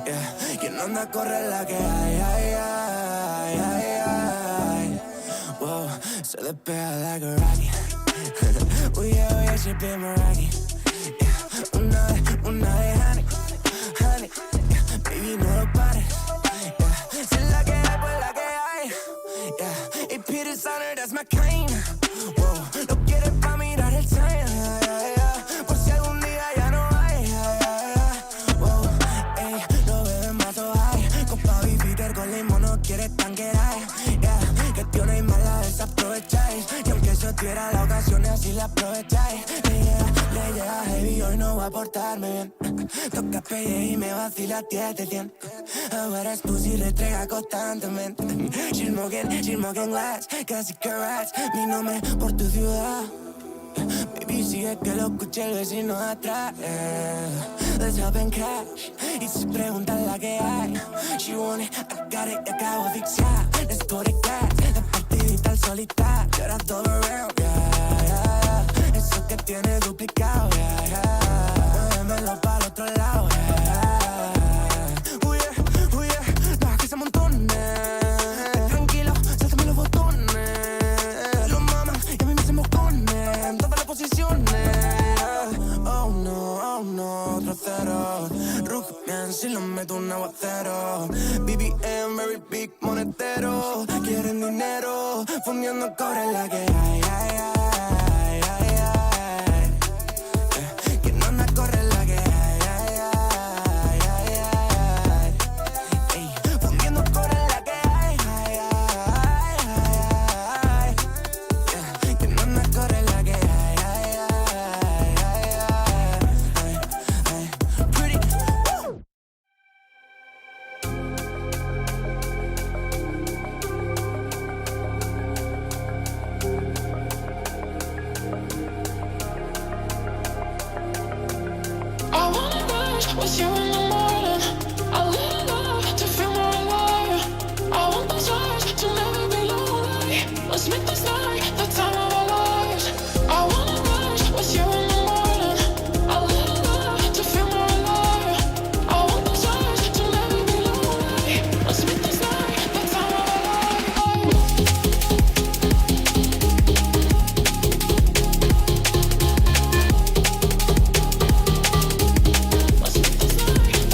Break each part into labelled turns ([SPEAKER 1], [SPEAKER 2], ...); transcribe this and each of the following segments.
[SPEAKER 1] Yeah. ¿Quién anda a correr la que hay? Whoa, so despega like a rocket. Oh yeah, she been Meraki. Yeah. Una vez, honey. Yeah. Baby, no lo pares. Yeah. Si es la que hay, pues la que hay. Yeah. Y Peter Sonner, that's my kind. Whoa, lo quieres pa' mirar el time. Por si algún día ya no hay. Whoa, ey, no beben vaso high. Con Pavi Peter con limón no quieres tanquear. Yeah, que tío no hay mala, desaprovecháis. Y aunque eso tuviera la ocasión, así la aprovecháis. Le llega heavy, hoy no va a portarme bien. Toca pelle y me vacila 10 de 100. Ahora es pussy, retrega constantemente. She's smoking glass, casi que rats. Mi nombre por tu ciudad. Baby, sigue que lo escuche el vecino de atrás. Let's hop and cash. Y si preguntan la que hay, she want it, I got it, y acabo de asfixiar. Let's go to class, la partidita al solitario. You're double around, yeah. Eso que tiene duplicado, yeah. Muévemelo para el otro lado, yeah. Oh yeah, no, que se amontone. Tranquilo, sáltame los botones. Los mamas y a mí me se moconen. Todas las posiciones. Oh no, otro cero. Rugian si lo meto un aguacero. BBM, very big monetero. Quieren dinero, fundiendo cobre en la que hay. Que no anda a correr la que hay. Ey, fundiendo cobre en la que hay. Que no anda a correr la que hay. Pretty.
[SPEAKER 2] I wanna rush with you in the morning. I live love to feel more alive. I want those eyes to never be lonely. Let's make this night the time of our lives. I wanna rush with you in the morning. I live love to feel more alive. I want those eyes to never be lonely. Let's make this night the time of our lives. Let's make this night.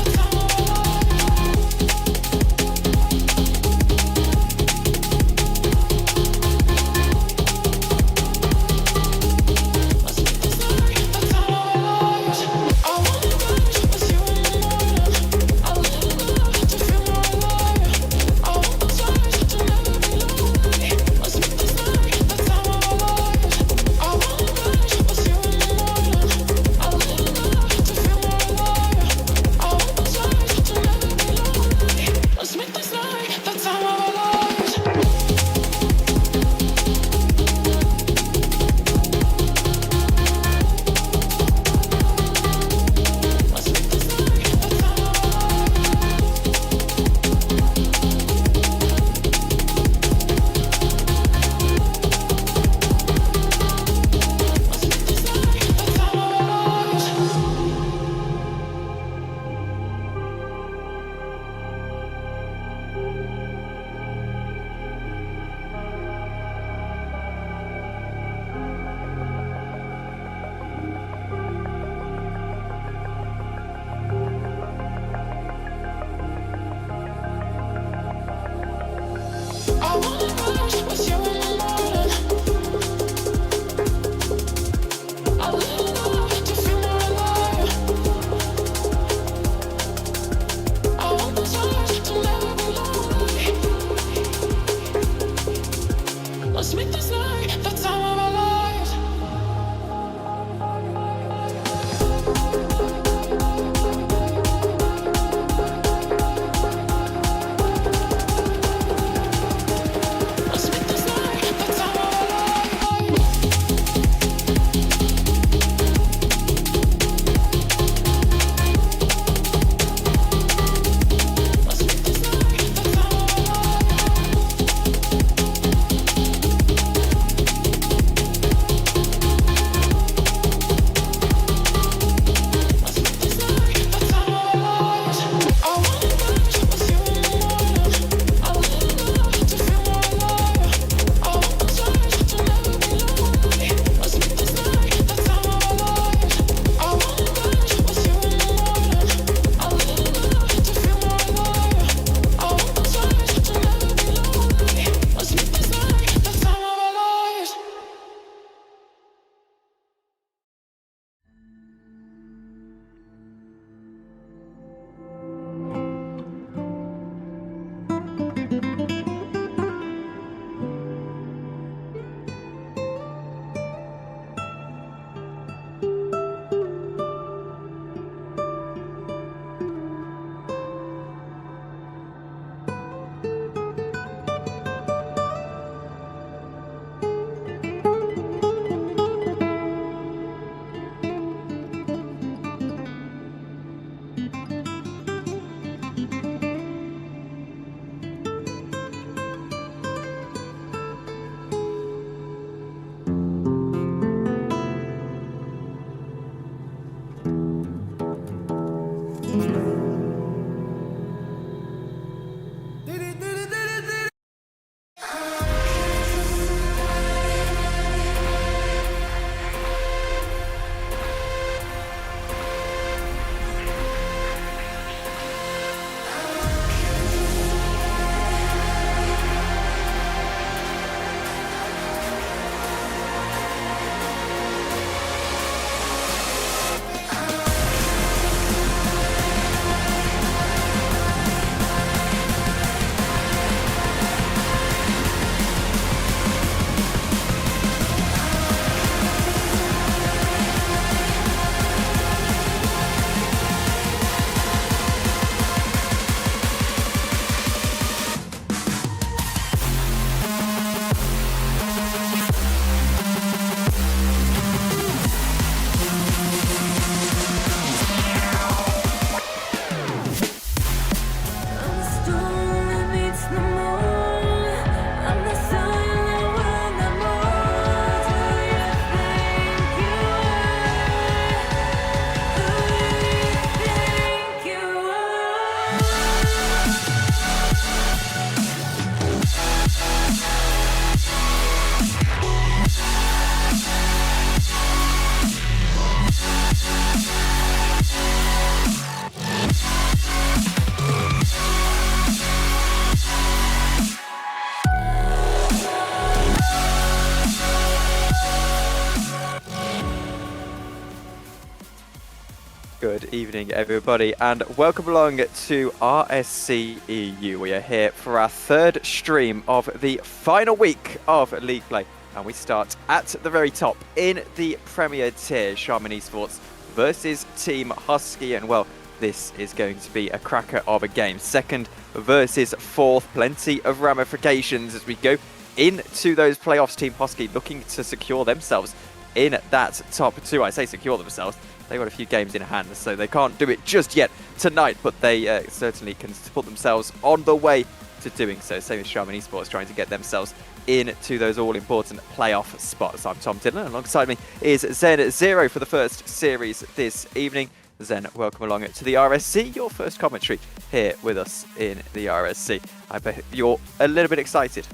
[SPEAKER 3] evening, everybody, and welcome along to RSC EU. We are here for our third stream of the final week of League Play, and we start at the very top in the Premier Tier, Shaman Esports versus Team Hosky, and well, this is going to be a cracker of a game. Second versus fourth, plenty of ramifications as we go into those playoffs. Team Hosky looking to secure themselves in that top two. I say secure themselves. They've got a few games in hand, so they can't do it just yet tonight, but they certainly can put themselves on the way to doing so. Same as Shaman Esports trying to get themselves into those all-important playoff spots. I'm Tom Dillon, alongside me is Zen Zero for the first series this evening. Zen, welcome along to the RSC, your first commentary here with us in the RSC. I bet you're a little bit excited.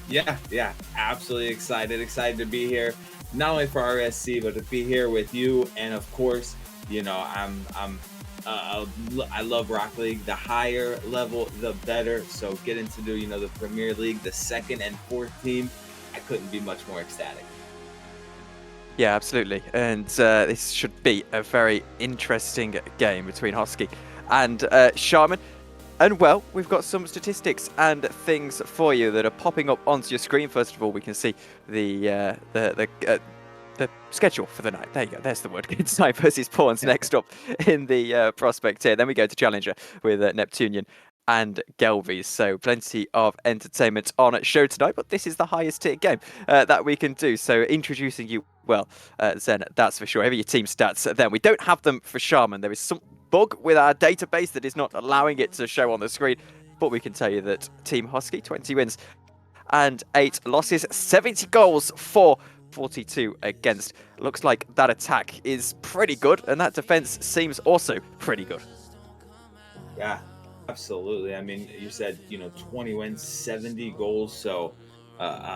[SPEAKER 4] Yeah, absolutely excited to be here. Not only for RSC, but to be here with you. And of course, you know, I love Rock League. The higher level, the better. So getting to do, you know, the Premier League, the second and fourth team, I couldn't be much more ecstatic.
[SPEAKER 3] Yeah, absolutely. And this should be a very interesting game between Hosky and Shaman. And well, we've got some statistics and things for you that are popping up onto your screen. First of all, we can see the schedule for the night. There you go. There's the word. Inside versus Pawns next up in the prospect here. Then we go to Challenger with Neptunian and Gelvies. So plenty of entertainment on show tonight, but this is the highest tier game that we can do. So introducing you, well, Zen, that's for sure. Here are your team stats. Then we don't have them for Shaman. There is some bug with our database that is not allowing it to show on the screen, but we can tell you that Team Hosky, 20 wins and 8 losses, 70 goals for 42 against. Looks like that attack is pretty good, and that defense seems also pretty good.
[SPEAKER 4] Yeah, absolutely. I mean, you said, you know, 20 wins, 70 goals, so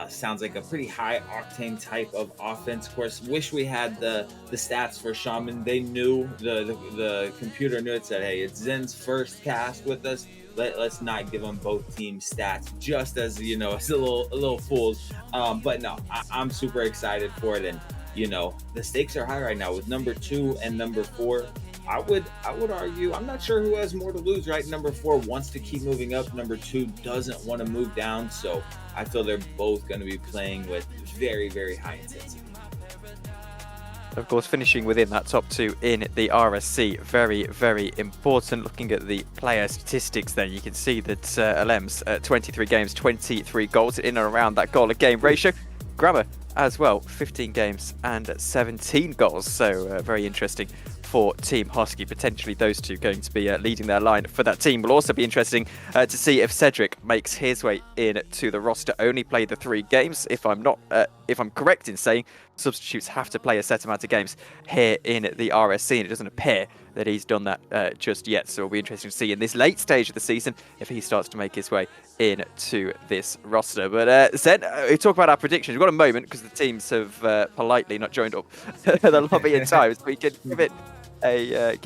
[SPEAKER 4] sounds like a pretty high octane type of offense. Of course, wish we had the stats for Shaman. They knew, the computer knew it, said, hey, it's Zen's first cast with us. Let's not give them both team stats, just as, you know, it's a little fools. But no, I'm super excited for it. And, you know, the stakes are high right now with number 2 and number 4. I would argue, I'm not sure who has more to lose, right? Number 4 wants to keep moving up. Number 2 doesn't want to move down. So I feel they're both going to be playing with very, very high intensity.
[SPEAKER 3] Of course, finishing within that top 2 in the RSC, very, very important. Looking at the player statistics there, you can see that Alem's 23 games, 23 goals, in and around that goal a game ratio. Grammar as well, 15 games and 17 goals. So very interesting for Team Hosky. Potentially those two going to be leading their line for that team. Will also be interesting to see if Cedric makes his way into the roster. Only played the 3 games, if I'm correct in saying substitutes have to play a set amount of games here in the RSC, and it doesn't appear that he's done that just yet. So it'll be interesting to see in this late stage of the season if he starts to make his way into this roster. But Zen, we talk about our predictions. We've got a moment because the teams have politely not joined up the lobby in time, so we can give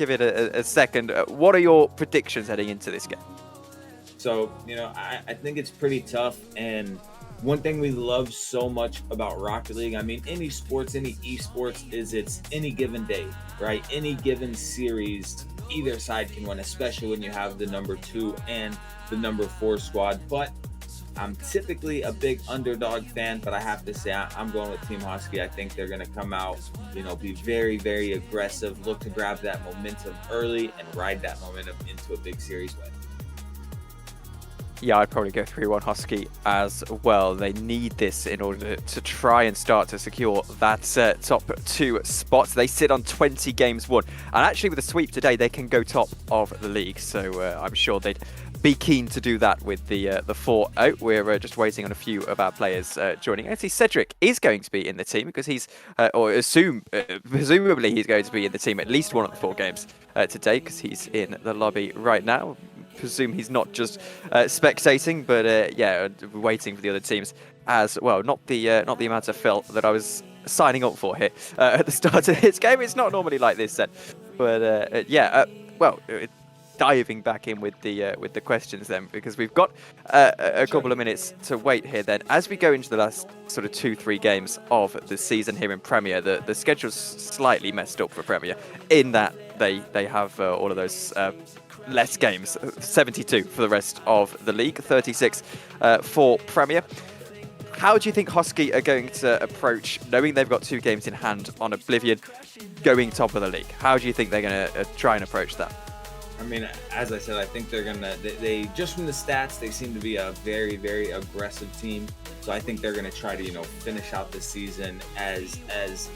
[SPEAKER 3] it a second. What are your predictions heading into this game?
[SPEAKER 4] So, you know, I think it's pretty tough. And one thing we love so much about Rocket League, I mean, any sports, any esports, is it's any given day, right? Any given series, either side can win, especially when you have the number 2 and the number 4 squad. But I'm typically a big underdog fan, but I have to say I'm going with Team Hosky. I think they're going to come out, you know, be very, very aggressive, look to grab that momentum early and ride that momentum into a big series win.
[SPEAKER 3] Yeah, I'd probably go 3-1 Hosky as well. They need this in order to try and start to secure that top 2 spots. They sit on 20 games won. And actually with a sweep today, they can go top of the league. So I'm sure they'd be keen to do that with the 4 out. We're just waiting on a few of our players joining. Actually, Cedric is going to be in the team because he's, presumably he's going to be in the team at least one of the 4 games today because he's in the lobby right now. Presume he's not just spectating, but yeah, waiting for the other teams as well. Not the amount of fill that I was signing up for here at the start of this game. It's not normally like this, then. But yeah, well, diving back in with the questions then, because we've got a couple of minutes to wait here. Then, as we go into the last sort of 2-3 games of the season here in Premier, the schedule's slightly messed up for Premier in that they have all of those less games, 72 for the rest of the league, 36 for Premier. How do you think Hosky are going to approach, knowing they've got 2 games in hand on Oblivion, going top of the league? How do you think they're going to try and approach that?
[SPEAKER 4] I mean, as I said, I think they're gonna. They just from the stats, they seem to be a very, very aggressive team. So I think they're gonna try to, finish out the season as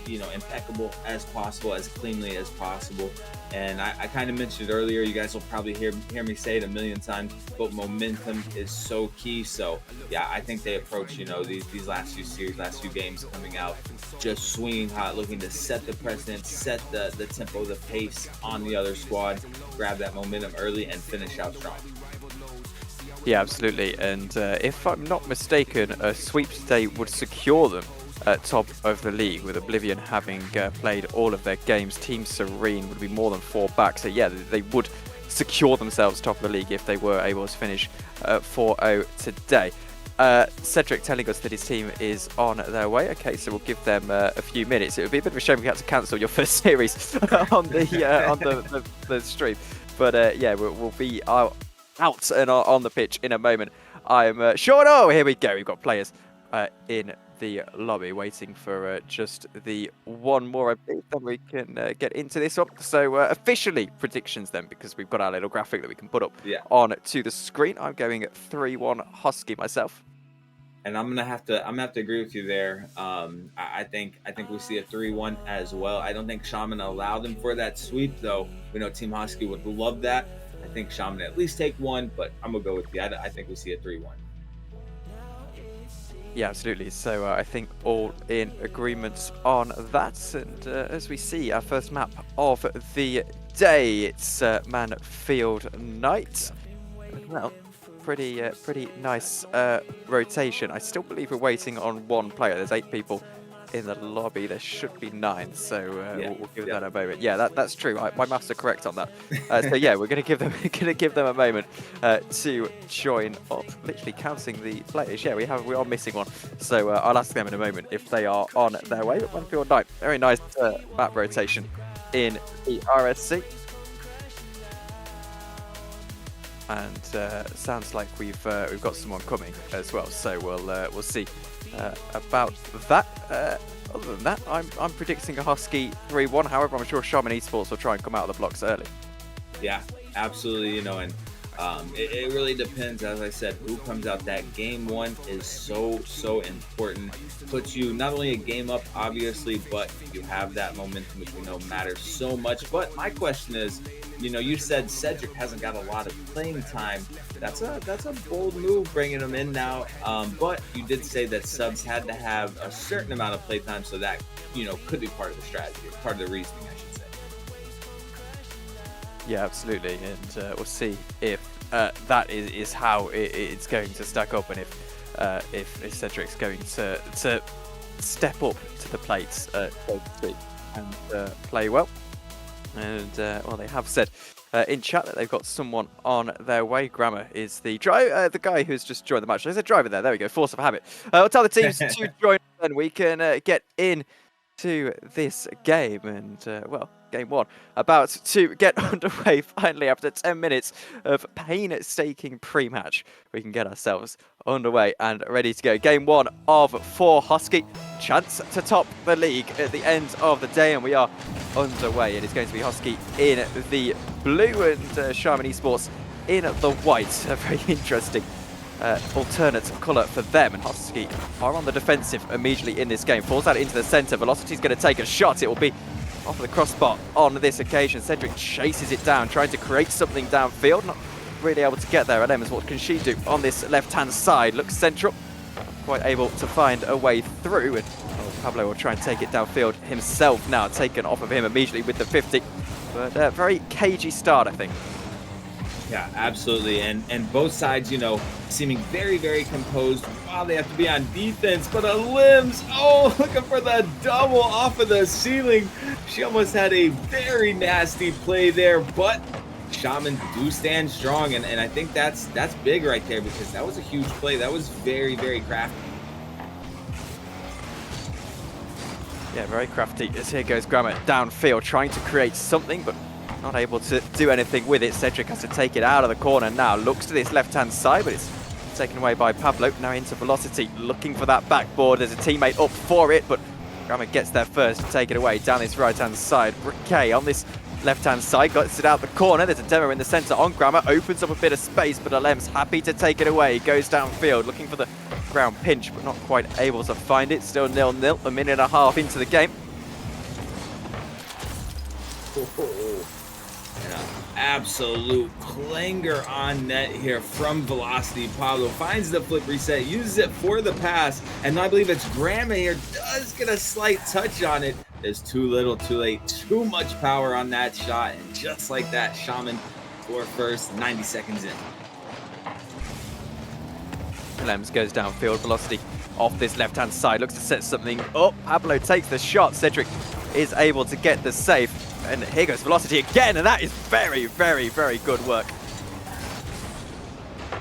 [SPEAKER 4] impeccable as possible, as cleanly as possible. And I kind of mentioned earlier, you guys will probably hear me say it a million times, but momentum is so key. So yeah, I think they approach these last few series, last few games coming out, just swinging hot, looking to set the precedent, set the tempo, the pace on the other squad, grab that momentum early and finish out strong.
[SPEAKER 3] Yeah, absolutely. And if I'm not mistaken, a sweep today would secure them at top of the league, with Oblivion having played all of their games. Team Serene would be more than 4 back. So yeah, they would secure themselves top of the league if they were able to finish 4-0 today. Cedric telling us that his team is on their way. Okay, so we'll give them a few minutes. It would be a bit of a shame if we had to cancel your first series on the stream. But yeah, we'll be out and on the pitch in a moment. I'm sure. Oh, here we go. We've got players in the lobby waiting for just the one more update, then we can get into this one. So officially predictions then, because we've got our little graphic that we can put up on to the screen. I'm going 3-1 Hosky myself.
[SPEAKER 4] And I'm gonna have to agree with you there. I think we see a 3-1 as well. I don't think Shaman allowed them for that sweep, though. We know Team Hosky would love that. I think Shaman at least take one, but I'm gonna go with you. I think we see a 3-1.
[SPEAKER 3] Yeah, absolutely. So I think all in agreement on that. And as we see, our first map of the day, it's Manfield Night. Well, pretty nice rotation. I still believe we're waiting on 1 player. There's 8 people in the lobby. There should be 9, so we'll give that a moment. Yeah, that's true. My maths are correct on that. So yeah, we're gonna give them a moment to join up. Literally counting the players. Yeah, we are missing one. So I'll ask them in a moment if they are on their way. But Manfield Night, very nice map rotation in the RSC. And sounds like we've got someone coming as well. So we'll see about that. Other than that, I'm predicting a Hosky 3-1. However, I'm sure Shaman Esports will try and come out of the blocks early.
[SPEAKER 4] Yeah, absolutely. And it really depends. As I said, who comes out. That game 1 is so important. Puts you not only a game up, obviously, but you have that momentum, which we know matters so much. But my question is, you said Cedric hasn't got a lot of playing time. That's a bold move bringing him in now. But you did say that subs had to have a certain amount of play time, so that could be part of the strategy, part of the reasoning, I should say.
[SPEAKER 3] Yeah, absolutely, and we'll see if that is how it's going to stack up, and if Cedric's going to step up to the plates, so to speak, and play well. And well, they have said in chat that they've got someone on their way. Grammar is the guy who's just joined the match. There's a driver there. There we go. Force of habit. We'll tell the teams to join, and we can get in to this game. And well, game 1 about to get underway finally after 10 minutes of painstaking pre-match. We can get ourselves underway and ready to go. Game 1 of 4 Hosky. Chance to top the league at the end of the day, and we are underway. And it's going to be Hosky in the blue and Shaman Esports in the white. A very interesting alternate colour for them, and Hosky are on the defensive immediately in this game. Falls out into the centre. Velocity's going to take a shot. It will be off the crossbar on this occasion. Cedric chases it down, trying to create something downfield. Not really able to get there. Lemons, what can she do on this left-hand side? Looks central. Quite able to find a way through, and Pablo will try and take it downfield himself now. Taken off of him immediately with the 50. But very cagey start, I think.
[SPEAKER 4] Yeah, absolutely. And both sides, seeming very, very composed while they have to be on defense. But Limbs, looking for the double off of the ceiling. She almost had a very nasty play there, but Shaman do stand strong, and I think that's big right there, because that was a huge play. That was very, very crafty.
[SPEAKER 3] Yeah, very crafty. As here goes Grammar downfield, trying to create something, but not able to do anything with it. Cedric has to take it out of the corner now. Looks to this left-hand side, but it's taken away by Pablo. Now into Velocity, looking for that backboard. There's a teammate up for it, but Grammar gets there first to take it away down this right-hand side. Briquet on this left-hand side, gets it out the corner. There's a demo in the centre on Grammar, opens up a bit of space, but Alem's happy to take it away. He goes downfield, looking for the ground pinch, but not quite able to find it. Still 0-0, a minute and a half into the game.
[SPEAKER 4] And an absolute clanger on net here from Velocity. Pablo finds the flip reset, uses it for the pass, and I believe it's Grandma here does get a slight touch on it. There's too little, too late, too much power on that shot, and just like that, Shaman score first, 90 seconds in.
[SPEAKER 3] Lems goes downfield, Velocity off this left-hand side, looks to set something up. Pablo takes the shot, Cedric is able to get the save, and here goes Velocity again, and that is very, very, very good work.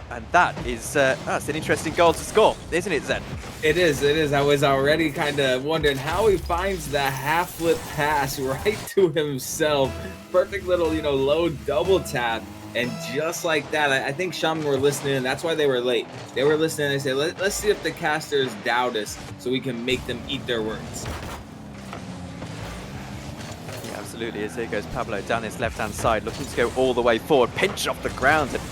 [SPEAKER 3] And that is, that's an interesting goal to score, isn't it, Zen?
[SPEAKER 4] It is. I was already kind of wondering how he finds the half flip pass right to himself. Perfect little, low double tap. And just like that, I think Shaman were listening, and that's why they were late. They were listening, and they said, let's see if the casters doubt us so we can make them eat their words.
[SPEAKER 3] Yeah, absolutely. As here goes Pablo down his left-hand side, looking to go all the way forward, pinch off the ground. And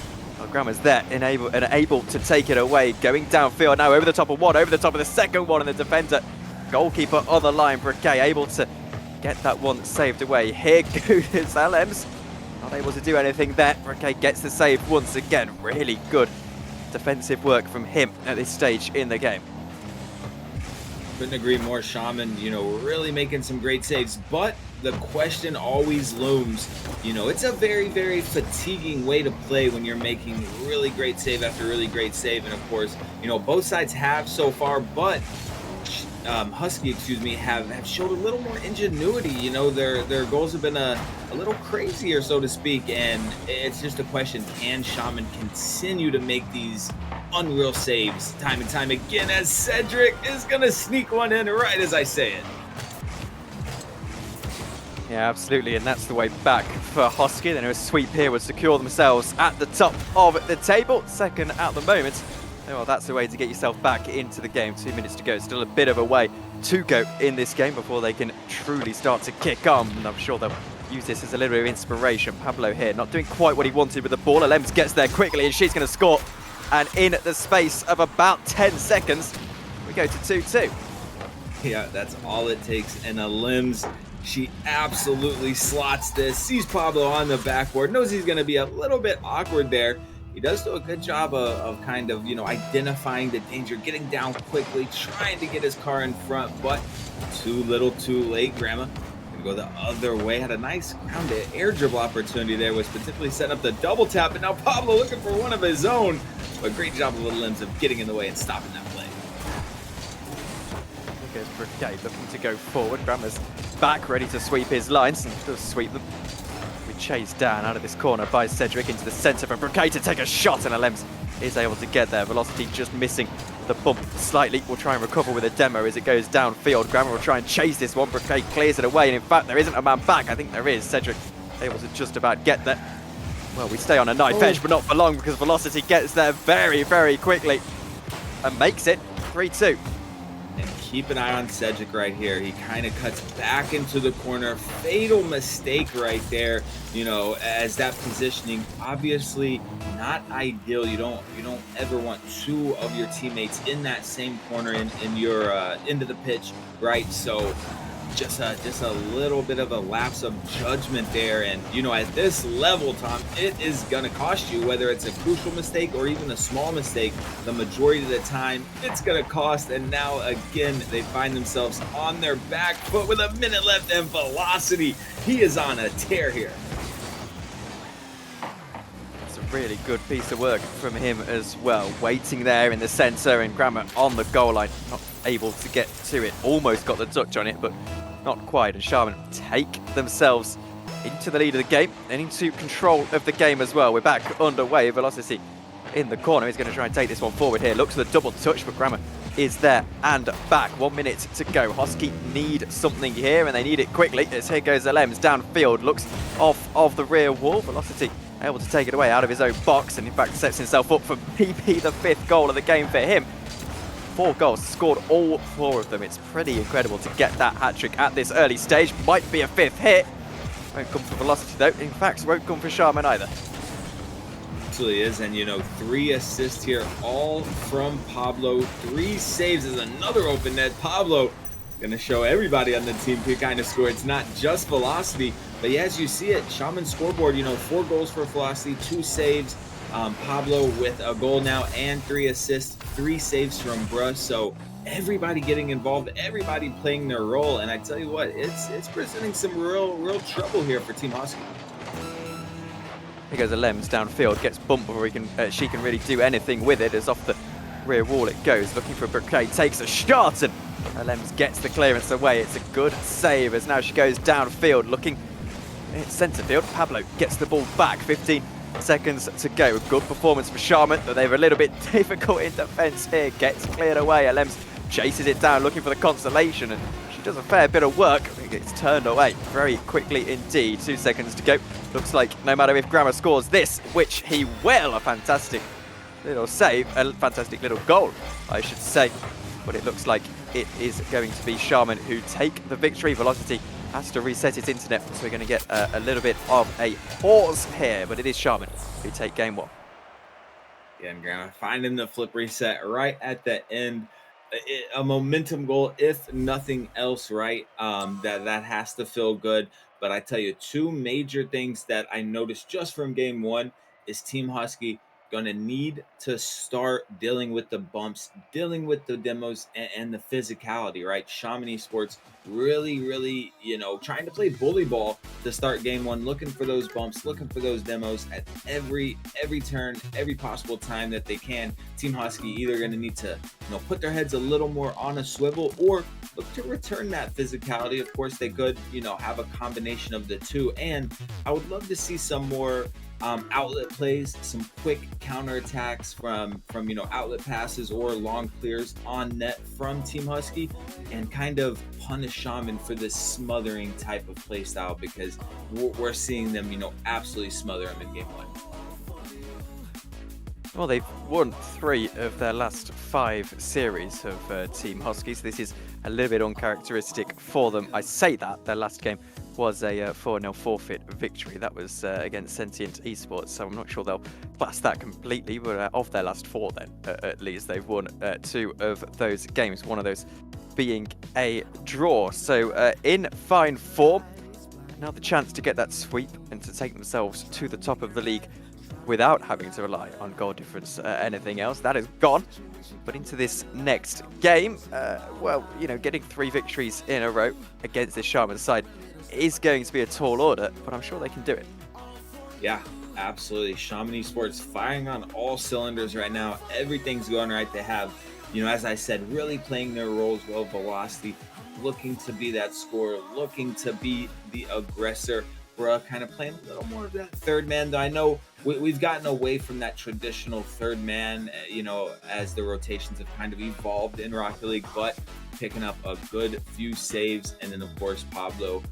[SPEAKER 3] Grammar's there, able to take it away, going downfield now, over the top of one, over the top of the second one, and the defender, goalkeeper on the line, Briquet, able to get that one saved away. Here goes Alems. Not able to do anything there. Briquet gets the save once again. Really good defensive work from him at this stage in the game.
[SPEAKER 4] Couldn't agree more. Shaman, really making some great saves. But the question always looms, it's a very, very fatiguing way to play when you're making really great save after really great save. And of course, both sides have so far, but Husky, have showed a little more ingenuity. Their goals have been a little crazier, so to speak, and it's just a question: can Shaman continue to make these unreal saves time and time again? As Cedric is gonna sneak one in right as I say it.
[SPEAKER 3] Yeah, absolutely, and that's the way back for Hosky. Then a sweep here would secure themselves at the top of the table, second at the moment. Well, that's the way to get yourself back into the game. 2 minutes to go. Still a bit of a way to go in this game before they can truly start to kick on. And I'm sure they'll use this as a little bit of inspiration. Pablo here, not doing quite what he wanted with the ball. Alems gets there quickly, and she's going to score. And in the space of about 10 seconds, we go to 2-2.
[SPEAKER 4] Yeah, that's all it takes. And Alems, she absolutely slots this. Sees Pablo on the backboard, knows he's going to be a little bit awkward there. He does do a good job of kind of, identifying the danger, getting down quickly, trying to get his car in front, but too little, too late. Grandma gonna go the other way. Had a nice ground air dribble opportunity there, was particularly setting up the double tap, and now Pablo looking for one of his own. But great job of Little Limbs of getting in the way and stopping that play.
[SPEAKER 3] Here goes Briquet looking to go forward. Grandma's back, ready to sweep his lines, and does sweep them. Chased down out of this corner by Cedric into the centre for Briquet to take a shot, and Alems is able to get there. Velocity just missing the bump slightly. We'll try and recover with a demo as it goes downfield. Grammar will try and chase this one. Briquet clears it away, and in fact there isn't a man back. I think there is. Cedric able to just about get there. Well, we stay on a knife edge, but not for long, because Velocity gets there very, very quickly and makes it 3-2.
[SPEAKER 4] And keep an eye on Cedric right here. He kind of cuts back into the corner. Fatal mistake right there, as that positioning, obviously not ideal. You don't ever want two of your teammates in that same corner in your into the pitch, right? So just a little bit of a lapse of judgment there. And at this level, Tom, it is gonna cost you, whether it's a crucial mistake or even a small mistake. The majority of the time it's gonna cost. And now again they find themselves on their back foot with a minute left, and Velocity, he is on a tear here.
[SPEAKER 3] It's a really good piece of work from him as well, waiting there in the centre, and Grammar on the goal line, not able to get to it. Almost got the touch on it, but not quite. And Shaman take themselves into the lead of the game and into control of the game as well. We're back underway. Velocity in the corner. He's going to try and take this one forward here. Looks for the double touch, but Grammar is there and back. 1 minute to go. Hosky need something here, and they need it quickly. As here goes Alems downfield. Looks off of the rear wall. Velocity able to take it away out of his own box, and in fact sets himself up for PP, the 5th goal of the game for him. 4 goals, scored all 4 of them. It's pretty incredible to get that hat-trick at this early stage. Might be a 5th hit. Won't come for Velocity though. In fact, won't come for Sharman either.
[SPEAKER 4] Absolutely is, and 3 assists here, all from Pablo. 3 saves is another open net. Pablo gonna show everybody on the team to kind of score. It's not just Velocity, but yeah, as you see it, Shaman scoreboard, 4 goals for Velocity, 2 saves. Pablo with a goal now and 3 assists, 3 saves from Bruh. So everybody getting involved, everybody playing their role, and I tell you what, it's presenting some real trouble here for Team Hosky.
[SPEAKER 3] Here goes Alems downfield, gets bumped before she can really do anything with it. As off the rear wall it goes, looking for a bouquet, takes a shot, and Alems gets the clearance away. It's a good save as now she goes downfield, looking at centre field. Pablo gets the ball back, 15 seconds to go. Good performance for Sharman, but they were a little bit difficult in defence here. Gets cleared away. Alems chases it down, looking for the consolation, and she does a fair bit of work. It gets turned away very quickly indeed. 2 seconds to go. Looks like no matter if Grammar scores this, which he will, a fantastic little save, a fantastic little goal, I should say. But it looks like it is going to be Sharman who take the victory. Velocity has to reset its internet, so we're going to get a little bit of a pause here, but it is Sharman who take game 1.
[SPEAKER 4] Again, Grammar finding the flip reset right at the end. A momentum goal, if nothing else, right? That has to feel good. But I tell you, 2 major things that I noticed just from game 1 is Team Hosky gonna need to start dealing with the bumps, dealing with the demos, and the physicality, right? Shaman Esports really, trying to play bully ball to start game 1, looking for those bumps, looking for those demos at every turn, every possible time that they can. Team Hosky either gonna need to, put their heads a little more on a swivel or look to return that physicality. Of course, they could, have a combination of the 2, and I would love to see some more outlet plays, some quick counterattacks from outlet passes or long clears on net from Team Hosky, and kind of punish Shaman for this smothering type of play style, because we're seeing them absolutely smother them in game 1.
[SPEAKER 3] Well, they've won 3 of their last 5 series of Team Hosky, so this is a little bit uncharacteristic for them. I say that their last game was a 4-0 forfeit victory. That was against Sentient Esports, so I'm not sure they'll pass that completely, but of their last 4 then, at least, they've won 2 of those games, one of those being a draw. So in fine form, now the chance to get that sweep and to take themselves to the top of the league without having to rely on goal difference, anything else. That is gone. But into this next game, getting 3 victories in a row against this Sharman side is going to be a tall order, but I'm sure they can do it.
[SPEAKER 4] Yeah, absolutely. Shaman Esports firing on all cylinders right now. Everything's going right. They have, as I said, really playing their roles well. Velocity looking to be that scorer, looking to be the aggressor. Bruh kind of playing a little more of that third man, though I know we've gotten away from that traditional third man, as the rotations have kind of evolved in Rocket League, but picking up a good few saves. And then of course Pablo,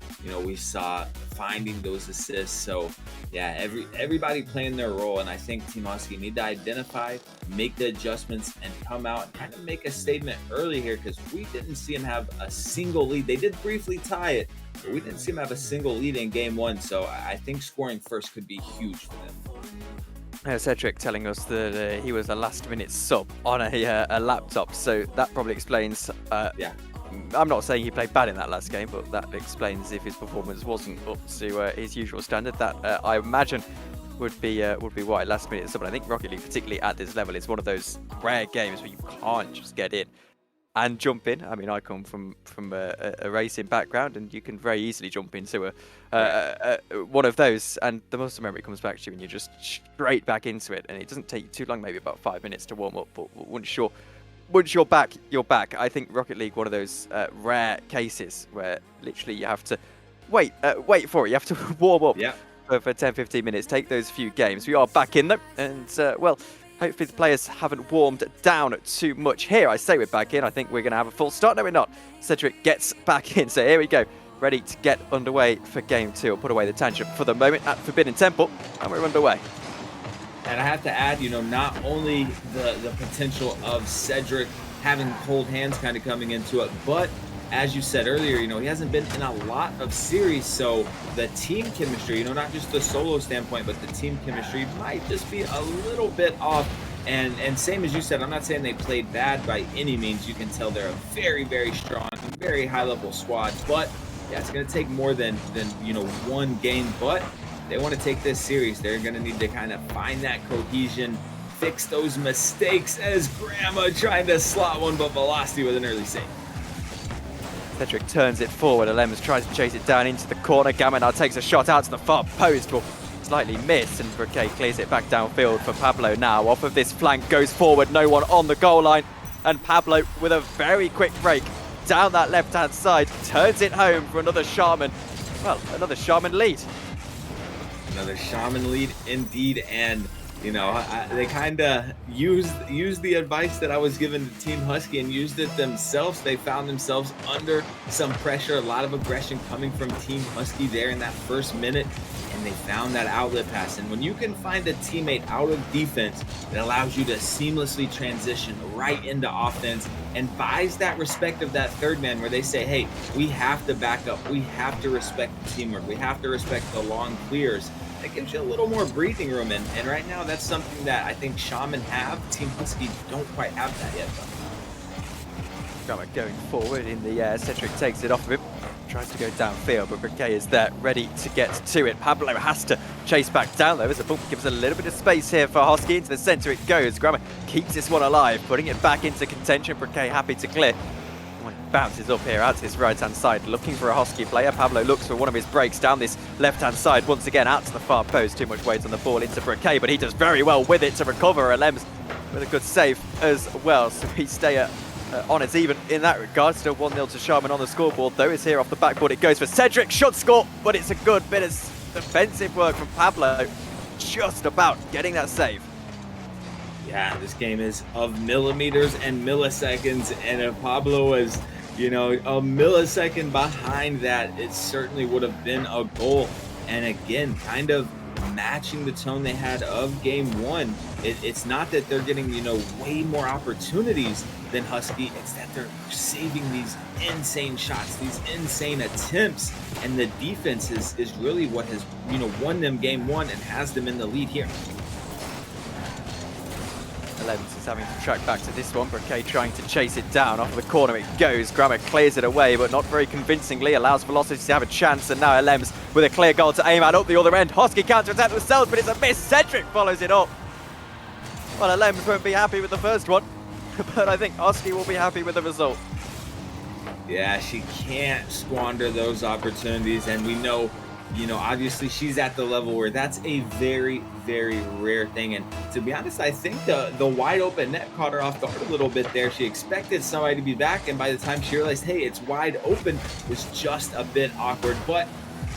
[SPEAKER 4] we saw finding those assists. So yeah, everybody playing their role, and I think Team Hosky need to identify, make the adjustments, and come out and kind of make a statement early here, because we didn't see him have a single lead. They did briefly tie it, but we didn't see him have a single lead in game 1, so I think scoring first could be huge for them.
[SPEAKER 3] Cedric telling us that he was a last-minute sub on a laptop, so that probably explains.
[SPEAKER 4] Yeah,
[SPEAKER 3] I'm not saying he played bad in that last game, but that explains if his performance wasn't up to his usual standard. That I imagine would be why last-minute sub. And I think Rocket League, particularly at this level, is one of those rare games where you can't just get in and jump in. I mean, I come from a racing background, and you can very easily jump into one of those, and the muscle memory comes back to you, and you're just straight back into it. And it doesn't take you too long, maybe about 5 minutes to warm up. But once you're back, you're back. I think Rocket League, one of those rare cases where literally you have to wait for it. You have to warm up
[SPEAKER 4] Yeah.
[SPEAKER 3] for 10-15 minutes. Take those few games. We are back in though, and well, hopefully the players haven't warmed down too much here. I say we're back in. I think we're going to have a full start. No, we're not. Cedric gets back in. So here we go. Ready to get underway for game 2. I'll put away the tangent for the moment at Forbidden Temple, and we're underway.
[SPEAKER 4] And I have to add, you know, not only the potential of Cedric having cold hands kind of coming into it, but as you said earlier, you know, he hasn't been in a lot of series, so the team chemistry, you know, not just the solo standpoint, but the team chemistry might just be a little bit off. And same as you said, I'm not saying they played bad by any means. You can tell they're a very, very strong, very high-level squad, but yeah, it's going to take more than you know, one game, but they want to take this series. They're going to need to kind of find that cohesion, fix those mistakes as Grandma trying to slot one, but Velocity with an early save.
[SPEAKER 3] Cedric turns it forward. Alems tries to chase it down into the corner. Gamma now takes a shot out to the far post. Will slightly miss, and Briquet clears it back downfield for Pablo now. Off of this flank, goes forward. No one on the goal line. And Pablo with a very quick break down that left-hand side. Turns it home for another Shaman. Well, another Shaman lead.
[SPEAKER 4] Another Shaman lead indeed, and you know, they kind of used the advice that I was given to Team Husky and used it themselves. They found themselves under some pressure, a lot of aggression coming from Team Husky there in that first minute, and they found that outlet pass. And when you can find a teammate out of defense, it allows you to seamlessly transition right into offense and buys that respect of that third man, where they say, hey, we have to back up, we have to respect the teamwork, we have to respect the long clears. That gives you a little more breathing room, and right now that's something that I think Shaman have. Team Husky don't quite have that yet, though.
[SPEAKER 3] Gamma going forward in the air. Cedric takes it off of him. Tries to go downfield, but Briquet is there, ready to get to it. Pablo has to chase back down, though, as a bump gives a little bit of space here for Hosky. Into the centre it goes. Gamma keeps this one alive, putting it back into contention. Briquet happy to clear. Bounces up here out to his right-hand side, looking for a Hosky player. Pablo looks for one of his breaks down this left-hand side, once again out to the far post. Too much weight on the ball into Briquet, but he does very well with it to recover. Alems with a good save as well, so we stay on as even in that regard. Still 1-0 to Shaman on the scoreboard, though. It's here off the backboard. It goes for Cedric. Should score, but it's a good bit of defensive work from Pablo. Just about getting that save.
[SPEAKER 4] Yeah, this game is of millimeters and milliseconds, and if Pablo was, you know, a millisecond behind that, it certainly would have been a goal. And again, kind of matching the tone they had of game 1. It's not that they're getting, you know, way more opportunities than Husky. It's that they're saving these insane shots, these insane attempts, and the defense is really what has, you know, won them game 1 and has them in the lead here.
[SPEAKER 3] Alems is having to track back to this one. Briquet trying to chase it down. Off of the corner it goes. Grammer clears it away, but not very convincingly. Allows Velocity to have a chance, and now Alems with a clear goal to aim at up the other end. Hosky counter-attack themselves, but it's a miss. Cedric follows it up. Well, Alems won't be happy with the first one, but I think Hosky will be happy with the result.
[SPEAKER 4] Yeah, she can't squander those opportunities, and we know, you know, obviously she's at the level where that's a very, very rare thing. And to be honest, I think the wide open net caught her off guard a little bit there. She expected somebody to be back, and by the time she realized, hey, it's wide open, it was just a bit awkward. But,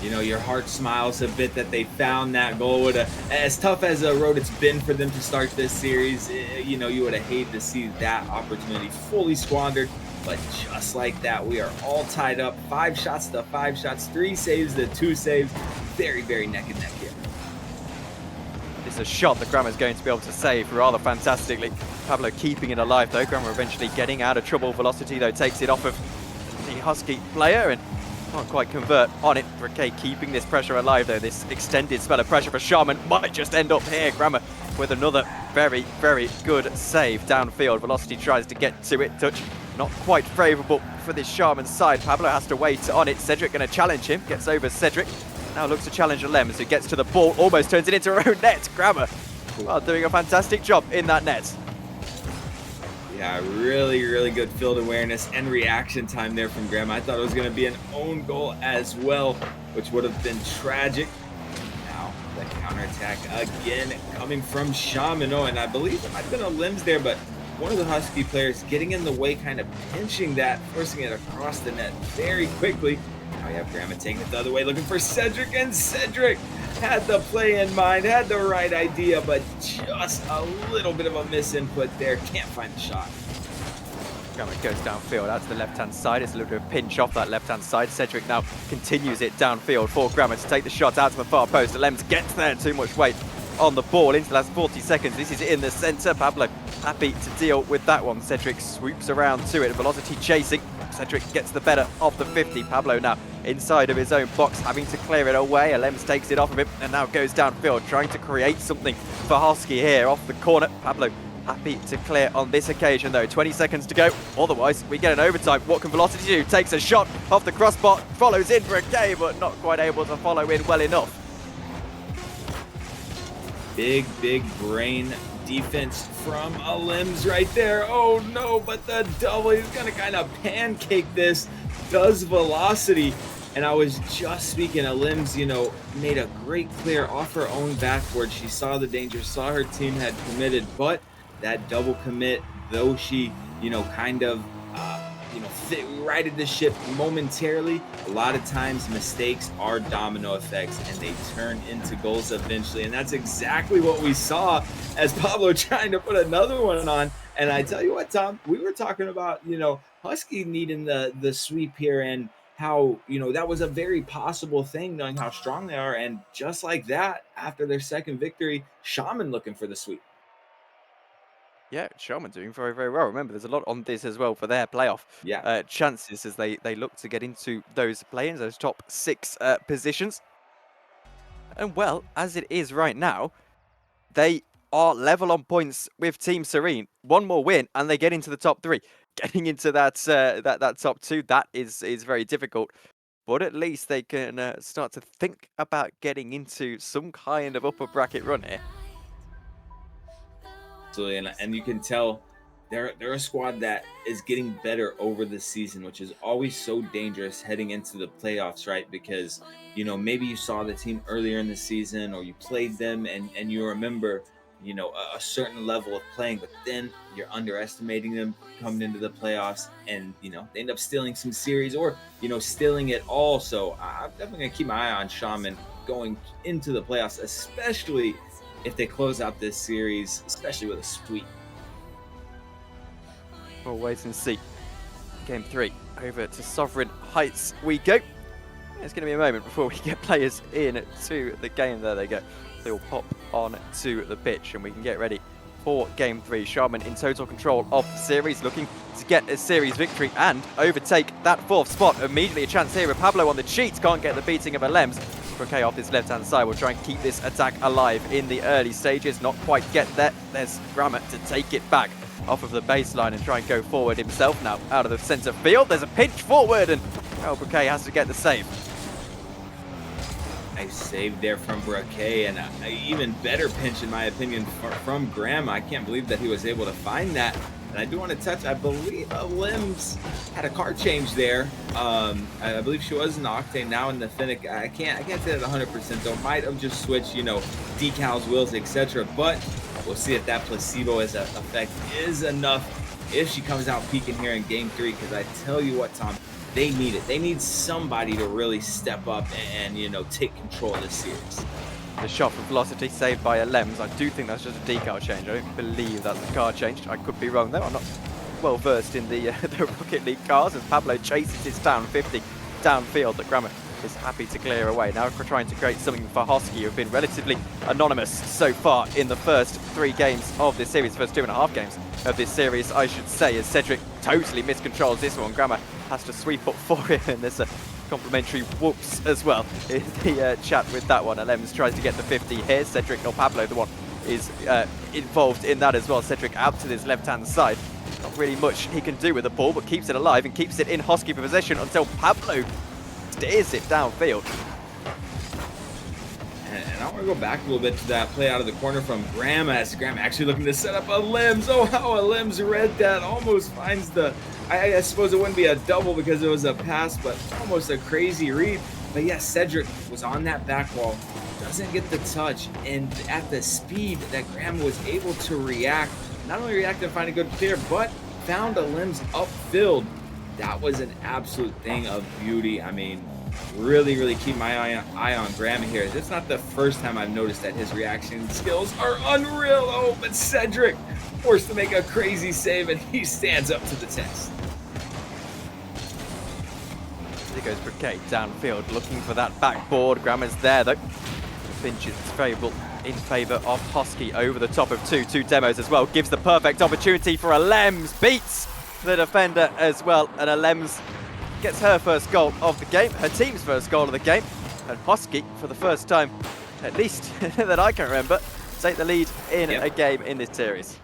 [SPEAKER 4] you know, your heart smiles a bit that they found that goal. As tough as a road it's been for them to start this series, you know, you would have hated to see that opportunity fully squandered. But just like that, we are all tied up. 5 shots to 5 shots, 3 saves to 2 saves. Very, very neck and neck here.
[SPEAKER 3] It's a shot that Grammer's going to be able to save rather fantastically. Pablo keeping it alive, though. Grammer eventually getting out of trouble. Velocity, though, takes it off of the Husky player and can't quite convert on it. Briquet keeping this pressure alive, though. This extended spell of pressure for Shaman might just end up here. Grammer with another very, very good save downfield. Velocity tries to get to it. Touch not quite favourable for this Shaman side. Pablo has to wait on it. Cedric going to challenge him. Gets over Cedric. Now looks to challenge Alems, who gets to the ball. Almost turns it into her own net. Grammer, well, doing a fantastic job in that net.
[SPEAKER 4] Yeah, really, really good field awareness and reaction time there from Graham. I thought it was going to be an own goal as well, which would have been tragic. Now, the counterattack again coming from Shaman. Oh, and I believe it might have been a limbs there, but one of the Husky players getting in the way, kind of pinching that, forcing it across the net very quickly. Now we have Grandma taking it the other way, looking for Cedric, and Cedric had the play in mind, had the right idea, but just a little bit of a misinput there. Can't find the shot.
[SPEAKER 3] Grandma goes downfield out to the left-hand side. It's a little bit of a pinch off that left-hand side. Cedric now continues it downfield for Grandma to take the shot out to the far post. Alems gets there, too much weight on the ball into the last 40 seconds. This is in the centre. Pablo happy to deal with that one. Cedric swoops around to it. Velocity chasing. Cedric gets the better of the 50. Pablo now inside of his own box, having to clear it away. Alems takes it off of him and now goes downfield, trying to create something for Hosky here off the corner. Pablo happy to clear on this occasion though. 20 seconds to go. Otherwise, we get an overtime. What can Velocity do? Takes a shot off the crossbar, follows in for a K, but not quite able to follow in well enough.
[SPEAKER 4] Big brain defense from Alems right there. Oh no, but the double, he's gonna kind of pancake this. Does Velocity. And I was just speaking, Alems, made a great clear off her own backboard. She saw the danger, saw her team had committed, but that double commit, though she, righted the ship momentarily, a lot of times mistakes are domino effects and they turn into goals eventually. And that's exactly what we saw as Pablo trying to put another one on. And I tell you what, Tom, we were talking about, Husky needing the sweep here and how, that was a very possible thing knowing how strong they are. And just like that, after their second victory, Shaman looking for the sweep.
[SPEAKER 3] Yeah, Shaman doing very, very well. Remember, there's a lot on this as well for their playoff chances as they look to get into those play-ins, those top 6 positions. And well, as it is right now, they are level on points with Team Serene. One more win and they get into the top 3. Getting into that that top 2, that is very difficult. But at least they can start to think about getting into some kind of upper bracket run here.
[SPEAKER 4] Absolutely, and you can tell they're a squad that is getting better over the season, which is always so dangerous heading into the playoffs, right? Because, maybe you saw the team earlier in the season or you played them and you remember, a certain level of playing, but then you're underestimating them coming into the playoffs and, they end up stealing some series or, stealing it all. So I'm definitely going to keep my eye on Shaman going into the playoffs, especially if they close out this series, especially with a sweep.
[SPEAKER 3] We'll wait and see. Game 3, over to Sovereign Heights we go. It's going to be a moment before we get players in to the game. There they go. They will pop on to the pitch and we can get ready for Game 3. Shaman in total control of the series, looking to get a series victory and overtake that 4th spot. Immediately a chance here with Pablo on the cheats. Can't get the beating of Alems. K off his left-hand side will try and keep this attack alive in the early stages. Not quite get there. There's Grandma to take it back off of the baseline and try and go forward himself now out of the centre field. There's a pinch forward and K has to get the save.
[SPEAKER 4] Nice save there from Braquet and an even better pinch in my opinion from Grandma. I can't believe that he was able to find that. And I do want to touch, I believe Alems had a car change there. I believe she was in the Octane, now in the Fennec. I can't say that 100% though. Might have just switched, decals, wheels, etc. But we'll see if that placebo effect is enough if she comes out peaking here in Game 3. Because I tell you what, Tom, they need it. They need somebody to really step up and take control of this series.
[SPEAKER 3] The shot from Velocity saved by Alems. I do think that's just a decal change. I don't believe that's the car changed. I could be wrong though. I'm not well versed in the Rocket League cars as Pablo chases his down 50 downfield that Grandma is happy to clear away. Now we're trying to create something for Hosky, who have been relatively anonymous so far in the first 3 games of this series, first 2.5 games of this series, I should say, as Cedric totally miscontrols this one. Grandma has to sweep up for him, and there's a complimentary whoops as well in the chat with that one. Alems tries to get the 50 here. Cedric or Pablo, the one, is involved in that as well. Cedric out to his left-hand side. Not really much he can do with the ball, but keeps it alive and keeps it in Hosky for possession until Pablo steers it downfield.
[SPEAKER 4] And I want to go back a little bit to that play out of the corner from Graham, as Graham actually looking to set up Alems. Oh, how Alems read that. Almost finds the, I suppose it wouldn't be a double because it was a pass, but almost a crazy read. But yes, Cedric was on that back wall, doesn't get the touch, and at the speed that Graham was able to react, not only react and find a good clear, but found Alems upfield. That was an absolute thing of beauty. I mean, really keep my eye on Graham here. It's not the first time I've noticed that his reaction skills are unreal. Oh, but Cedric forced to make a crazy save, and he stands up to the test.
[SPEAKER 3] Here goes Briquet downfield, looking for that backboard. Grammer's there, though. Finch is favourable in favour of Hosky over the top of two demos as well. Gives the perfect opportunity for Alems. Beats the defender as well. And Alems gets her first goal of the game, her team's first goal of the game. And Hosky, for the first time, at least that I can remember, take the lead in a game in this series.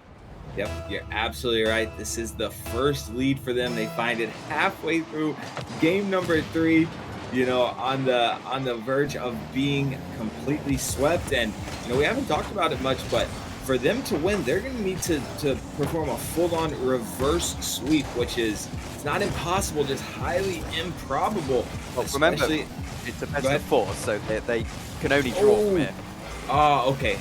[SPEAKER 4] Yep, you're absolutely right. This is the first lead for them. They find it halfway through game number 3, you know, on the verge of being completely swept. And, you know, we haven't talked about it much, but for them to win, they're going to need to perform a full-on reverse sweep, which is, it's not impossible, just highly improbable.
[SPEAKER 3] Well, remember, it's a best of 4, so they can only draw from here.
[SPEAKER 4] Oh, okay.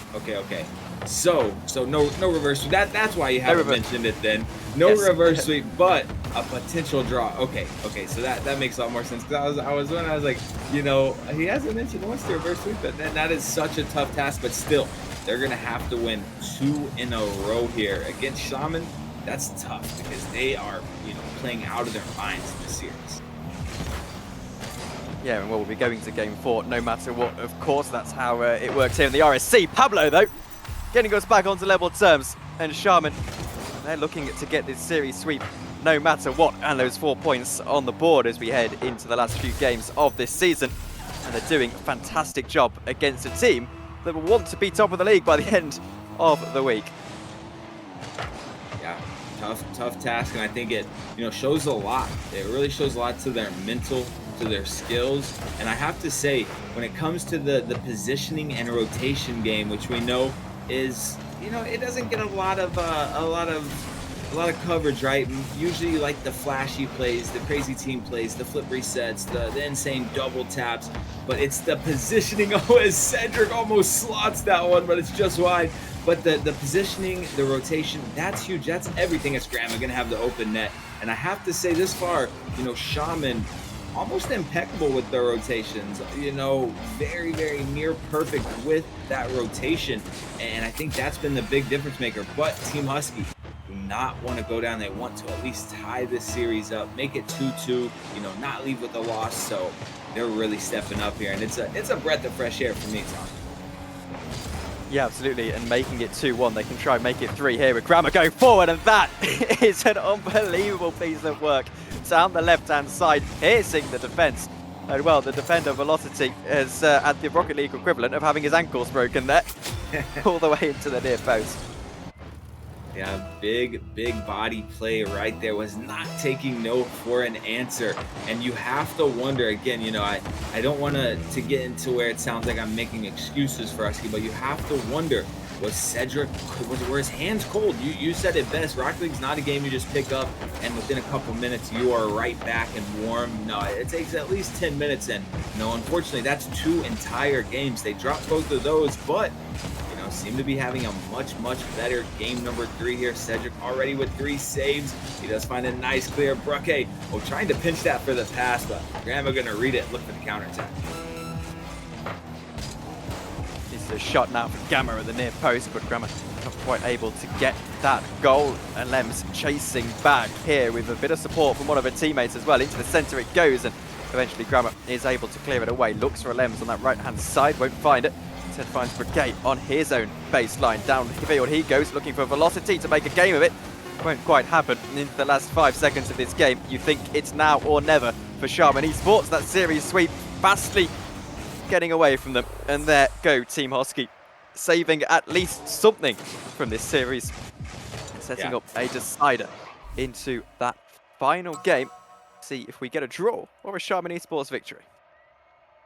[SPEAKER 4] So no reverse sweep. That's why you haven't mentioned it then. No reverse sweep, but a potential draw. Okay. So that makes a lot more sense, because I was like, you know, he hasn't mentioned once the reverse sweep, but then that is such a tough task. But still, they're gonna have to win 2 in a row here against Shaman. That's tough, because they are, you know, playing out of their minds in this series.
[SPEAKER 3] Yeah, and we'll be going to game 4 no matter what. Of course, that's how it works here in the RSC. Pablo, though, getting us back onto level terms, and Shaman, they're looking to get this series sweep no matter what, and those 4 points on the board as we head into the last few games of this season. And they're doing a fantastic job against a team that will want to be top of the league by the end of the week.
[SPEAKER 4] Yeah, tough task, and I think it, you know, shows a lot. It really shows a lot to their mental, to their skills. And I have to say, when it comes to the positioning and rotation game, which we know is, you know, it doesn't get a lot of coverage, right? Usually, like the flashy plays, the crazy team plays, the flip resets, the insane double taps, but it's the positioning. Oh, as Cedric almost slots that one, but it's just wide. But the positioning, the rotation, that's huge. That's everything. As Graham are gonna have the open net, and I have to say, this far, you know, Shaman almost impeccable with the rotations, you know, very near perfect with that rotation, and I think that's been the big difference maker. But Team Husky do not want to go down. They want to at least tie this series up, make it 2-2, you know, not leave with a loss. So they're really stepping up here, and it's a breath of fresh air for me, Tom.
[SPEAKER 3] Yeah, absolutely, and making it 2-1, they can try and make it 3 here with Grammar going forward, and that is an unbelievable piece of work down the left-hand side, piercing the defence. And well, the defender Velocity is at the Rocket League equivalent of having his ankles broken there, all the way into the near post.
[SPEAKER 4] Yeah, big body play right there, was not taking no for an answer. And you have to wonder, again, you know, I don't want to get into where it sounds like I'm making excuses for Husky, but you have to wonder, was Cedric, were his hands cold? You said it best. Rocket League's not a game you just pick up and within a couple minutes you are right back and warm. No, it takes at least 10 minutes, and no, unfortunately that's 2 entire games. They dropped both of those, but seem to be having a much better game number 3 here. Cedric already with 3 saves. He does find a nice clear. Bruque, trying to pinch that for the pass, but Grandma gonna read it. Look for the counterattack.
[SPEAKER 3] It's a shot now for Gamma at the near post, but Gamma not quite able to get that goal. And Lems chasing back here with a bit of support from one of her teammates as well. Into the centre it goes, and eventually Gamma is able to clear it away. Looks for Lems on that right-hand side, won't find it. Instead finds Briquet on his own baseline. Down the field he goes, looking for Velocity to make a game of it. Won't quite happen. Into the last 5 seconds of this game, you think it's now or never for Shaman Esports. That series sweep fastly getting away from them. And there go Team Hosky, saving at least something from this series. Setting up a decider into that final game. See if we get a draw or a Shaman Esports victory.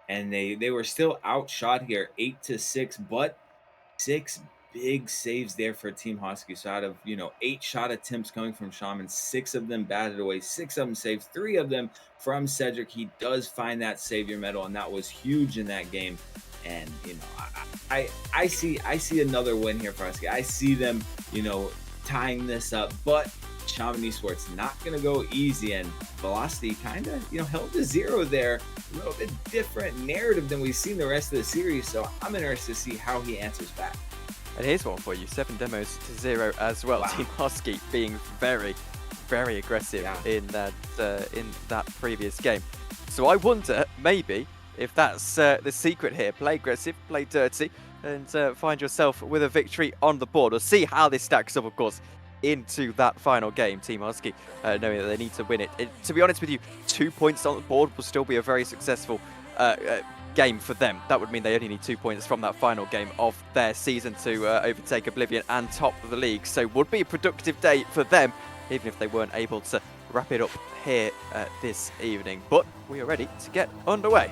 [SPEAKER 4] And they were still outshot here 8-6, but 6 big saves there for Team Hosky. So out of, you know, 8 shot attempts coming from Shaman, 6 of them batted away, 6 of them saves, 3 of them from Cedric. He does find that savior medal, and that was huge in that game. And, you know, I see another win here for Husky. I see them, you know, tying this up, but Shaman Esports not going to go easy, and Velocity kind of, held to 0 there. A little bit different narrative than we've seen the rest of the series, so I'm interested to see how he answers back.
[SPEAKER 3] And here's one for you, 7 demos to 0 as well. Wow. Team Hosky being very, very aggressive in that previous game. So I wonder, maybe, if that's the secret here. Play aggressive, play dirty, and find yourself with a victory on the board. We'll see how this stacks up, of course, into that final game. Team Hosky knowing that they need to win it. To be honest with you, 2 points on the board will still be a very successful game for them. That would mean they only need 2 points from that final game of their season to overtake Oblivion and top of the league. So would be a productive day for them, even if they weren't able to wrap it up here this evening. But we are ready to get underway.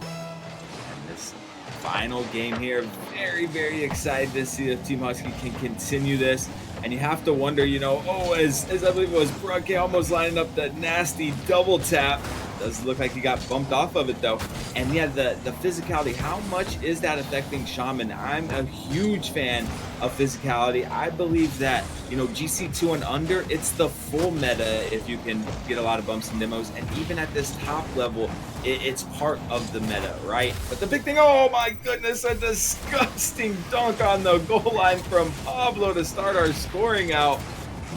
[SPEAKER 4] And this final game here, very, very excited to see if Team Hosky can continue this. And you have to wonder, as I believe it was Brugge almost lining up that nasty double tap. Does look like he got bumped off of it though. And yeah, the physicality, how much is that affecting Shaman? I'm a huge fan of physicality. I believe that, GC2 and under, it's the full meta if you can get a lot of bumps and demos. And even at this top level, it's part of the meta, right? But the big thing, oh my goodness, a disgusting dunk on the goal line from Pablo to start our scoring out.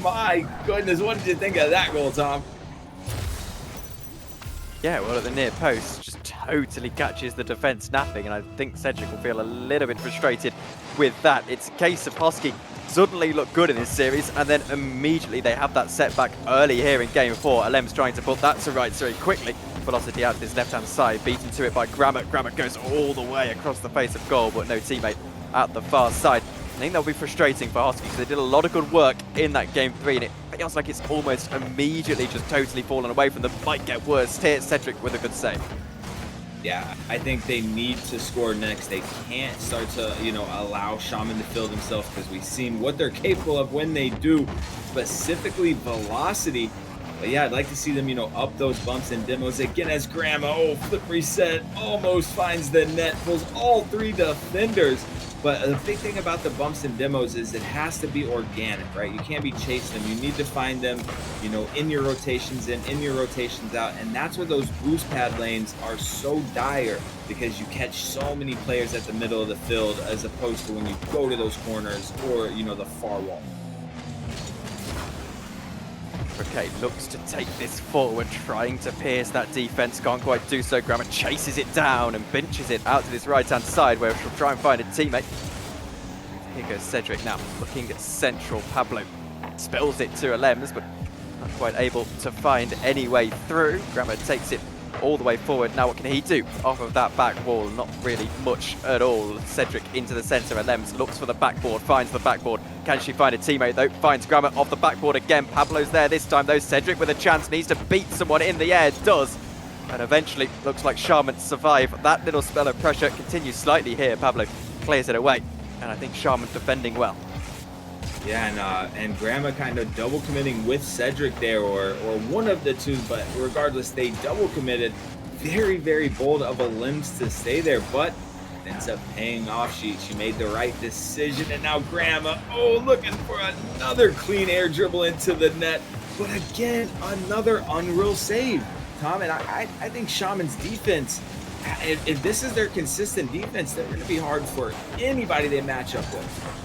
[SPEAKER 4] My goodness, what did you think of that goal, Tom?
[SPEAKER 3] Yeah, well, at the near post, just totally catches the defence napping, and I think Cedric will feel a little bit frustrated with that. It's a case of Hosky suddenly look good in this series, and then immediately they have that setback early here in Game 4. Alem's trying to put that to rights very quickly. Velocity out to his left-hand side, beaten to it by Grammar. Grammar goes all the way across the face of goal, but no teammate at the far side. I think that'll be frustrating for Hosky because they did a lot of good work in that Game 3, and it feels like it's almost immediately just totally fallen away from them. Might get worse. Here, Cedric with a good save.
[SPEAKER 4] Yeah, I think they need to score next. They can't start to, allow Shaman to fill themselves, because we've seen what they're capable of when they do, specifically Velocity. But yeah, I'd like to see them, up those bumps and demos again as Grandma, flip reset, almost finds the net, pulls all 3 defenders. But the big thing about the bumps and demos is it has to be organic, right? You can't be chasing them. You need to find them, in your rotations in your rotations out. And that's where those boost pad lanes are so dire, because you catch so many players at the middle of the field as opposed to when you go to those corners or, the far wall.
[SPEAKER 3] Okay, looks to take this forward, trying to pierce that defense, can't quite do so. Grammar chases it down and benches it out to this right-hand side, where she'll try and find a teammate. Here goes Cedric now, looking at central. Pablo spills it to Alems, but not quite able to find any way through. Grammar takes it all the way forward. Now what can he do off of that back wall? Not really much at all. Cedric into the centre. Alems looks for the backboard, finds the backboard. Can she find a teammate though? Finds Grammar off the backboard again. Pablo's there this time though. Cedric with a chance, needs to beat someone in the air, does. And eventually looks like Shaman survive that little spell of pressure. Continues slightly here. Pablo clears it away. And I think Shaman defending well.
[SPEAKER 4] Yeah, and Grandma kind of double committing with Cedric there, or one of the two, but regardless, they double committed. Very, very bold of a limbs to stay there, but ends up paying off. She made the right decision, and now Grandma, looking for another clean air dribble into the net, but again, another unreal save. Tom, and I think Shaman's defense, if this is their consistent defense, they're going to be hard for anybody they match up with.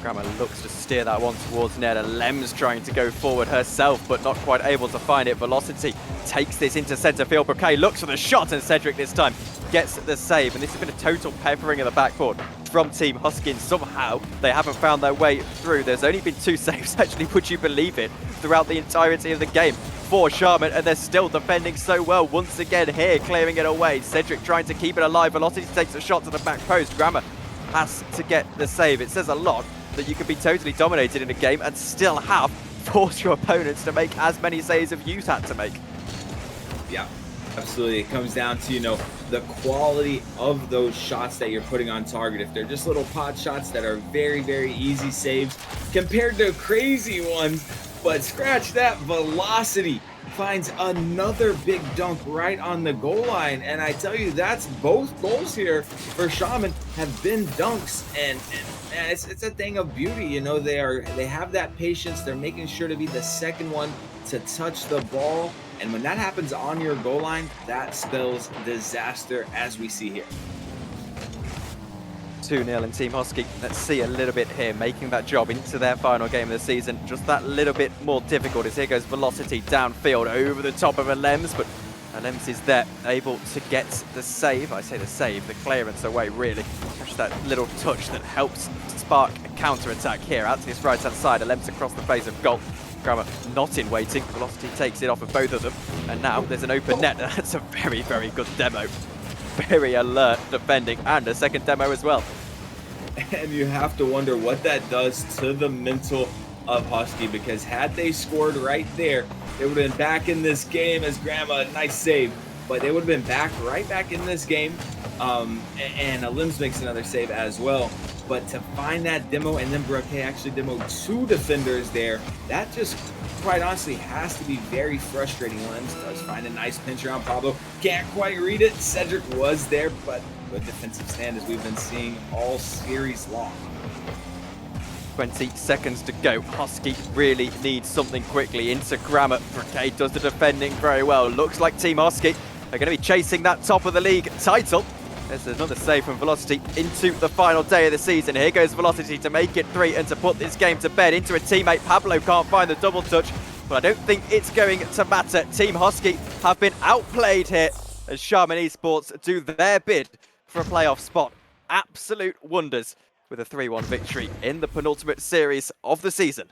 [SPEAKER 3] Grammar looks to steer that one towards net. Lem's trying to go forward herself, but not quite able to find it. Velocity takes this into centre field. Bouquet looks for the shot, and Cedric this time gets the save. And this has been a total peppering of the backboard from Team Hosky. Somehow they haven't found their way through. There's only been 2 saves, actually, would you believe it, throughout the entirety of the game for Shaman, and they're still defending so well. Once again here, clearing it away. Cedric trying to keep it alive. Velocity takes a shot to the back post. Grammar has to get the save. It says a lot that you can be totally dominated in a game and still have forced your opponents to make as many saves as you've had to make.
[SPEAKER 4] Yeah, absolutely. It comes down to, the quality of those shots that you're putting on target. If they're just little pot shots that are very, very easy saves compared to crazy ones, but scratch that, Velocity finds another big dunk right on the goal line. And I tell you, that's both goals here for Shaman. have been dunks, and man, it's a thing of beauty. You know, they have that patience. They're making sure to be the second one to touch the ball, and when that happens on your goal line, that spells disaster, as we see here.
[SPEAKER 3] 2-0 in Team Hosky. Let's see a little bit here, making that job into their final game of the season just that little bit more difficult, as here goes Velocity downfield over the top of Alems, but Alems is there, able to get the save. I say the save, the clearance away, really. Just that little touch that helps spark a counter-attack here. Out to this right-hand side, Alems across the face of goal. Grammar not in waiting. Velocity takes it off of both of them, and now there's an open net. That's a very, very good demo. Very alert defending, and a second demo as well.
[SPEAKER 4] And you have to wonder what that does to the mental of Hosky, because had they scored right there, they would have been back in this game. As Grandma, nice save, but they would have been right back in this game. And Limbs makes another save as well. But to find that demo, and then Brooke actually demoed 2 defenders there, that just quite honestly has to be very frustrating. Limbs does find a nice pinch around Pablo. Can't quite read it. Cedric was there, but good defensive stand, as we've been seeing all series long.
[SPEAKER 3] 20 seconds to go. Hosky really needs something quickly into Grammar. Brigade does the defending very well. Looks like Team Hosky are going to be chasing that top of the league title. There's another save from Velocity into the final day of the season. Here goes Velocity to make it 3 and to put this game to bed. Into a teammate. Pablo can't find the double touch, but I don't think it's going to matter. Team Hosky have been outplayed here as Shaman Esports do their bid for a playoff spot. Absolute wonders with a 3-1 victory in the penultimate series of the season.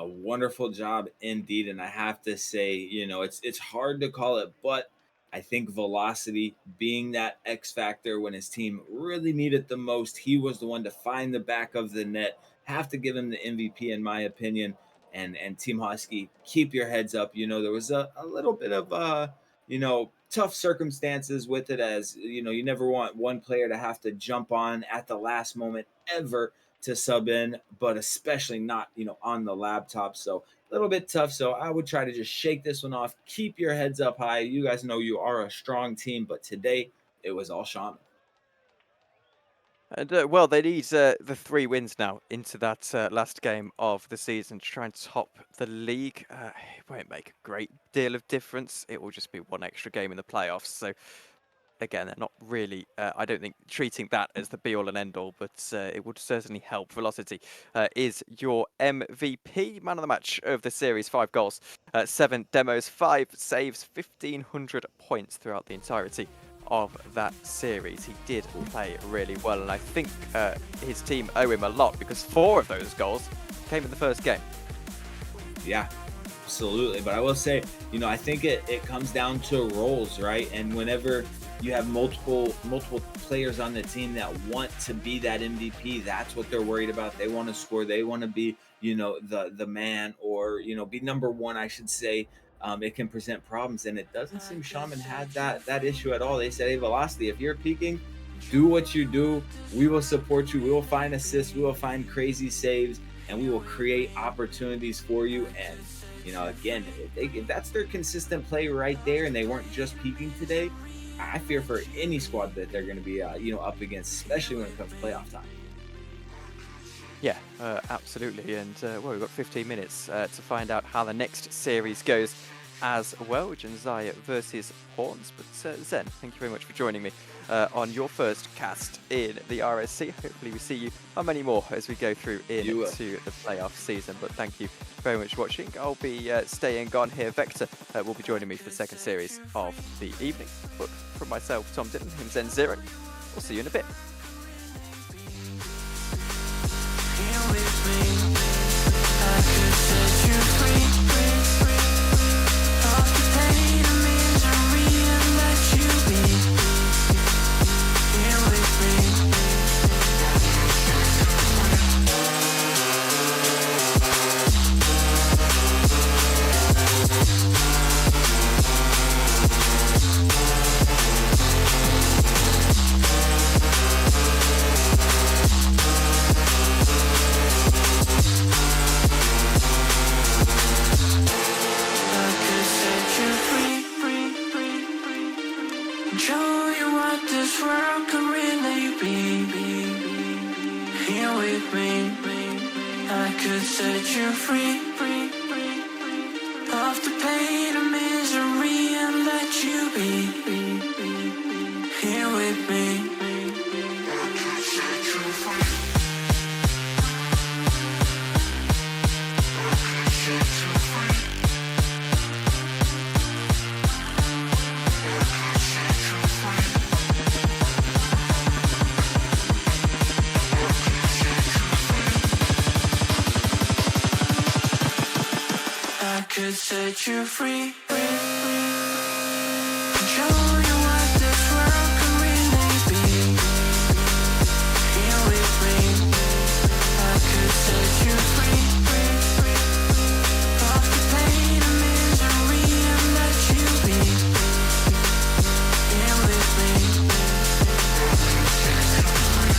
[SPEAKER 4] A wonderful job indeed, and I have to say, you know, it's hard to call it, but I think Velocity, being that X factor when his team really needed the most, he was the one to find the back of the net. Have to give him the MVP in my opinion. And Team Hosky, keep your heads up. You know, there was a little bit of you know, tough circumstances with it, as you know, you never want one player to have to jump on at the last moment ever to sub in, but especially not, you know, on the laptop. So a little bit tough. So I would try to just shake this one off. Keep your heads up high. You guys know you are a strong team, but today it was all Shaman.
[SPEAKER 3] And well, they need the 3 wins now into that last game of the season to try and top the league. It won't make a great deal of difference. It will just be 1 extra game in the playoffs. So again, they're not really, I don't think, treating that as the be-all and end-all, but it would certainly help. Velocity is your MVP, man of the match of the series. 5 goals, 7 demos, 5 saves, 1,500 points throughout the entirety of that series. He did play really well, and I think his team owe him a lot, because 4 of those goals came in the first game.
[SPEAKER 4] Yeah, absolutely. But I will say, you know, I think it comes down to roles, right? And whenever you have multiple players on the team that want to be that MVP, that's what they're worried about. They want to score. They want to be, you know, the man, or, you know, be number 1, I should say. It can present problems, and it doesn't seem Shaman had that issue at all. They said, hey, Velocity, if you're peaking, do what you do. We will support you. We will find assists. We will find crazy saves, and we will create opportunities for you. And, you know, again, if that's their consistent play right there, and they weren't just peaking today, I fear for any squad that they're going to be, you know, up against, especially when it comes to playoff time.
[SPEAKER 3] Yeah, absolutely. And well, we've got 15 minutes to find out how the next series goes as well, Janzai versus Horns. But Zen, thank you very much for joining me on your first cast in the RSC. Hopefully we see you on many more as we go through into the playoff season. But thank you very much for watching. I'll be staying on here. Vector will be joining me for the second series of the evening. But from myself, Tom Dillon, him Zen Zero, we'll see you in a bit.
[SPEAKER 1] With me, I could set you free. with me, I could set you free of the pain and misery and let you be here with me. I could set you free. I could set you free. Could set you free. Show you what this world could really be. Here with me, I could set you free. Off the pain and misery and let you be. Here with me, I could set you free.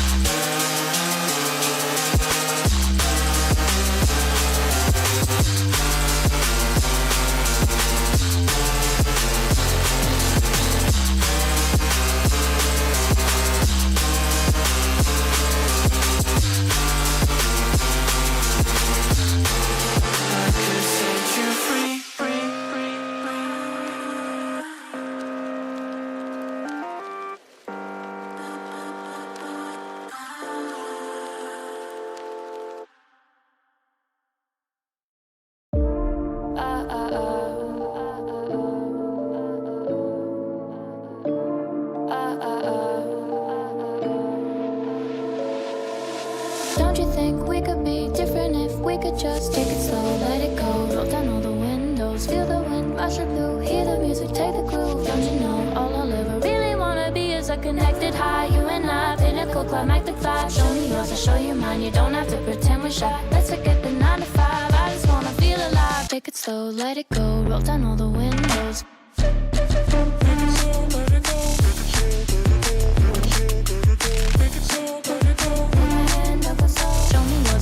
[SPEAKER 2] Don't you think we could be different if we could just take it slow, let it go, roll down all the windows, feel the wind rush it through, hear the music, take the groove. Don't you know all I'll ever really wanna be is a connected high, you and I, pinnacle, climactic vibe. Show me yours, I'll show you mine, you don't have to pretend we're shy. Let's forget the 9 to 5, I just wanna feel alive. Take it slow, let it go, roll down all the windows.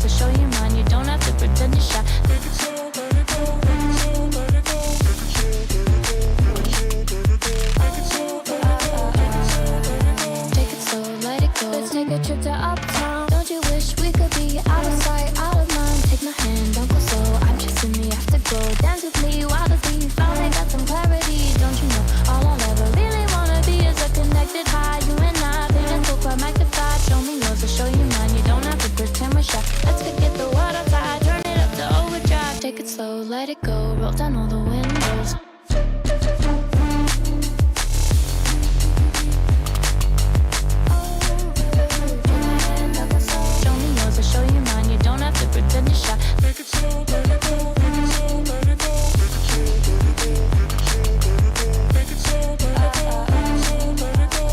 [SPEAKER 2] To show you mine, you don't have to pretend you're shy. Take it slow, let it go. Let's take a trip to uptown. Don't you wish we could be out of sight, out of mind? Take my hand, don't go slow. I'm chasing the afterglow. Dance with me, wild as we finally got some clarity. Don't you know all I'll ever really wanna be is a connected high. You and I, pinnacle, climactic vibe. Show me yours, I'll show you mine. You don't have to pretend we're shy. Let's forget the world outside, turn it up to overdrive. Take it slow, let it go, roll down all the windows. Show me yours, I'll show you mine. You don't have to pretend you're shy. Take it slow, let it go. Take it slow, let it go. Take it slow, let it go. Let it go.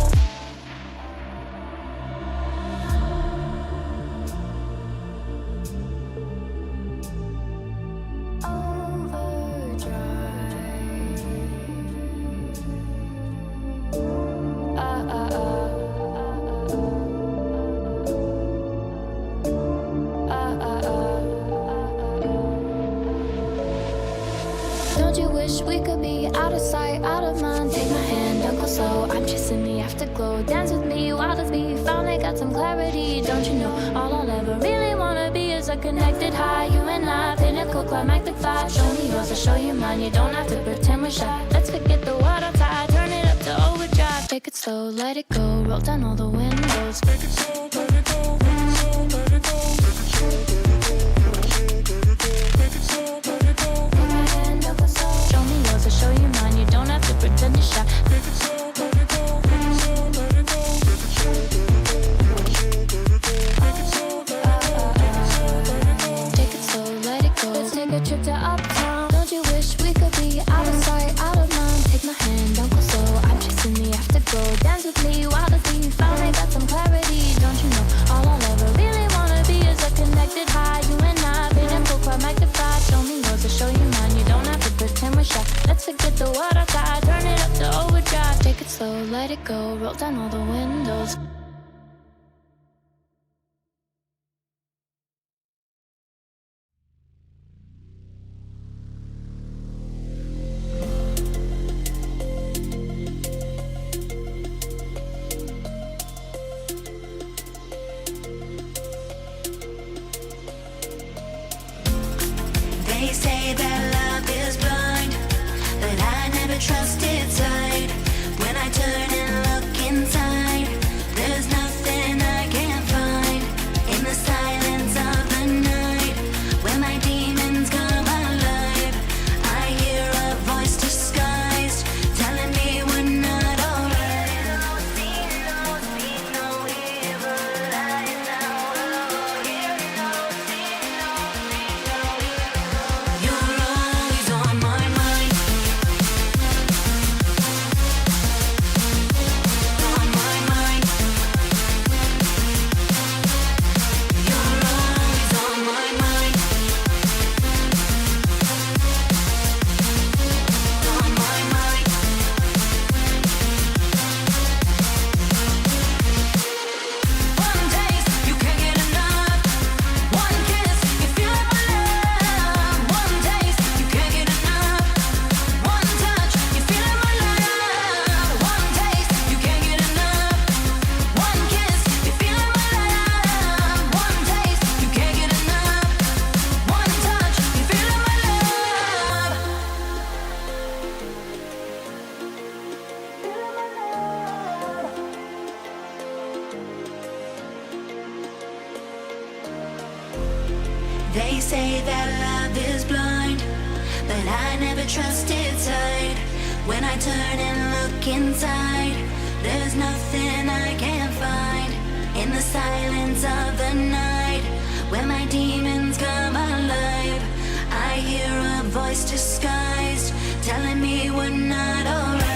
[SPEAKER 2] Don't you wish we could be out of sight, out of mind? Take my hand, don't go slow. I'm chasing the afterglow. Dance with me, wild as we finally got some clarity. Don't you know all I'll ever really wanna be is a connected high. You and I, pinnacle, climactic vibe. Show me yours, I'll show you mine. You don't have to pretend we're shy. Let's forget the world outside, turn it up to overdrive. Take it slow, let it go, roll down all the windows. Take it slow, let it go. Take it slow, let it go. Take it slow, let it go. Take it slow, let it go. Take my hand, don't go slow. Show me yours, I'll show you mine. You don't have to pretend you're shy. Take it slow, let it go. Take it slow, let it go. Take it slow, let it go. Take it slow, let it go. Take it slow, let it go. Let's take a trip to uptown. Don't you wish we could be out of sight, out of mind? Take my hand, don't go slow. I'm chasing the afterglow. Dance with me, wild as we finally got some clarity. Don't you know all I'll ever really wanna be is a connected high. You and I, pinnacle, climactic vibe. Show me yours, I'll show you mine. You don't have to pretend we're shy. Let's forget the world outside, turn it up to overdrive. Take it slow, let it go, roll down all the windows. They say that love is blind, but I never trusted sight. When I turn and look inside, there's nothing I can find. In the silence of the night, when my demons come alive, I hear a voice disguised, telling me we're not alright.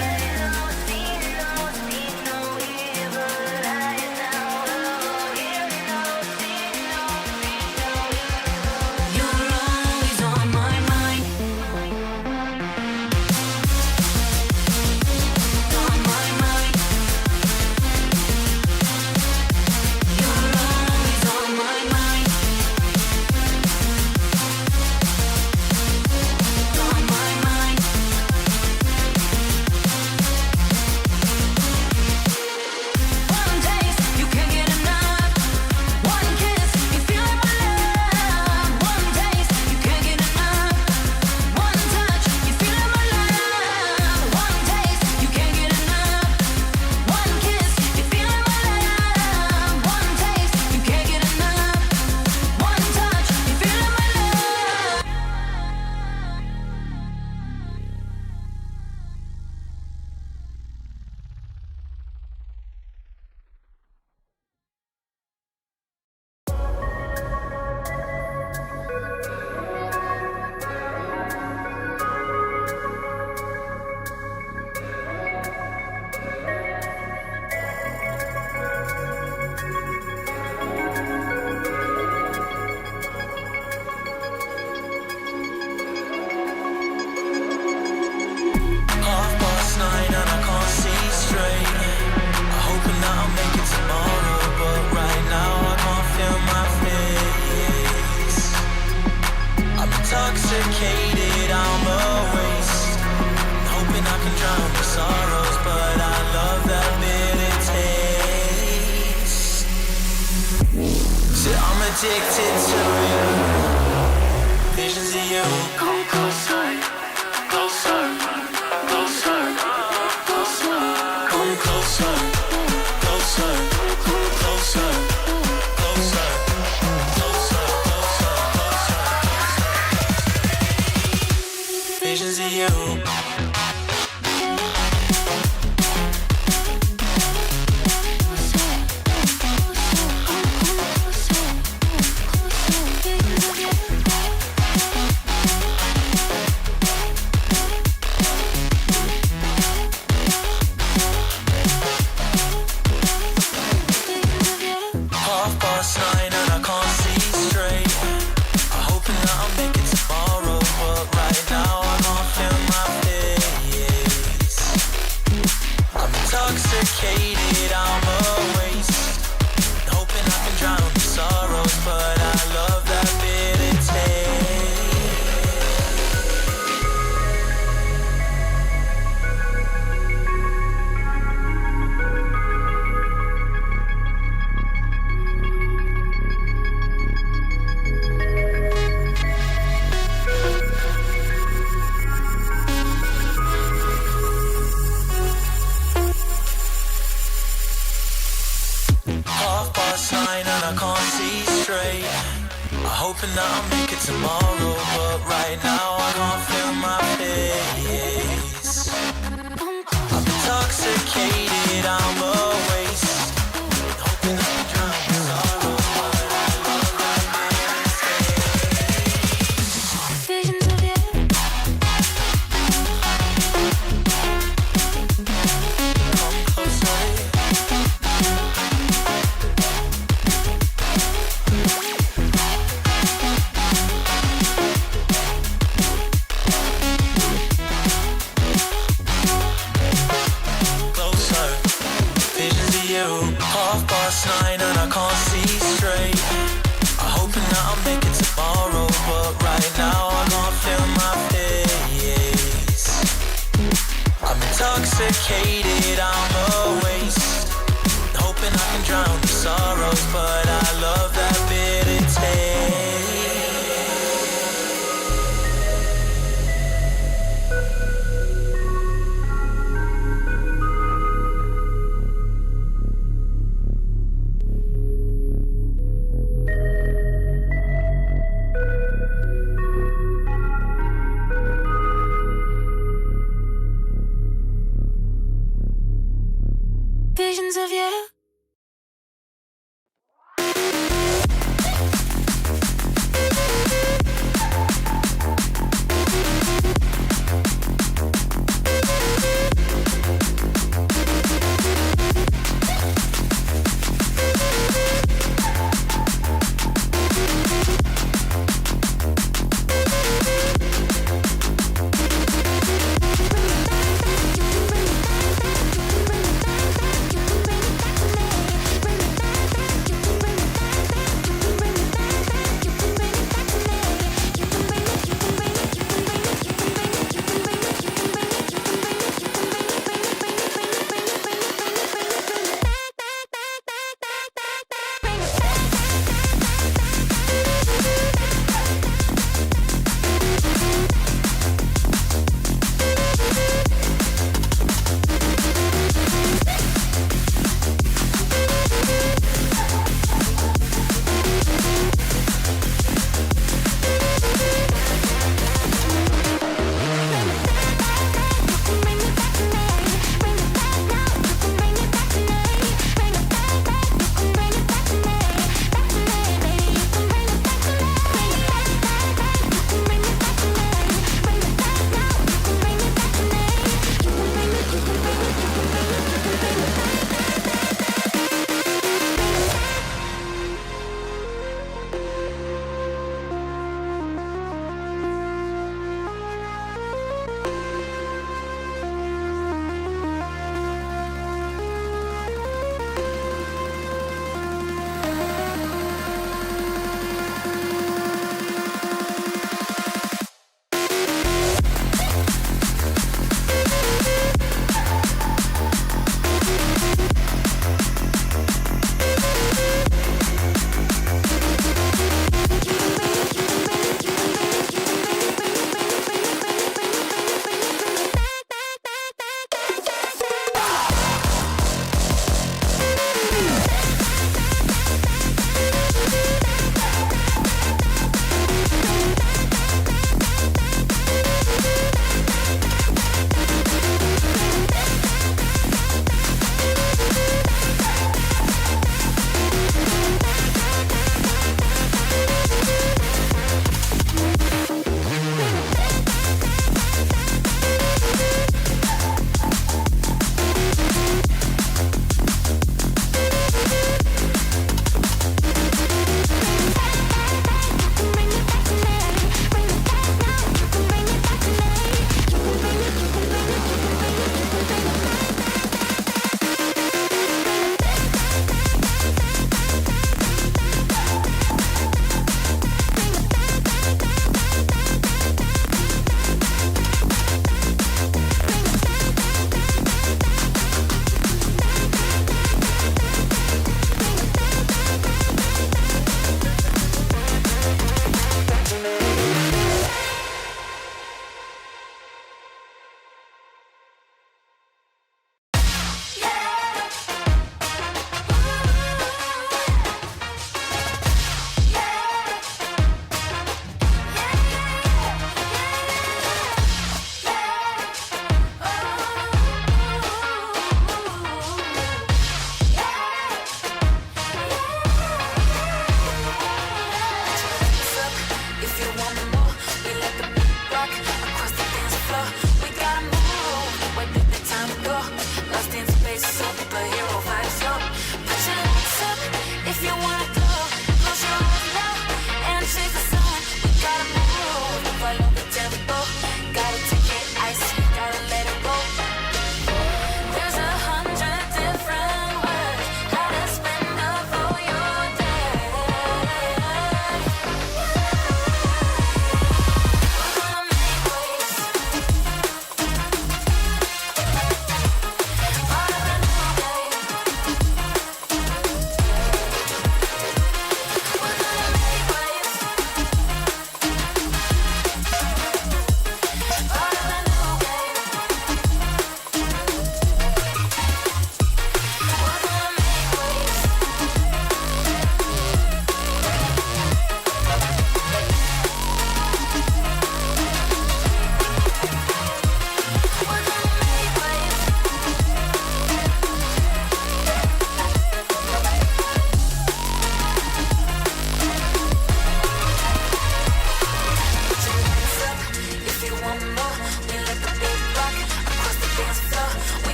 [SPEAKER 1] Intoxicated, I'm a waste. Hoping I can drown my sorrows, but I love that bitter taste. So I'm addicted to you. Visions of you. Come closer, closer, closer, closer. Come closer, closer, closer, closer. Visions of you. Intoxicated, I'm a waste. Hoping I can drown the sorrows, but I love that bitter hoping that I'll make it tomorrow, but right now I can't feel my face. I'm intoxicated, I'm a waste. Hoping I can drown my sorrow, but I love that bitter taste. Visions of you. Come closer. Nine and I can't see straight. I'm hoping that I'll make it tomorrow, but right now I can't feel my face. I'm intoxicated, I'm a waste. Hoping I can drown the sorrows, but I love that bitter taste.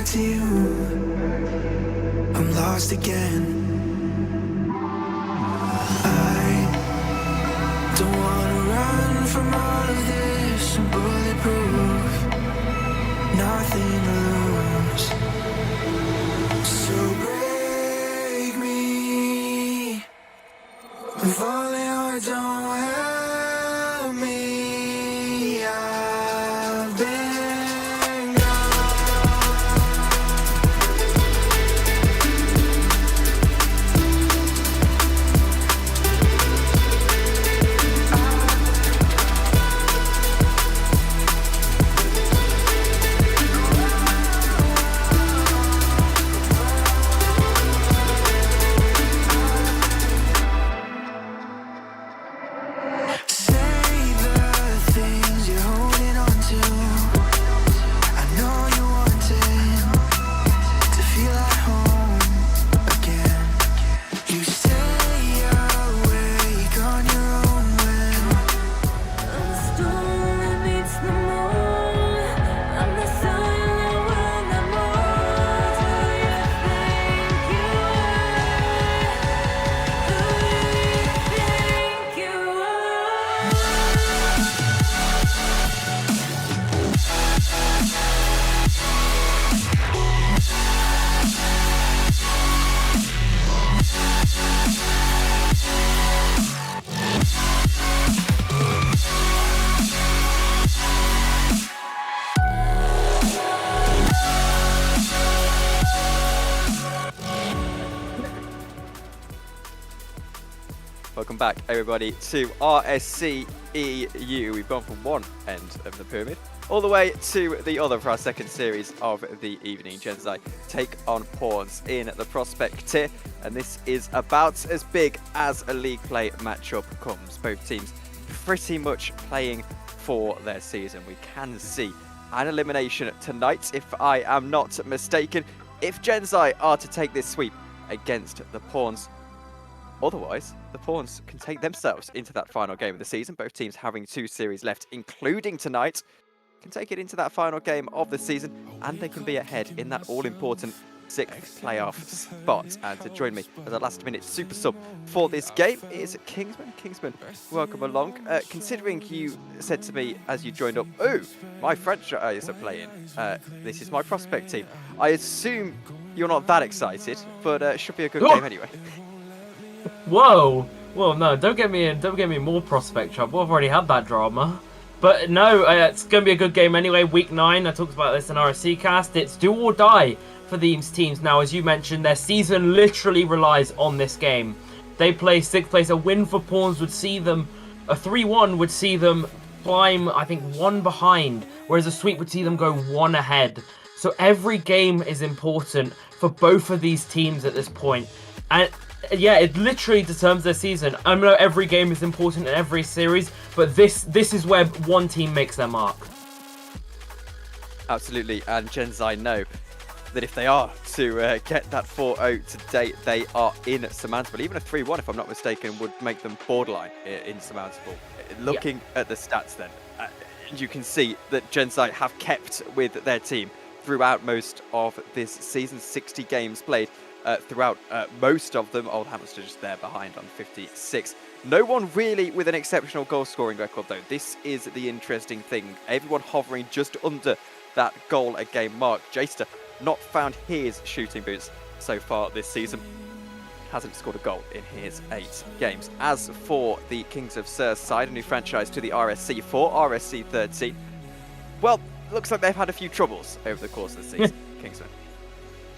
[SPEAKER 1] back to you. I'm lost again. I don't wanna run from all of this. I'm bulletproof, nothing to lose. So break me. If only I don't help me. I've been
[SPEAKER 3] Welcome back, everybody, to RSC EU. We've gone from one end of the pyramid all the way to the other for our second series of the evening. Genzai take on Pawns in the prospect tier, and this is about as big as a league play matchup comes. Both teams pretty much playing for their season. We can see an elimination tonight, if I am not mistaken, if Genzai are to take this sweep against the Pawns. Otherwise, the Pawns can take themselves into that final game of the season. Both teams having 2 series left, including tonight, can take it into that final game of the season, and they can be ahead in that all-important 6th playoff spot. And to join me as a last-minute super sub for this game is Kingsman. Kingsman, welcome along. Considering you said to me as you joined up, "Oh, my franchise are playing. This is my prospect team." I assume you're not that excited, but should be a good game anyway.
[SPEAKER 5] Whoa! Well, no, don't get me more prospect trouble. I've already had that drama. But no, it's going to be a good game anyway. Week 9, I talked about this in RSC cast. It's do or die for these teams now. As you mentioned, their season literally relies on this game. They play 6th place. A win for Pawns would see them, a 3-1 would see them climb, I think, 1 behind, whereas a sweep would see them go 1 ahead. So every game is important for both of these teams at this point. And yeah, it literally determines their season. I know every game is important in every series, but this is where one team makes their mark.
[SPEAKER 3] Absolutely, and Genzai know that if they are to get that 4-0 today, they are insurmountable. Even a 3-1, if I'm not mistaken, would make them borderline insurmountable. Looking at the stats then, you can see that Genzai have kept with their team throughout most of this season. 60 games played. Throughout most of them. Old Hamster just there behind on 56. No one really with an exceptional goal scoring record though. This is the interesting thing. Everyone hovering just under that goal a game mark. Jaster not found his shooting boots so far this season. Hasn't scored a goal in his 8 games. As for the Kings of Sur's side, a new franchise to the RSC for RSC13. Well, looks like they've had a few troubles over the course of the season, Kingsman.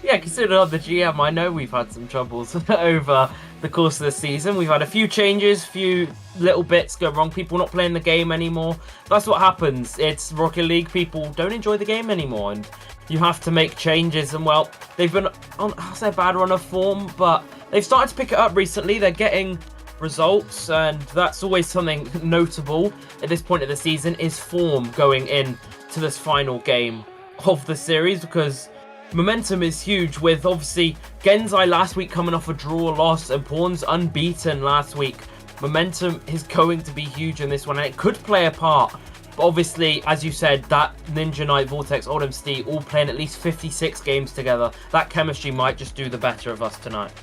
[SPEAKER 5] Yeah, considering I'm the GM, I know we've had some troubles over the course of the season. We've had a few changes, few little bits go wrong, people not playing the game anymore. That's what happens. It's Rocket League, people don't enjoy the game anymore, and you have to make changes. And well, they've been on, I'll say, a bad run of form, but they've started to pick it up recently. They're getting results, and that's always something notable at this point of the season, is form going in to this final game of the series, because momentum is huge, with obviously Genzai last week coming off a draw loss and Pawns unbeaten last week. Momentum is going to be huge in this one, and it could play a part But obviously, as you said, that Ninja Knight, Vortex, Oldham Stee all playing at least 56 games together. That chemistry might just do the better of us tonight.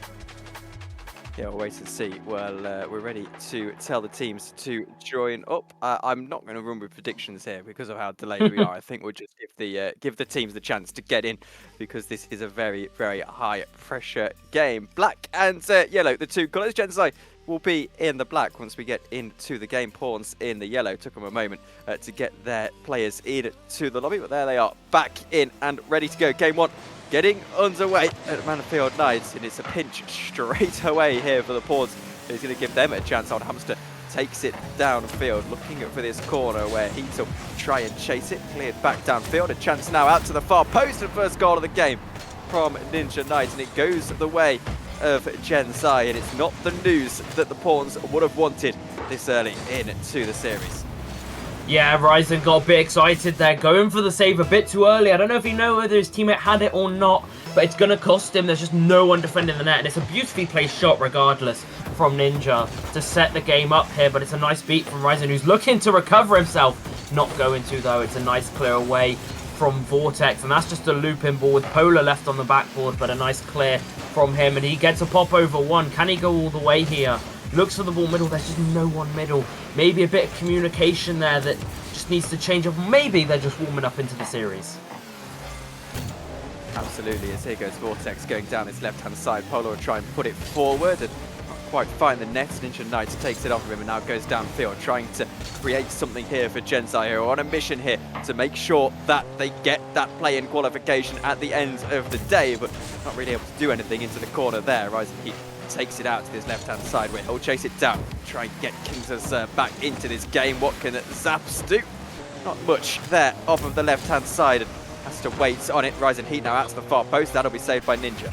[SPEAKER 3] Yeah, we'll wait and see. Well, we're ready to tell the teams to join up. I'm not going to run with predictions here because of how delayed we are. I think we'll just give the teams the chance to get in because this is a very, very high pressure game. Black and yellow, the two colours. Gensai will be in the black once we get into the game. Pawns in the yellow. Took them a moment to get their players into the lobby, but there they are, back in and ready to go. Game one getting underway at Manfield Knights, and it's a pinch straight away here for the Pawns. He's going to give them a chance. Old Hamster takes it downfield, looking for this corner where Heat will try and chase it. Cleared back downfield. A chance now out to the far post, and first goal of the game from Ninja Knights, and it goes the way of Gensai, and it's not the news that the Pawns would have wanted this early into the series.
[SPEAKER 5] Yeah, Ryzen got a bit excited there, going for the save a bit too early. I don't know if he knew whether his teammate had it or not, but it's going to cost him. There's just no one defending the net, and it's a beautifully placed shot regardless from Ninja to set the game up here, but it's a nice beat from Ryzen, who's looking to recover himself. Not going to, though. It's a nice clear away from Vortex, and that's just a looping ball with Polar left on the backboard, but a nice clear from him, and he gets a pop over one. Can he go all the way here? Looks for the ball middle. There's just no one middle. Maybe a bit of communication there that just needs to change up. Maybe they're just warming up into the series.
[SPEAKER 3] Absolutely, as here goes Vortex going down his left-hand side. Polo will try and put it forward and not quite find the net. Ninja Knights takes it off of him and now goes downfield, trying to create something here for Gensai, who are on a mission here to make sure that they get that play-in qualification at the end of the day, but not really able to do anything into the corner there. Rising Heat takes it out to his left-hand side where he'll chase it down, try and get King's back into this game. What can Zaps do? Not much there off of the left-hand side, and has to wait on it. Rising Heat now out to the far post. That'll be saved by Ninja.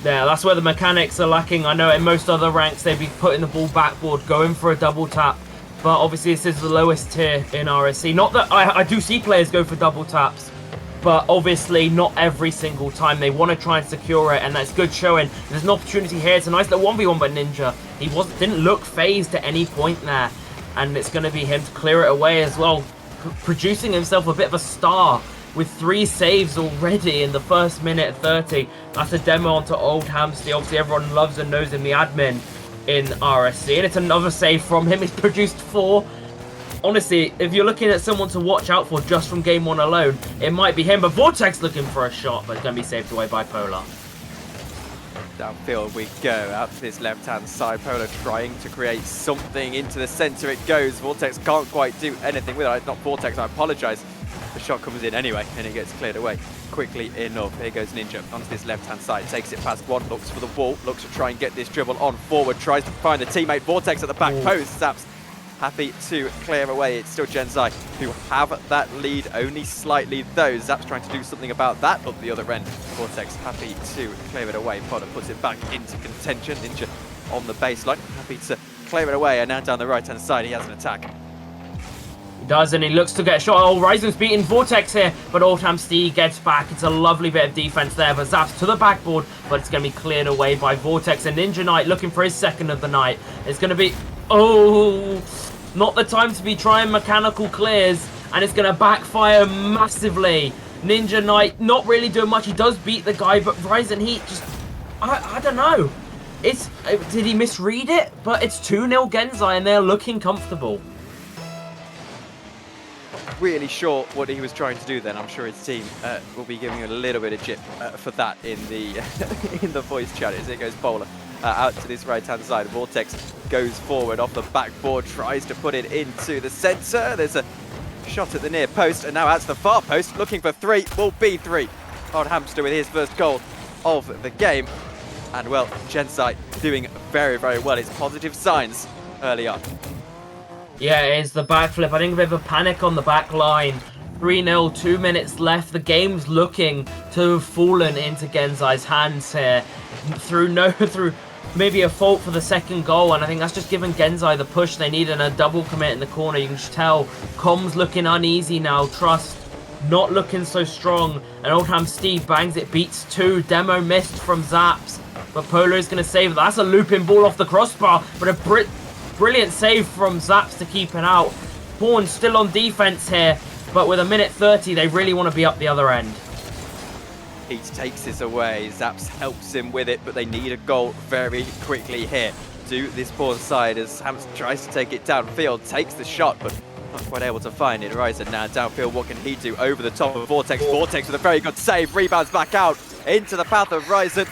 [SPEAKER 5] Yeah, that's where the mechanics are lacking. I know in most other ranks they'd be putting the ball backboard, going for a double tap, but obviously this is the lowest tier in RSC. Not that I do see players go for double taps, but obviously not every single time. They want to try and secure it, and that's good showing. There's an opportunity here. It's a nice little 1v1 by Ninja. He didn't look phased at any point there, and it's going to be him to clear it away as well, producing himself a bit of a star with 3 saves already in the first minute 30. That's a demo onto Old Hamster. Obviously everyone loves and knows him, the admin in RSC, and it's another save from him. He's produced 4. Honestly, if you're looking at someone to watch out for just from game 1 alone, it might be him. But Vortex looking for a shot, but it's going to be saved away by Polar.
[SPEAKER 3] Downfield we go, out to this left-hand side. Polar trying to create something into the centre. It goes. Vortex can't quite do anything with it. Not Vortex, I apologise. The shot comes in anyway, and it gets cleared away quickly enough. Here goes Ninja onto this left-hand side. Takes it past one, looks for the wall, looks to try and get this dribble on forward. Tries to find the teammate. Vortex at the back post. Zaps happy to clear away. It's still Gensai who have that lead, only slightly though. Zap's trying to do something about that up the other end. Vortex happy to clear it away. Potter puts it back into contention. Ninja on the baseline, happy to clear it away, and now down the right-hand side he has an attack.
[SPEAKER 5] He does, and he looks to get a shot. Oh, Ryzen's beating Vortex here, but Oldham Stee gets back. It's a lovely bit of defense there, but Zaps to the backboard, but it's going to be cleared away by Vortex. And Ninja Knight looking for his second of the night. It's going to be... Oh, not the time to be trying mechanical clears, and it's going to backfire massively. Ninja Knight not really doing much. He does beat the guy, but Ryzen Heat just... I don't know. Did he misread it? But it's 2-0 Gensai, and they're looking comfortable.
[SPEAKER 3] Really sure what he was trying to do then. I'm sure his team will be giving a little bit of chip for that in the in the voice chat as it goes Bowler out to this right-hand side. Vortex goes forward off the backboard, tries to put it into the centre. There's a shot at the near post, and now out to the far post, looking for 3, will be 3. Old Hamster with his first goal of the game. And well, Gensai doing very, very well. It's positive signs early on.
[SPEAKER 5] Yeah, it's the backflip. I think a bit of a panic on the back line. 3-0, 2 minutes left. The game's looking to have fallen into Gensai's hands here. Through maybe a fault for the second goal, and I think that's just given Gensai the push they need and a double commit in the corner. You can just tell Com's looking uneasy now. Trust not looking so strong. And Oldham Steve bangs it, beats 2. Demo missed from Zaps, but Polo is going to save that. That's a looping ball off the crossbar, but a brilliant save from Zaps to keep it out. Pawn's still on defense here, but with a minute 30, they really want to be up the other end.
[SPEAKER 3] Heat takes this away. Zaps helps him with it, but they need a goal very quickly here to this Pawn side as Hamster tries to take it downfield, takes the shot, but not quite able to find it. Ryzen now downfield, what can he do? Over the top of Vortex. Vortex with a very good save, rebounds back out into the path of Ryzen.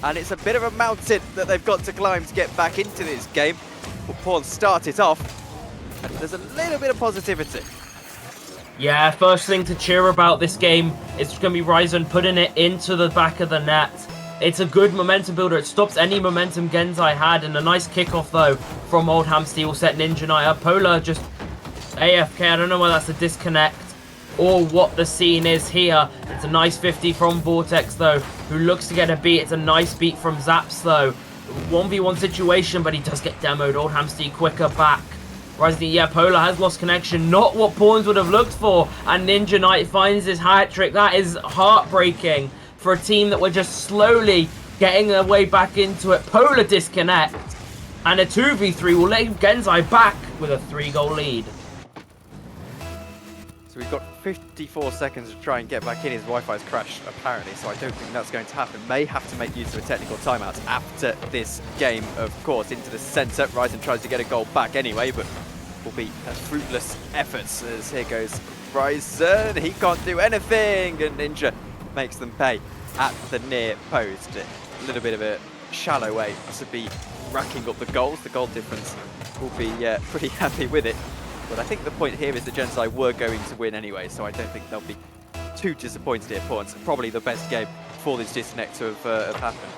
[SPEAKER 3] And it's a bit of a mountain that they've got to climb to get back into this game. But Pawn start it off, and there's a little bit of positivity.
[SPEAKER 5] Yeah, first thing to cheer about this game is going to be Ryzen putting it into the back of the net. It's a good momentum builder. It stops any momentum Genzai had, and a nice kickoff though from Old Hamster will set Ninja Knight up. Polar just AFK. I don't know whether that's a disconnect or what the scene is here. It's a nice 50 from Vortex though, who looks to get a beat. It's a nice beat from Zaps though. 1v1 situation, but he does get demoed. Old Hamster quicker back. Ryzen, yeah, Polar has lost connection. Not what Pawns would have looked for. And Ninja Knight finds his hat trick. That is heartbreaking for a team that were just slowly getting their way back into it. Polar disconnect. And a 2v3 will let Genzai back with a 3-goal lead.
[SPEAKER 3] So we've got 54 seconds to try and get back in. His Wi-Fi's crashed, apparently, so I don't think that's going to happen. May have to make use of a technical timeout after this game, of course. Into the centre. Ryzen tries to get a goal back anyway, but will be a fruitless effort as here goes Ryzen. He can't do anything, and Ninja makes them pay at the near post. A little bit of a shallow way to be racking up the goals. The goal difference will be pretty happy with it. But I think the point here is that Genzai were going to win anyway, so I don't think they'll be too disappointed here. Pawns, probably the best game for this disconnect to have happened.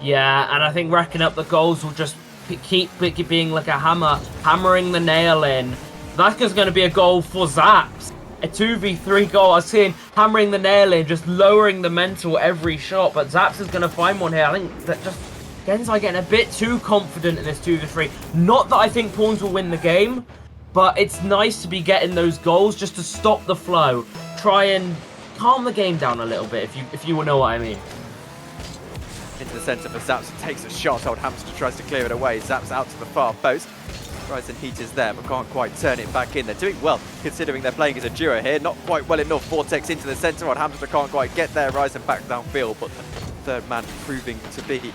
[SPEAKER 5] Yeah, and I think racking up the goals will just keep it being like a hammer, hammering the nail in. That's just going to be a goal for Zaps. A 2v3 goal. I see him hammering the nail in, just lowering the mental every shot. But Zaps is going to find one here. I think that just Genzai getting a bit too confident in this 2v3. Not that I think Pawns will win the game, but it's nice to be getting those goals just to stop the flow. Try and calm the game down a little bit, if you will know what I mean.
[SPEAKER 3] Into the centre for Zaps, takes a shot. Old Hamster tries to clear it away. Zaps out to the far post. Ryzen Heat is there, but can't quite turn it back in. They're doing well, considering they're playing as a duo here. Not quite well enough. Vortex into the centre. Old Hamster can't quite get there. Ryzen back downfield, but the third man proving to be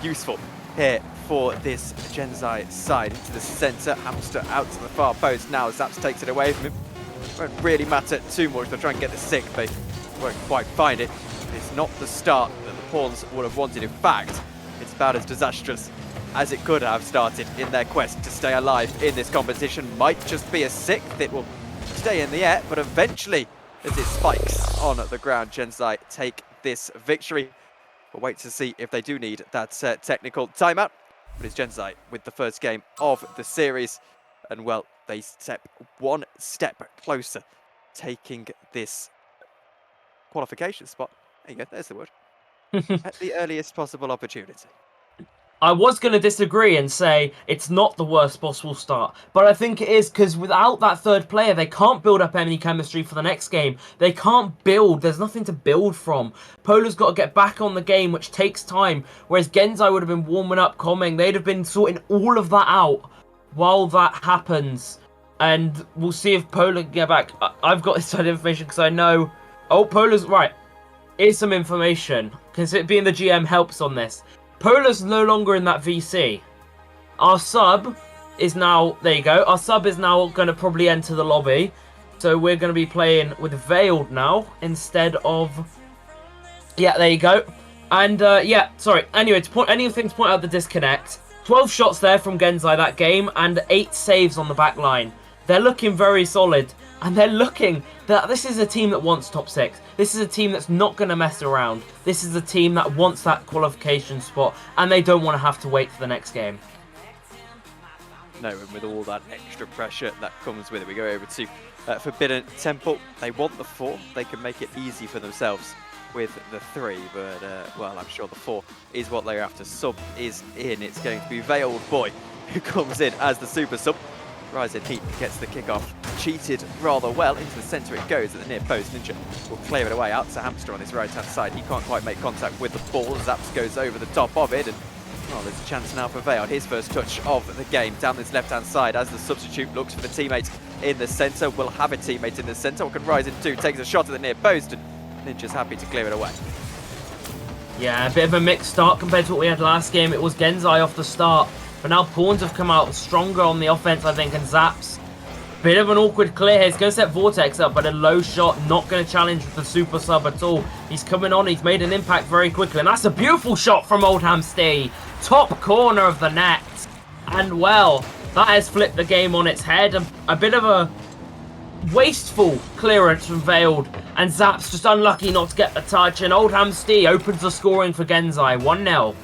[SPEAKER 3] useful here for this Genzai side. Into the centre. Hamster out to the far post. Now Zaps takes it away from him. Won't really matter too much. They'll try and get the sick. They won't quite find it. It's not the start that the Pawns would have wanted. In fact, it's about as disastrous as it could have started in their quest to stay alive in this competition. Might just be a sixth. It will stay in the air, but eventually, as it spikes on the ground, Genzai take this victory. We'll wait to see if they do need that technical timeout. But it's Genzai with the first game of the series. And, well, they step one step closer, taking this qualification spot. There you go, there's the word. At the earliest possible opportunity.
[SPEAKER 5] I was going to disagree and say it's not the worst possible start, but I think it is, because without that third player, they can't build up any chemistry for the next game. They can't build. There's nothing to build from. Polar's got to get back on the game, which takes time, whereas Genzai would have been warming up, calming. They'd have been sorting all of that out while that happens, and we'll see if Polar can get back. I've got this side of information because I know... Oh, Polar's... Right. Here's some information, because it being the GM helps on this. Polar's no longer in that VC. Our sub is now... There you go. Our sub is now going to probably enter the lobby. So we're going to be playing with Veiled now instead of... Yeah, there you go. And, yeah, sorry. Anyway, anything to point out the disconnect. 12 shots there from Genzai that game and 8 saves on the back line. They're looking very solid. And they're looking that this is a team that wants top 6. This is a team that's not going to mess around. This is a team that wants that qualification spot, and they don't want to have to wait for the next game.
[SPEAKER 3] No, and with all that extra pressure that comes with it, we go over to Forbidden Temple. They want the 4. They can make it easy for themselves with the 3, but, well, I'm sure the 4 is what they're after. Sub is in. It's going to be Veiled Boy who comes in as the super sub. Ryzen Heat gets the kickoff, cheated rather well. Into the centre it goes at the near post. Ninja will clear it away out to Hamster on his right-hand side. He can't quite make contact with the ball. Zaps goes over the top of it, and Well, there's a chance now for Veiled. His first touch of the game down this left-hand side as the substitute looks for the teammate in the centre. Will have a teammate in the centre. What can rise into? Takes a shot at the near post, and Ninja's happy to clear it away.
[SPEAKER 5] Yeah, a bit of a mixed start compared to what we had last game. It was Genzai off the start, but now Pawns have come out stronger on the offense, I think, and Zaps. Bit of an awkward clear here. He's going to set Vortex up, but a low shot, not going to challenge the super sub at all. He's coming on, he's made an impact very quickly, and that's a beautiful shot from Oldham Stee. Top corner of the net. And well, that has flipped the game on its head. A bit of a wasteful clearance from Veiled, and Zaps just unlucky not to get the touch, and Oldham Stee opens the scoring for Genzai, 1-0.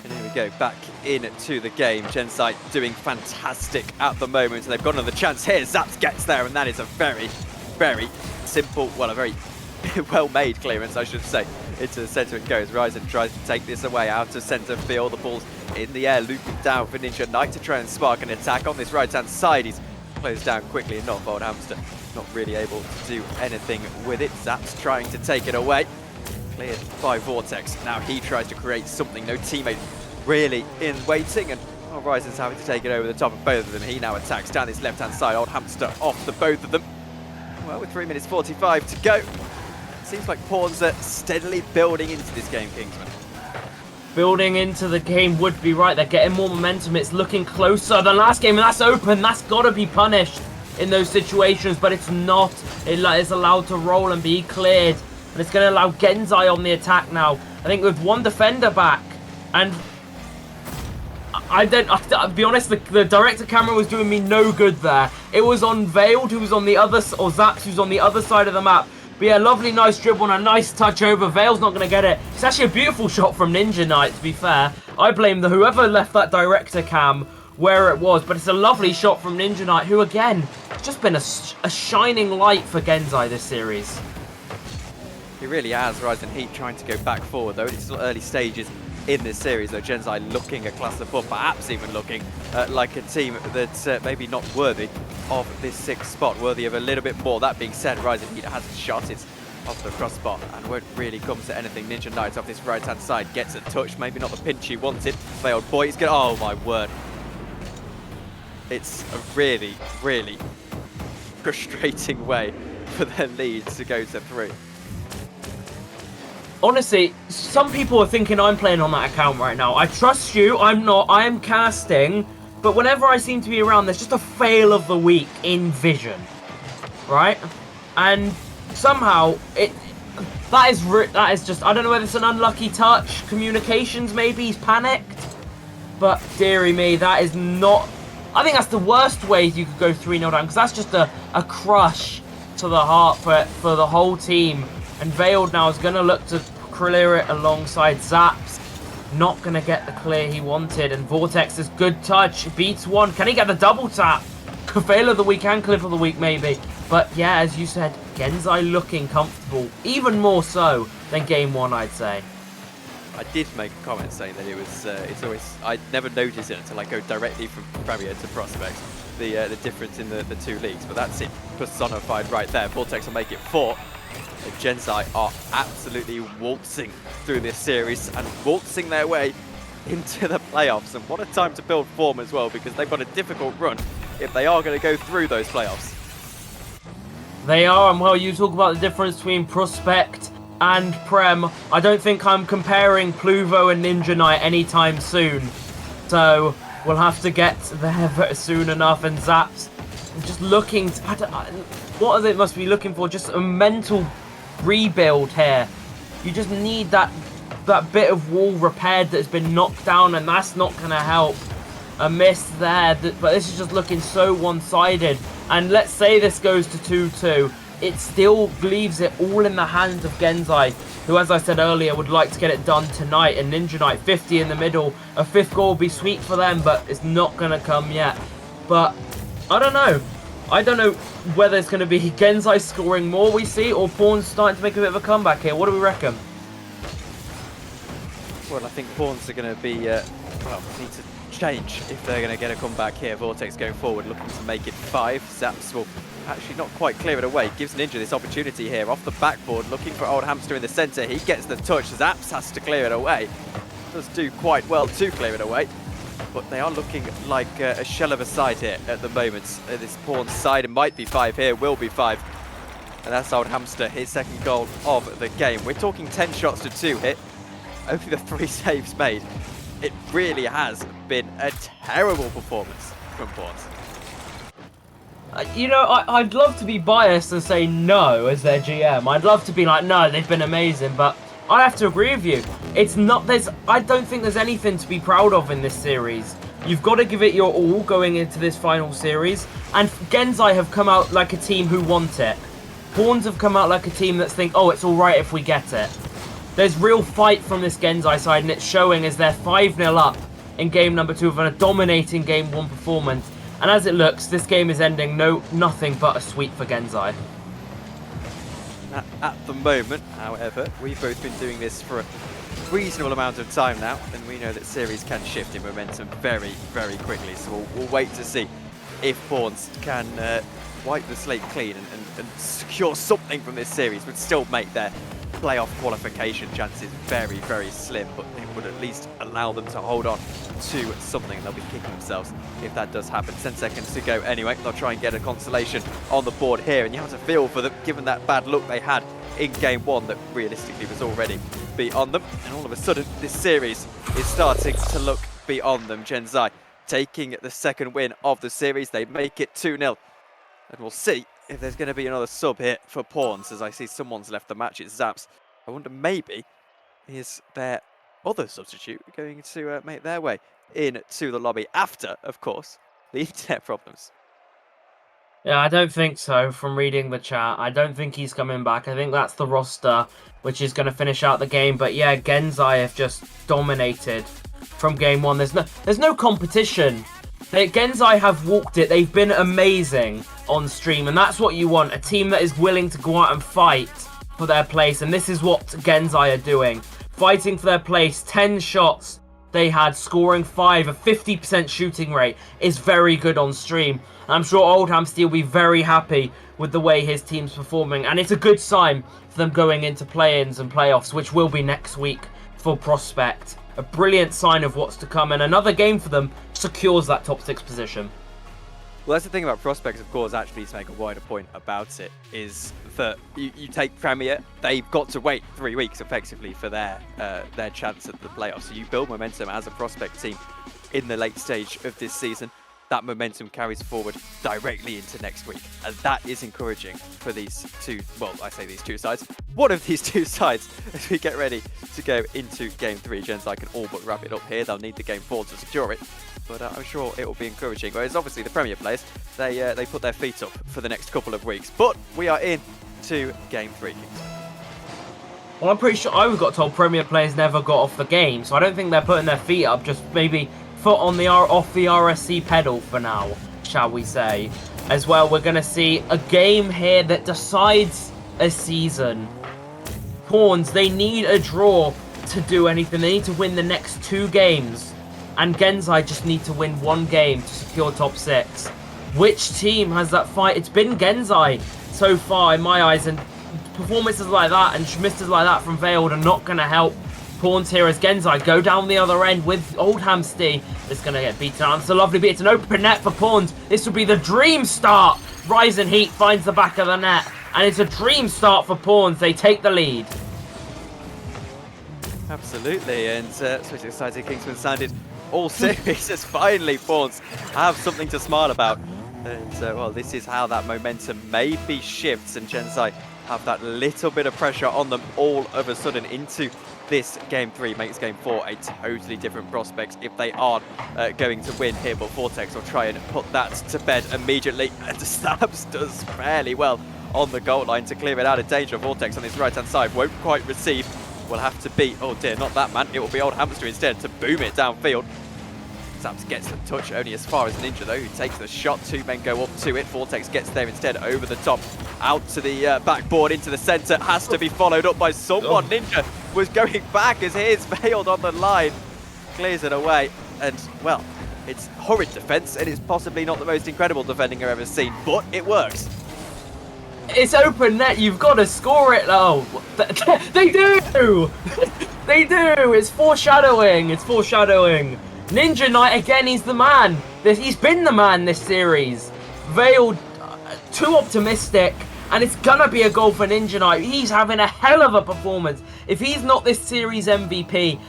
[SPEAKER 3] And here we go, back into the game. Genzai doing fantastic at the moment, and they've got another chance here. Zaps gets there, and that is a very, very simple, well, a very well-made clearance, I should say. Into the centre it goes. Ryzen tries to take this away out to centre field. The ball's in the air, looping down for Ninja Knight to try and spark an attack on this right-hand side. He's closed down quickly enough. Oldhamster not really able to do anything with it. Zaps trying to take it away. Cleared by Vortex. Now he tries to create something. No teammate really in waiting, and Ryzen's having to take it over the top of both of them. He now attacks down this left-hand side. Oldhamster off the both of them. Well, with 3 minutes 45 to go, seems like Pawns are steadily building into this game, Kingsman.
[SPEAKER 5] Building into the game would be right. They're getting more momentum. It's looking closer than last game, and that's open. That's got to be punished in those situations, but it's not. It is allowed to roll and be cleared, and it's going to allow Genzai on the attack now. I think with one defender back, and I'll be honest, the director camera was doing me no good there. It was on Veiled, who was on the other, or Zaps, who's on the other side of the map. But yeah, lovely, nice dribble and a nice touch over. Veil's not going to get it. It's actually a beautiful shot from Ninja Knight, to be fair. I blame whoever left that director cam where it was. But it's a lovely shot from Ninja Knight, who, again, has just been a shining light for Genzai this series.
[SPEAKER 3] He really has. Ryzen Heat trying to go back forward, though. It's still early stages in this series, though. Genzai looking a class above, perhaps even looking like a team that's maybe not worthy of this 6th spot, worthy of a little bit more. That being said, Ryzen Heat has a shot. It's off the crossbar and won't really come to anything. Ninja Knight off this right-hand side gets a touch, maybe not the pinch he wanted. Veiled boy, he's going to, oh my word. It's a really, really frustrating way for their lead to go to 3.
[SPEAKER 5] Honestly, some people are thinking I'm playing on that account right now. I trust you, I'm not. I am casting, but whenever I seem to be around, there's just a fail of the week in vision, right? And somehow, that is just, I don't know whether it's an unlucky touch, communications maybe, he's panicked, but dearie me, that is not, I think that's the worst way you could go 3-0 down, because that's just a crush to the heart for the whole team. And Veiled now is going to look to clear it alongside Zaps. Not going to get the clear he wanted. And Vortex's good touch beats one. Can he get the double tap? Fail of the week and clip of the week maybe. But yeah, as you said, Genzai looking comfortable. Even more so than game 1, I'd say.
[SPEAKER 3] I did make a comment saying that it was, it's always, I never noticed it until I go directly from Premier to Prospect, the difference in the 2 leagues. But that's it personified right there. Vortex will make it 4. And Genzai are absolutely waltzing through this series and waltzing their way into the playoffs. And what a time to build form as well, because they've got a difficult run if they are going to go through those playoffs.
[SPEAKER 5] They are, and well, you talk about the difference between Prospect and Prem. I don't think I'm comparing Pluvo and Ninja Knight anytime soon. So we'll have to get there soon enough. And Zaps just looking, what they must be looking for, just a mental rebuild here. You just need that bit of wall repaired that has been knocked down, and that's not going to help. A miss there, but this is just looking so one-sided. And let's say this goes to 2-2, it still leaves it all in the hands of Genzai, who, as I said earlier, would like to get it done tonight. And Ninja Knight 50 in the middle, a 5th goal would be sweet for them, but it's not going to come yet. But I don't know. I don't know whether it's going to be Genzai scoring more we see, or Pawns starting to make a bit of a comeback here. What do we reckon?
[SPEAKER 3] Well, I think Pawns are going to be, well, need to change if they're going to get a comeback here. Vortex going forward, looking to make it 5. Zaps will actually not quite clear it away. Gives Ninja this opportunity here off the backboard, looking for Old Hamster in the centre. He gets the touch. Zaps has to clear it away. does do quite well to clear it away. But they are looking like a shell of a side here at the moment. This Pawn's side, it might be 5 here, will be 5. And that's Old Hamster, his second goal of the game. We're talking 10 shots to 2 hit. Only the 3 saves made. It really has been a terrible performance from Pawns.
[SPEAKER 5] You know, I'd love to be biased and say no as their GM. I'd love to be like, no, they've been amazing, but I have to agree with you. It's not, I don't think there's anything to be proud of in this series. You've got to give it your all going into this final series, and Genzai have come out like a team who want it. Pawns have come out like a team that's think, oh, it's alright if we get it. There's real fight from this Genzai side, and it's showing as they're 5-0 up in game number 2 of a dominating game 1 performance. And as it looks, this game is ending nothing but a sweep for Genzai.
[SPEAKER 3] At the moment, however, we've both been doing this for a reasonable amount of time now, and we know that series can shift in momentum very, very quickly. So we'll wait to see if Pawns can wipe the slate clean and secure something from this series, but still make their playoff qualification chances very, very slim, but it would at least allow them to hold on to something. They'll be kicking themselves if that does happen. 10 seconds to go anyway. They'll try and get a consolation on the board here, and you have to feel for them given that bad look they had in game 1 that realistically was already beyond them, and all of a sudden this series is starting to look beyond them. Genzai taking the second win of the series. They make it 2-0, and we'll see if there's going to be another sub here for Pawns. As I see someone's left the match, it's Zaps. I wonder maybe is their other substitute going to make their way into the lobby after, of course, the internet problems.
[SPEAKER 5] Yeah, I don't think so from reading the chat. I don't think he's coming back. I think that's the roster which is going to finish out the game. But yeah, Genzai have just dominated from game 1. There's no competition. Genzai have walked it. They've been amazing on stream, and that's what you want. A team that is willing to go out and fight for their place, and this is what Genzai are doing. Fighting for their place. 10 shots they had, scoring 5. A 50% shooting rate is very good on stream. I'm sure Old Hamster will be very happy with the way his team's performing, and it's a good sign for them going into play-ins and playoffs, which will be next week for Prospect. A brilliant sign of what's to come, and another game for them secures that top 6 position.
[SPEAKER 3] Well, that's the thing about Prospects, of course, actually, to make a wider point about it, is that you take Premier, they've got to wait 3 weeks, effectively, for their chance at the playoffs. So you build momentum as a Prospect team in the late stage of this season. That momentum carries forward directly into next week. And that is encouraging for these two, well, I say these two sides, one of these two sides, as we get ready to go into Game 3. Genzai can all but wrap it up here. They'll need the Game 4 to secure it. But I'm sure it will be encouraging. Whereas obviously the Premier players, they put their feet up for the next couple of weeks. But we are in to Game 3, Kingston.
[SPEAKER 5] Well, I'm pretty sure I got told Premier players never got off the game, so I don't think they're putting their feet up, just maybe foot on the off the RSC pedal for now, shall we say. As well, we're going to see a game here that decides a season. Pawns, they need a draw to do anything. They need to win the next 2 games. And Genzai just need to win 1 game to secure top 6. Which team has that fight? It's been Genzai so far in my eyes, and performances like that and misses like that from Veiled are not going to help Pawns here as Genzai go down the other end with Old Hamster. It's going to get beaten out. It's a lovely beat. It's an open net for Pawns. This will be the dream start. Rising Heat finds the back of the net, and it's a dream start for Pawns. They take the lead.
[SPEAKER 3] Absolutely, and such exciting Kingsman sounded all series as finally Pawns have something to smile about. And well, this is how that momentum maybe shifts, and Genzai have that little bit of pressure on them all of a sudden into this Game 3. Makes Game 4 a totally different prospect if they aren't going to win here, but Vortex will try and put that to bed immediately, and Stabs does fairly well on the goal line to clear it out of danger. Vortex on his right hand side won't quite receive, will have to beat, oh dear, not that man, it will be Old Hamster instead to boom it downfield. Stabs gets the touch only as far as Ninja though, who takes the shot. 2 men go up to it. Vortex gets there instead, over the top, out to the backboard, into the centre, has to be followed up by someone. Ninja was going back as here's Veiled on the line, clears it away, and well, it's horrid defence, and it's possibly not the most incredible defending I've ever seen, but it works.
[SPEAKER 5] It's open net, you've got to score it though. They do! They do! It's foreshadowing! It's foreshadowing! Ninja Knight, again, he's the man! He's been the man this series! Veiled, too optimistic, and it's gonna be a goal for Ninja Knight. He's having a hell of a performance. If he's not this series MVP,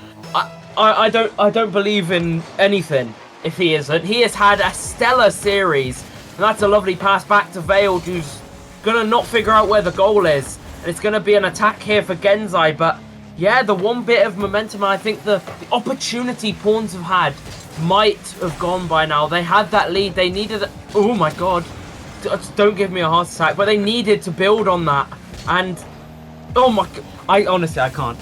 [SPEAKER 5] I don't believe in anything if he isn't. He has had a stellar series, and that's a lovely pass back to Veiled, who's gonna not figure out where the goal is. And it's gonna be an attack here for Genzai, but yeah, the one bit of momentum, I think the opportunity Pawns have had might have gone by now. They had that lead, they needed it. Oh my god, don't give me a heart attack, but they needed to build on that. And oh my god, I can't.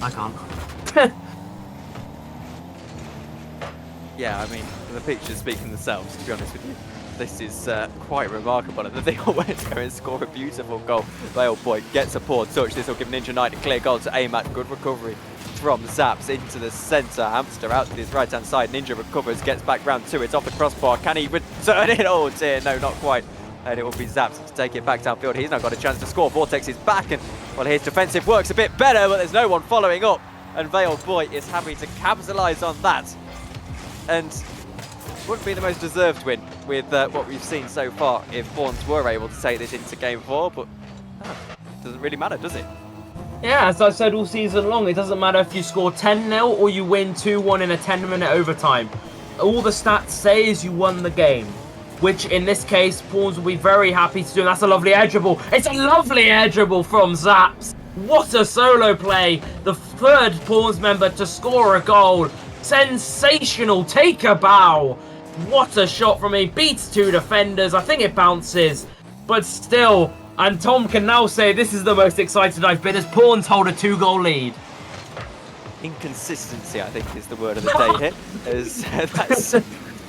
[SPEAKER 3] Yeah, I mean, the pictures speak for themselves, to be honest with you. This is quite remarkable, and they always go and score a beautiful goal. Veiled Boy gets a poor touch. This will give Ninja Knight a clear goal to aim at. Good recovery from Zaps into the centre. Hamster out to his right-hand side. Ninja recovers, gets back round to it, off the crossbar. Can he return it? Oh dear, no, not quite. And it will be Zaps to take it back downfield. He's now got a chance to score. Vortex is back, and well, his defensive works a bit better, but there's no one following up. And Veiled Boy is happy to capitalise on that. And wouldn't be the most deserved win with what we've seen so far if Pawns were able to take this into Game 4, but doesn't really matter, does it?
[SPEAKER 5] Yeah, as I've said all season long, it doesn't matter if you score 10-0 or you win 2-1 in a 10-minute overtime. All the stats say is you won the game, which in this case, Pawns will be very happy to do, and that's a lovely air dribble. It's a lovely air dribble from Zaps. What a solo play. The third Pawns member to score a goal. Sensational, take a bow. What a shot from him, beats two defenders, I think it bounces, but still, and Tom can now say this is the most excited I've been as Pawns hold a 2-goal lead.
[SPEAKER 3] Inconsistency, I think, is the word of the day here, as that's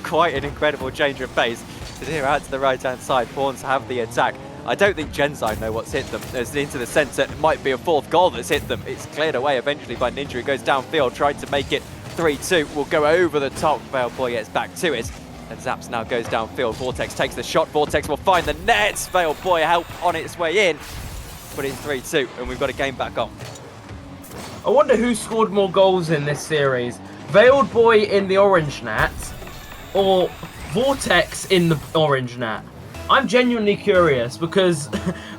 [SPEAKER 3] quite an incredible change of pace. Here out to the right-hand side, Pawns have the attack. I don't think Genzai know what's hit them. As into the centre, it might be a fourth goal that's hit them. It's cleared away eventually by Ninja, who goes downfield, tried to make it 3-2, will go over the top. Veiled Boy gets back to it, and Zaps now goes downfield. Vortex takes the shot. Vortex will find the net. Veiled Boy help on its way in, but it's 3-2, and we've got a game back on.
[SPEAKER 5] I wonder who scored more goals in this series. Veiled Boy in the orange net, or Vortex in the orange net? I'm genuinely curious, because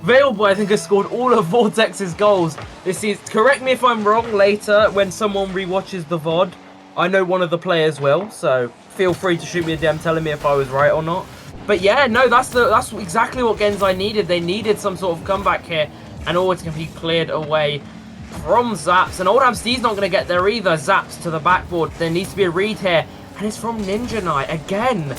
[SPEAKER 5] Veiled Boy, I think, has scored all of Vortex's goals this season. Correct me if I'm wrong later when someone rewatches the VOD. I know one of the players will, so feel free to shoot me a DM telling me if I was right or not. But yeah, no, that's exactly what Genzai needed. They needed some sort of comeback here, and all it's going to be cleared away from Zaps. And Oldham Steve's not going to get there either. Zaps to the backboard. There needs to be a read here, and it's from Ninja Knight again.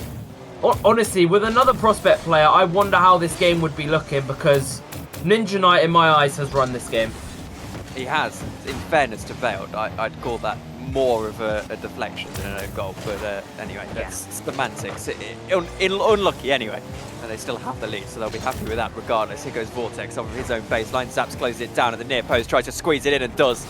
[SPEAKER 5] Honestly, with another prospect player, I wonder how this game would be looking, because Ninja Knight, in my eyes, has run this game.
[SPEAKER 3] He has. In fairness to Veiled, I'd call that more of a deflection than an own goal. But anyway, that's semantics. Unlucky anyway. And they still have the lead, so they'll be happy with that regardless. Here goes Vortex off of his own baseline. Zaps closes it down at the near post, tries to squeeze it in and does.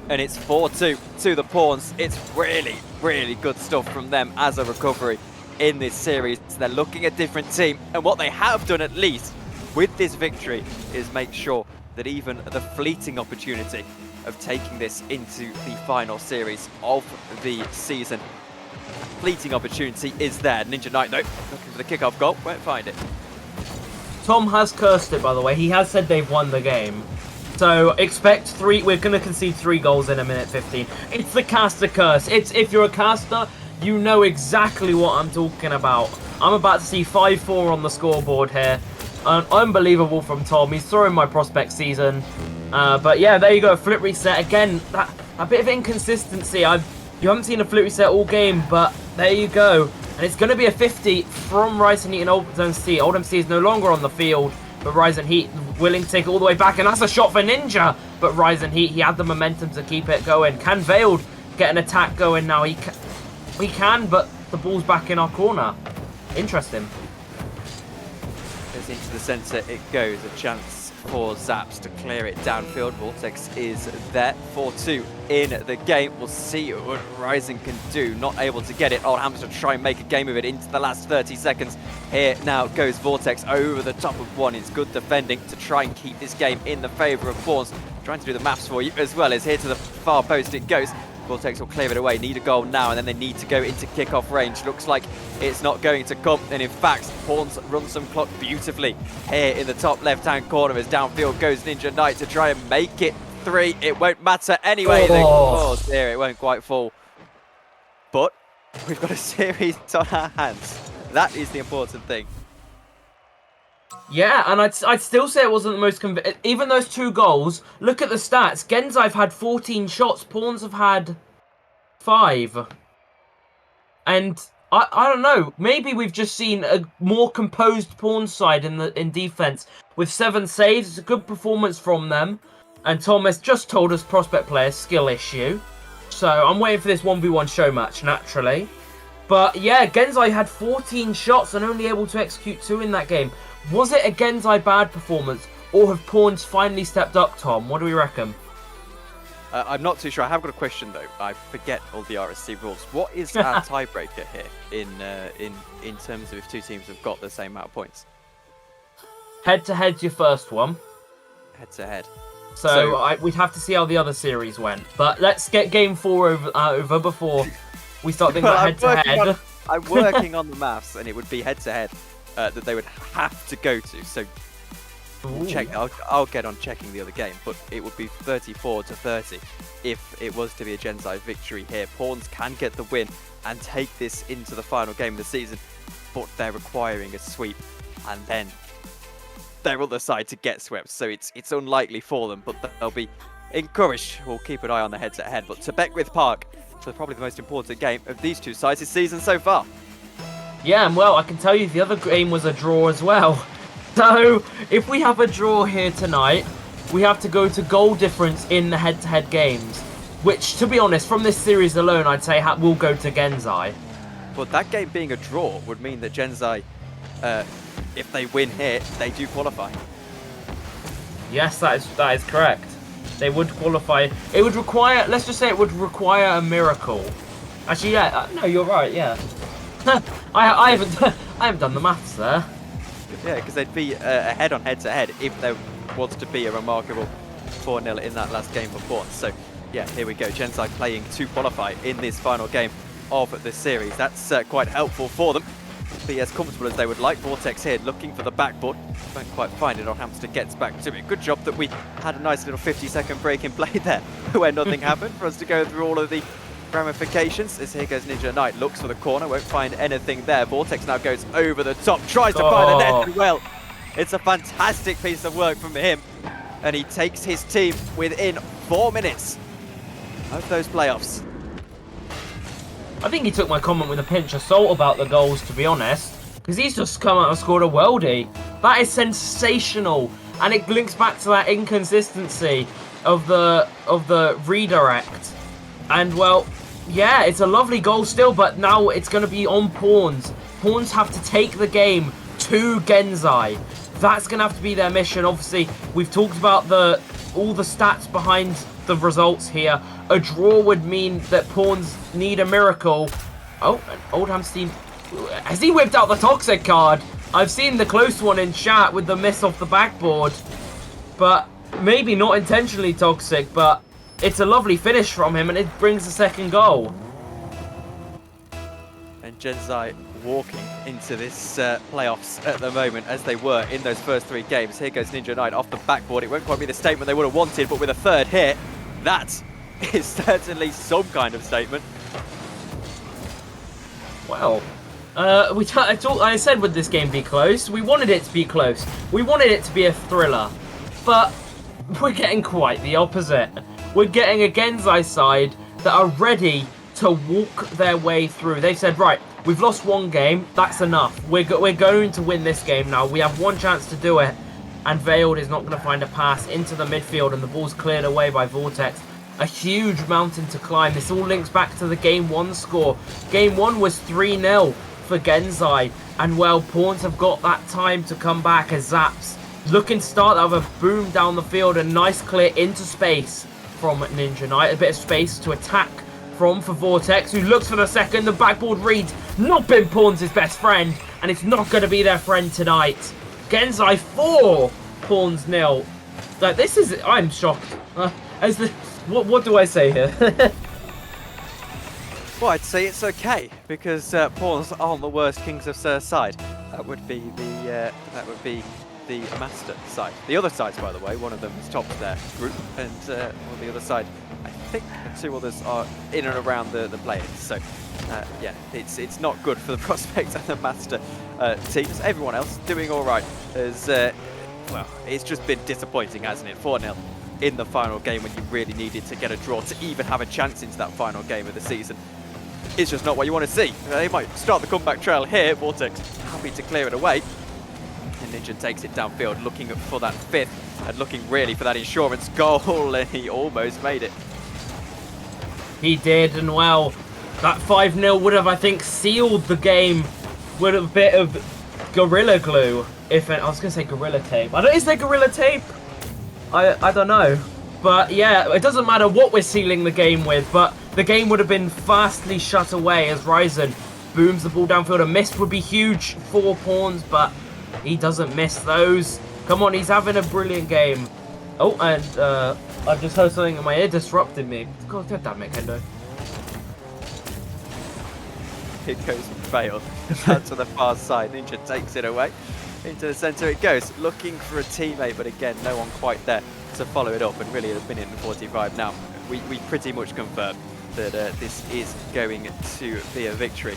[SPEAKER 3] And it's 4-2 to the Pawns. It's really, really good stuff from them as a recovery in this series. They're looking a different team, and what they have done at least with this victory is make sure that even the fleeting opportunity of taking this into the final series of the season, fleeting opportunity is there. Ninja Knight though, looking for the kickoff goal, won't find it.
[SPEAKER 5] Tom has cursed it, by the way. He has said they've won the game. So expect 3, we're going to concede 3 goals in a minute 15. It's the caster curse. It's, if you're a caster, you know exactly what I'm talking about. I'm about to see 5-4 on the scoreboard here. Unbelievable from Tom. He's throwing my prospect season. But yeah, there you go. Flip reset. Again, a bit of inconsistency. You haven't seen a flip reset all game, but there you go. And it's going to be a 50 from Rise and Heat and Oldham Steed. Oldham Steed is no longer on the field, but Rise and Heat willing to take it all the way back. And that's a shot for Ninja. But Rise and Heat, he had the momentum to keep it going. Can Veiled get an attack going now? He can, but the ball's back in our corner. Interesting.
[SPEAKER 3] Goes into the centre, it goes. A chance for Zaps to clear it downfield. Vortex is there. 4-2 in the game. We'll see what Rising can do. Not able to get it. Old Hamster to try and make a game of it into the last 30 seconds. Here now goes Vortex over the top of one. It's good defending to try and keep this game in the favour of Pawns. trying to do the maths for you as well. As here to the far post it goes. Vortex will clear it away, need a goal now, and then they need to go into kick-off range. Looks like it's not going to come, and in fact, Pawns run some clock beautifully here in the top left-hand corner as downfield goes Ninja Knight to try and make it 3. It won't matter anyway. Oh dear, it won't quite fall. But we've got a series on our hands. That is the important thing.
[SPEAKER 5] Yeah, and I'd still say it wasn't the most even those 2 goals, look at the stats. Genzai've had 14 shots, Pawns have had 5. And I don't know, maybe we've just seen a more composed Pawns side in defense with 7 saves. It's a good performance from them. And Thomas just told us prospect players skill issue. So I'm waiting for this 1v1 show match naturally. But yeah, Genzai had 14 shots and only able to execute 2 in that game. Was it a Genzai bad performance, or have Pawns finally stepped up, Tom? What do we reckon?
[SPEAKER 3] I'm not too sure. I have got a question though. I forget all the RSC rules. What is our tiebreaker here in terms of if 2 teams have got the same amount of points?
[SPEAKER 5] Head-to-head's your first one.
[SPEAKER 3] Head-to-head.
[SPEAKER 5] So we'd have to see how the other series went. But let's get game 4 over before we start thinking about head-to-head.
[SPEAKER 3] I'm working on the maths, and it would be head-to-head that they would have to go to. So we'll check. I'll get on checking the other game, but it would be 34-30 if it was to be a Genzai victory here. Pawns can get the win and take this into the final game of the season, but they're requiring a sweep, and then their other side to get swept. So it's unlikely for them, but they'll be encouraged. We'll keep an eye on the head-to-head. But to Beckwith Park for probably the most important game of these 2 sides this season so far.
[SPEAKER 5] Yeah, and well, I can tell you the other game was a draw as well. So, if we have a draw here tonight, we have to go to goal difference in the head-to-head games. Which, to be honest, from this series alone, I'd say will go to Genzai.
[SPEAKER 3] But that game being a draw would mean that Genzai, if they win here, they do qualify.
[SPEAKER 5] Yes, that is correct. They would qualify. It would require, let's just say it would require a miracle. Actually, yeah, no, you're right, yeah. I haven't done the maths there.
[SPEAKER 3] Yeah, because they'd be ahead on head-to-head if there was to be a remarkable 4-0 in that last game for Pawns. So, yeah, here we go. Genzai playing to qualify in this final game of the series. That's quite helpful for them. Be as comfortable as they would like. Vortex here looking for the backboard. Don't quite find it. Hamster gets back to it. Good job that we had a nice little 50-second break in play there where nothing happened for us to go through all of the ramifications. As here goes Ninja Knight, looks for the corner, won't find anything there. Vortex now goes over the top, tries to find the net, and well, it's a fantastic piece of work from him, and he takes his team within 4 minutes of those playoffs.
[SPEAKER 5] I think he took my comment with a pinch of salt about the goals, to be honest, because he's just come out and scored a worldie. That is sensational, and it links back to that inconsistency of the redirect. And well, yeah, it's a lovely goal still, but now it's going to be on Pawns. Pawns have to take the game to Genzai. That's going to have to be their mission. Obviously, we've talked about all the stats behind the results here. A draw would mean that Pawns need a miracle. Oh, and Oldhamstein, has he whipped out the toxic card? I've seen the close one in chat with the miss off the backboard. But maybe not intentionally toxic, but it's a lovely finish from him, and it brings the second goal.
[SPEAKER 3] And Genzai walking into this playoffs at the moment, as they were in those first 3 games. Here goes Ninja Knight off the backboard. It won't quite be the statement they would have wanted, but with a third hit, that is certainly some kind of statement.
[SPEAKER 5] Well, I said would this game be close? We wanted it to be close. We wanted it to be a thriller. But we're getting quite the opposite. We're getting a Genzai side that are ready to walk their way through. They've said, right, we've lost 1 game. That's enough. We're going to win this game now. We have 1 chance to do it. And Veiled is not going to find a pass into the midfield, and the ball's cleared away by Vortex. A huge mountain to climb. This all links back to the Game 1 score. Game 1 was 3-0 for Genzai. And, well, Pawns have got that time to come back as Zaps looking to start out with a boom down the field. A nice clear into space from Ninja Knight. A bit of space to attack for Vortex, who looks for the second. The backboard reads not been Pawns' best friend, and it's not going to be their friend tonight. Genzai 4, Pawns 0. Like, this is... I'm shocked. What do I say here?
[SPEAKER 3] Well, I'd say it's okay because pawns aren't the worst Kings of Sir side. That would be the master side. The other sides, by the way, one of them is topped their group, and on the other side, I think the two others are in and around the play-ins. So yeah, it's not good for the prospects and the master teams. Everyone else doing all right. As well, it's just been disappointing, hasn't it? 4-0 in the final game when you really needed to get a draw to even have a chance into that final game of the season. It's just not what you want to see. They might start the comeback trail here. Vortex happy to clear it away. And Ninja takes it downfield, looking for that fifth and looking really for that insurance goal, and he almost made it.
[SPEAKER 5] He did, and well, that 5-0 would have, I think, sealed the game with a bit of Gorilla Glue. I was going to say Gorilla Tape. Is there Gorilla Tape? I don't know. But yeah, it doesn't matter what we're sealing the game with, but the game would have been fastly shut away as Ryzen booms the ball downfield. A miss would be huge for Pawns, but he doesn't miss those. Come on, he's having a brilliant game. Oh, and I've just heard something in my ear disrupted me. God damn it, Kendo.
[SPEAKER 3] It goes fail out to the far side. Ninja takes it away. Into the centre it goes, looking for a teammate, but again, no one quite there to follow it up. And really, a minute and 45 now. We pretty much confirm that this is going to be a victory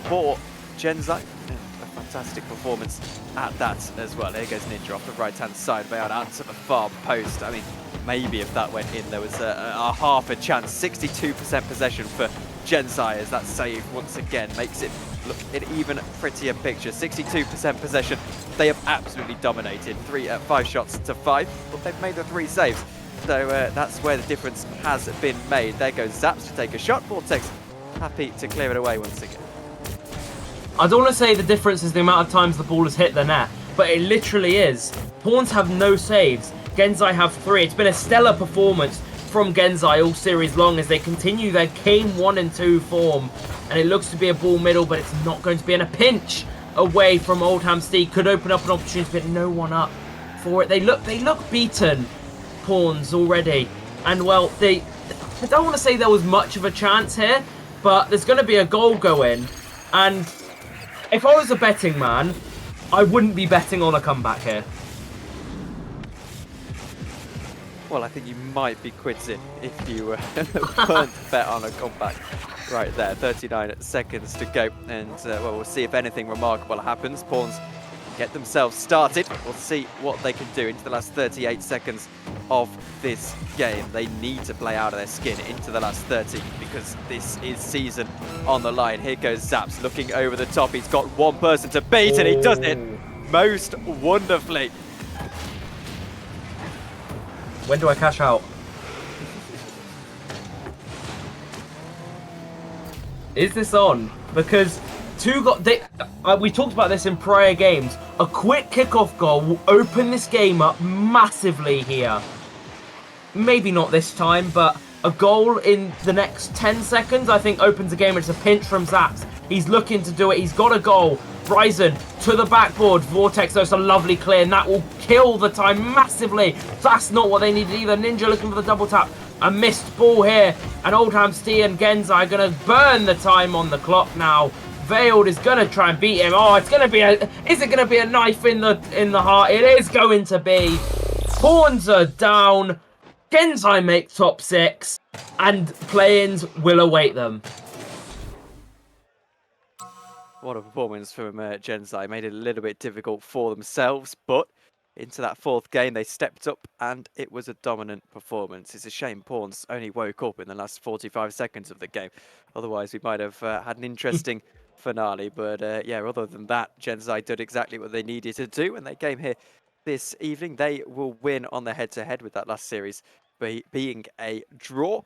[SPEAKER 3] for Genzai. A fantastic performance at that as well. Here goes Ninja off the right-hand side, way out to the far post. I mean, maybe if that went in, there was a half a chance. 62% possession for Genzai as that save once again makes it look an even prettier picture. 62% possession. They have absolutely dominated. 5 shots to 5, but they've made the 3 saves. So that's where the difference has been made. There goes Zaps to take a shot. Vortex happy to clear it away once again.
[SPEAKER 5] I don't want to say the difference is the amount of times the ball has hit the net, but it literally is. Pawns have no saves. Genzai have 3. It's been a stellar performance from Genzai all series long as they continue their game 1 and 2 form. And it looks to be a ball middle, but it's not going to be in a pinch away from Oldham Steed. Could open up an opportunity, but no one up for it. They look beaten, Pawns, already. And well, I don't want to say there was much of a chance here, but there's going to be a goal going. And if I was a betting man, I wouldn't be betting on a comeback here.
[SPEAKER 3] Well, I think you might be quids in if you weren't to bet on a comeback right there. 39 seconds to go, and well, we'll see if anything remarkable happens. Pawns get themselves started. We'll see what they can do into the last 38 seconds of this game. They need to play out of their skin into the last 30 because this is season on the line. Here goes Zaps looking over the top. He's got one person to beat, and he does it most wonderfully.
[SPEAKER 5] When do I cash out? Is this on? Because we talked about this in prior games. A quick kickoff goal will open this game up massively here. Maybe not this time, but a goal in the next 10 seconds, I think, opens the game. It's a pinch from Zaps. He's looking to do it. He's got a goal. Ryzen to the backboard. Vortex, though, it's a lovely clear, and that will kill the time massively. That's not what they needed either. Ninja looking for the double tap. A missed ball here, and Oldham Steed and Genzai are going to burn the time on the clock now. Veiled is going to try and beat him. Oh, it's going to be is it going to be a knife in the heart? It is going to be. Pawns are down. Genzai make top 6, and play-ins will await them.
[SPEAKER 3] What a performance from Genzai. Made it a little bit difficult for themselves, but into that 4th game, they stepped up and it was a dominant performance. It's a shame Pawns only woke up in the last 45 seconds of the game. Otherwise, we might have had an interesting finale. But yeah, other than that, Genzai did exactly what they needed to do, and they came here this evening. They will win on the head-to-head with that last series being a draw.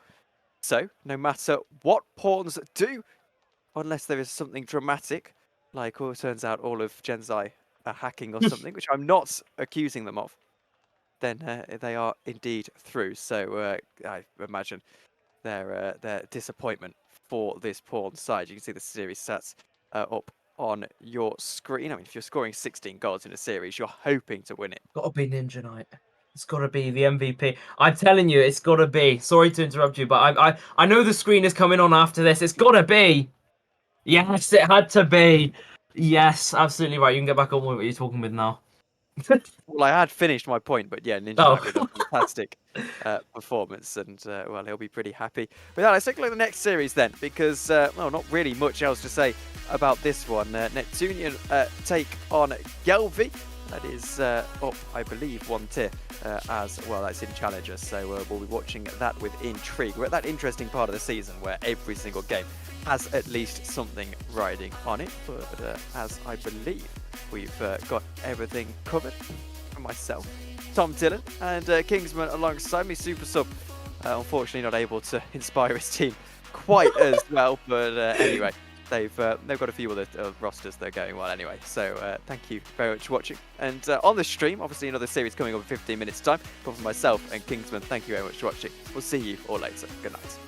[SPEAKER 3] So no matter what Pawns do, unless there is something dramatic, like it turns out all of Genzai are hacking or something, which I'm not accusing them of, then they are indeed through. So I imagine their disappointment for this Pawn side. You can see the series stats up on your screen. I mean, if you're scoring 16 goals in a series, you're hoping to win it.
[SPEAKER 5] Gotta be Ninja Night. It's got to be the MVP. I'm telling you, it's got to be. Sorry to interrupt you, but I know the screen is coming on after this. It's got to be. Yes, it had to be. Yes, absolutely right. You can get back on with what you're talking with now.
[SPEAKER 3] Well, I had finished my point, but yeah, Ninja
[SPEAKER 5] Oh.
[SPEAKER 3] with a fantastic performance, and well, he'll be pretty happy. But yeah, let's take a look at the next series then, because well, not really much else to say about this one. Neptunian take on Gelvi. That is up, I believe, one tier as well. That's in Challenger, so we'll be watching that with intrigue. We're at that interesting part of the season where every single game has at least something riding on it. But as I believe we've got everything covered for myself, Tom Dillon, and Kingsman alongside me, Super Sub. Unfortunately, not able to inspire his team quite as well, but anyway. They've got a few other rosters that are going well anyway. So thank you very much for watching. And on the stream, obviously another series coming up in 15 minutes time. But for myself and Kingsman, thank you very much for watching. We'll see you all later. Good night.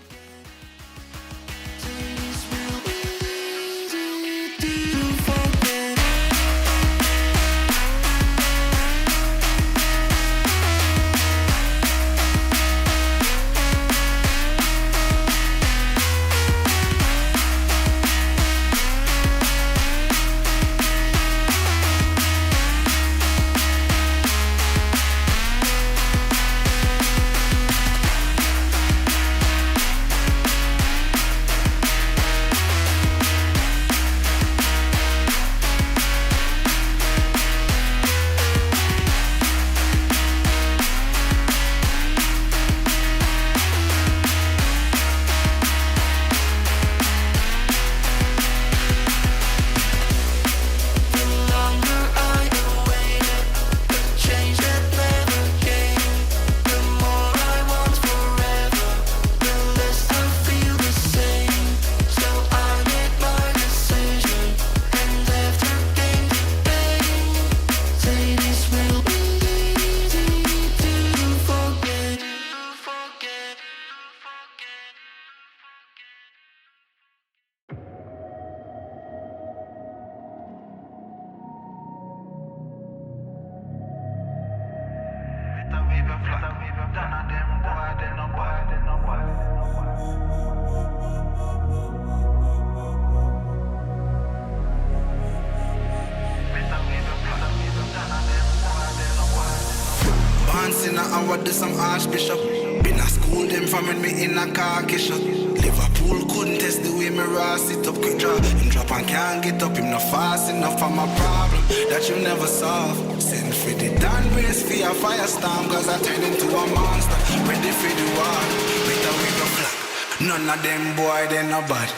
[SPEAKER 6] Do some archbishop. Been a school them from when me in a car shot. Liverpool couldn't test the way me raw sit up. Quick draw, him drop and can't get up. Him not fast enough for my problem that you never solve. Send for the Dan brace for a firestorm, cause I turn into a monster. Ready for the war, with a wig of flag. None of them boy, they not bad.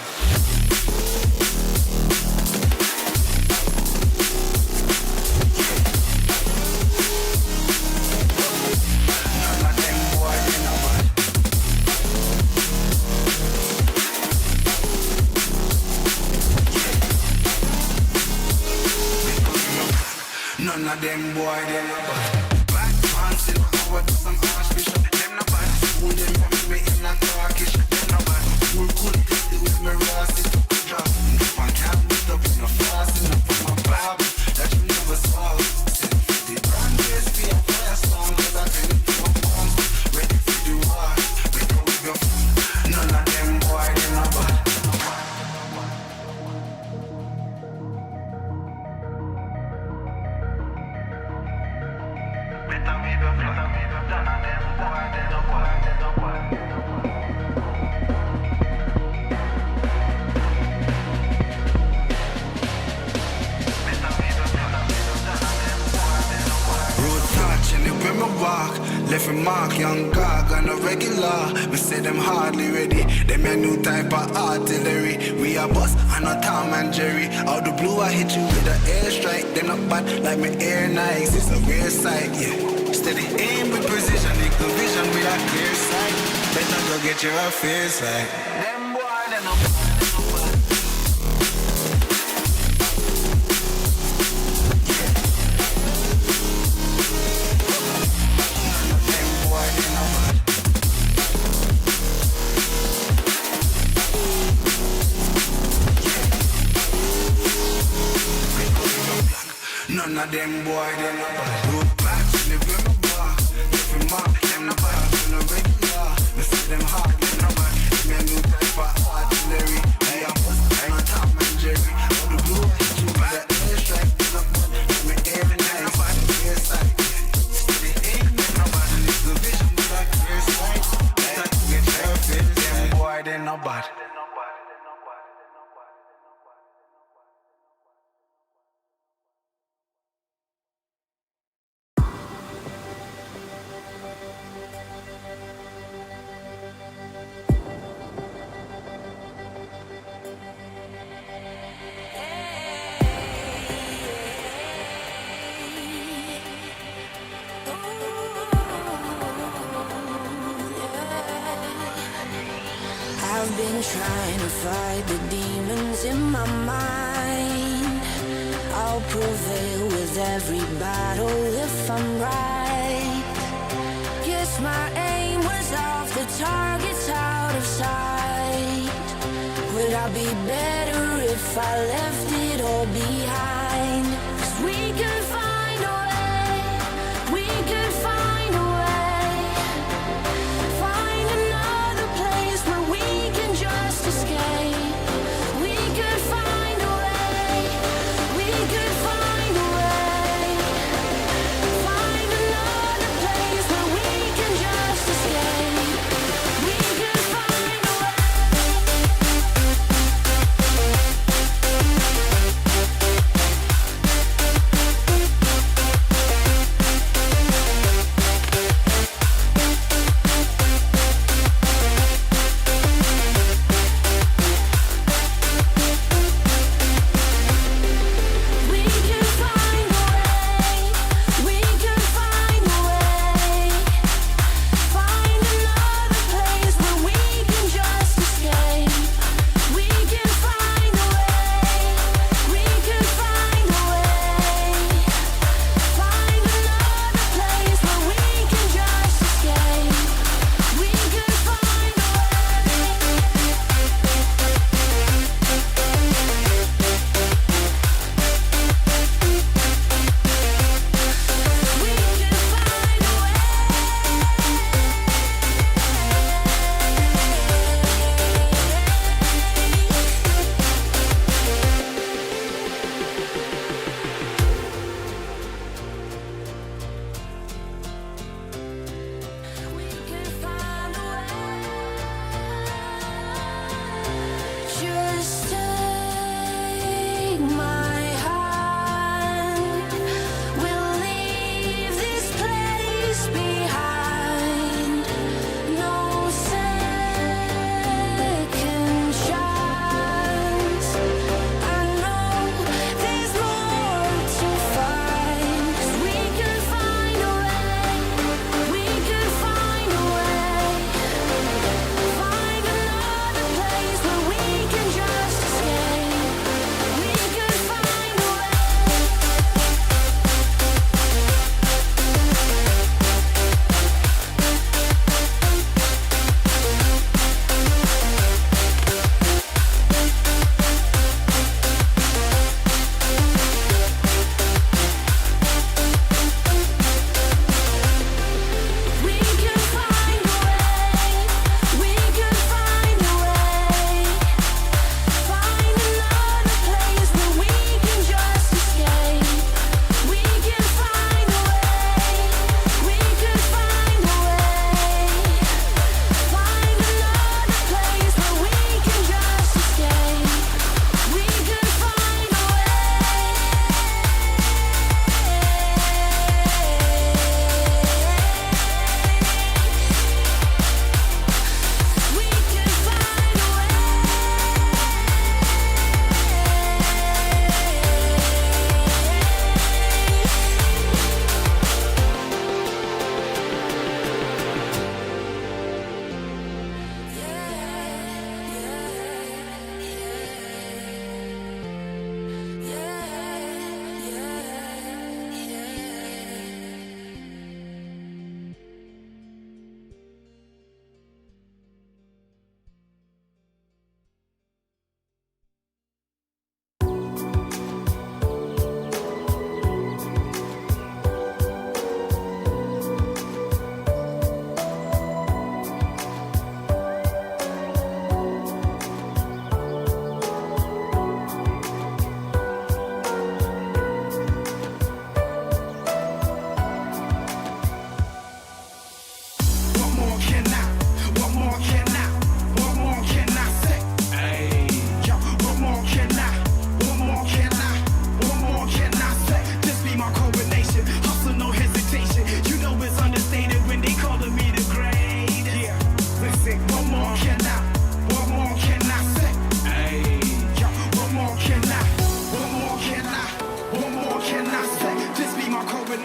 [SPEAKER 6] None of them boy, they not bad. Black pants in power, do some archbishop. Them not bad. School them from me in a Turkish. Them not bad. School couldn't test the way me raw sit up. Drop. If I can't beat up, it's not fast enough for my problem that you never solve. Send for the brand race for your fire song, cause I turn into a monster. Ready for the war. Wake up with your phone. None of them boy, they not bad. Left a mark, young gog on a regular. We say them hardly ready. Them a new type of artillery. We a boss and a Tom and Jerry. Out the blue I hit you with an airstrike. Them not bad like my air Nikes. It's a rare sight, yeah. Steady aim with precision. Equal vision with a clear sight. Better go get your affairs right. Them boy, they not bad. None of them boy, they not bad. Road back, live in my bar. for mark, them no bad, them no regular. Me see them hard, them no bad. Me a new type of artillery. Hey, I'm on top, man, Jerry. All the blue, you got that airstrike, them no bad. Me every night, clear sight. Steady aim, them no bad. And it's the vision, we got clear sight. That get perfect, them boy, they no bad.
[SPEAKER 1] I've been trying to fight the demons in my mind. I'll prevail with every battle if I'm right. Guess my aim was off, the target's out of sight. Would I be better if I left it all behind? 'Cause we could find a way, we could find a way. Find another place where we can just escape. We could find a way, we could find a way. Find another place where we can just escape. We could find a way.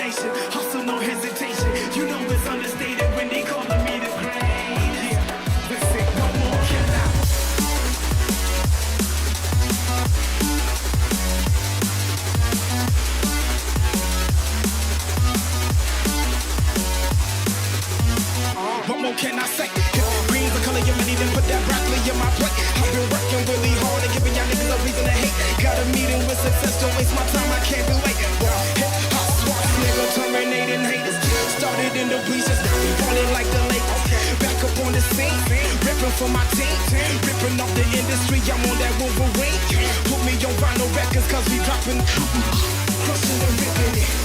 [SPEAKER 6] destination. Hustle, no hesitation. You know it's understated when they calling me the great. Yeah, listen, no more can I. What more can I say? Green's the color of money, then put that broccoli in my plate. I've been working really hard and giving y'all niggas a reason to hate. Got a meeting with success, don't waste my time, I can't be late. Hip hop swats, nigga, terminating haters. Started in the bleachers, now we falling like the lake. Back up on the scene, ripping for my team. Ripping off the industry, I'm on that Wolverine. Put me on vinyl records, cause we dropping, crushing and ripping it.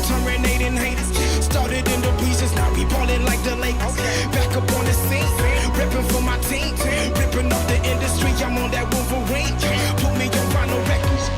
[SPEAKER 6] Terminating haters, started in the bleachers, now we ballin' like the Lakers. Back up on the scene, ripping for my team, ripping off the industry, I'm on that Wolverine. Put me on vinyl records.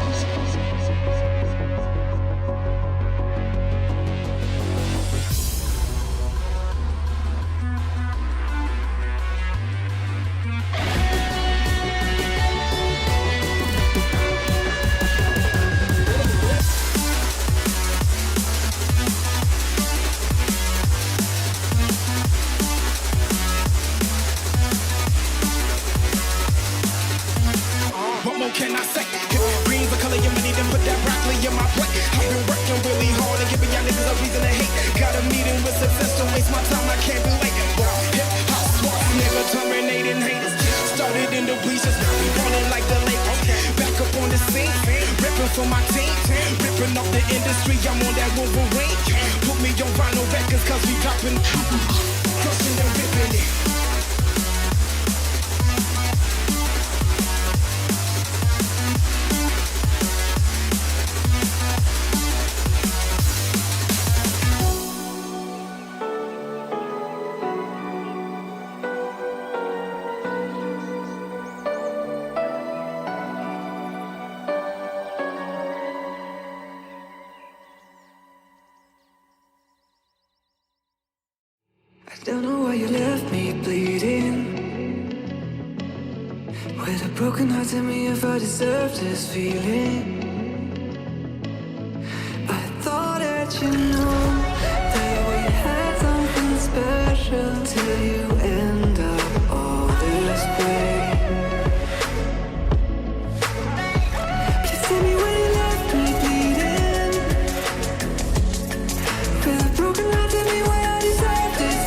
[SPEAKER 6] Can I say? Green's the color of money, then put that broccoli in my plate. I've been working really hard and giving y'all niggas a reason to hate. Got a meeting with success, don't waste my time, I can't be late. Hip hop swats, nigga, terminating haters. Started in the bleachers, now we ballin' like the Lakers. Back up on the scene, ripping for my team. Ripping off the industry, I'm on that Wolverine. Put me on vinyl records, cause we dropping, crushing and ripping it.
[SPEAKER 1] Don't know why you left me bleeding. With a broken heart, tell me if I deserve this feeling. I thought that you knew that we had something special till you end up all this way. Please tell me why you left me bleeding. With a broken heart, tell me why I deserve this.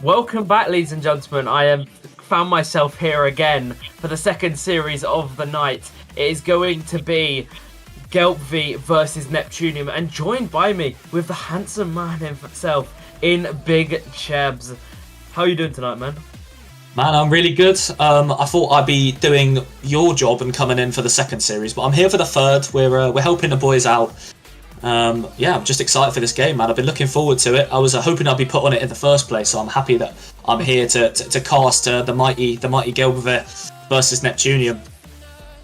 [SPEAKER 5] Welcome back, ladies and gentlemen. I am found myself here again for the second series of the night. It is going to be Gelbvi versus Neptunium, and joined by me with the handsome man himself in Big Chebs. How are you doing tonight, man?
[SPEAKER 7] Man, I'm really good. I thought I'd be doing your job and coming in for the second series, but I'm here for the third. We're helping the boys out. Yeah, I'm just excited for this game, man. I've been looking forward to it. I was hoping I'd be put on it in the first place, so I'm happy that I'm here to cast the mighty Gelbvi versus Neptunium.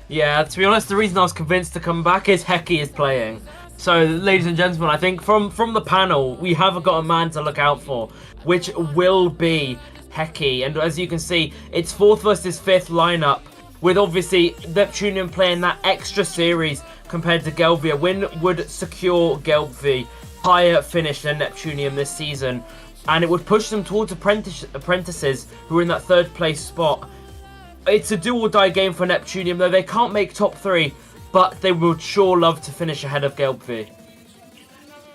[SPEAKER 5] Yeah, to be honest, the reason I was convinced to come back is Hosky is playing. So, ladies and gentlemen, I think from the panel, we have got a man to look out for, which will be Hosky. And as you can see, it's 4th versus 5th lineup, with obviously Neptunium playing that extra series compared to Gelbvi. A win would secure Gelbvi higher finish than Neptunium this season, and it would push them towards apprentices who are in that 3rd place spot. It's a do or die game for Neptunium, though they can't make top 3, but they would sure love to finish ahead of Gelbvi.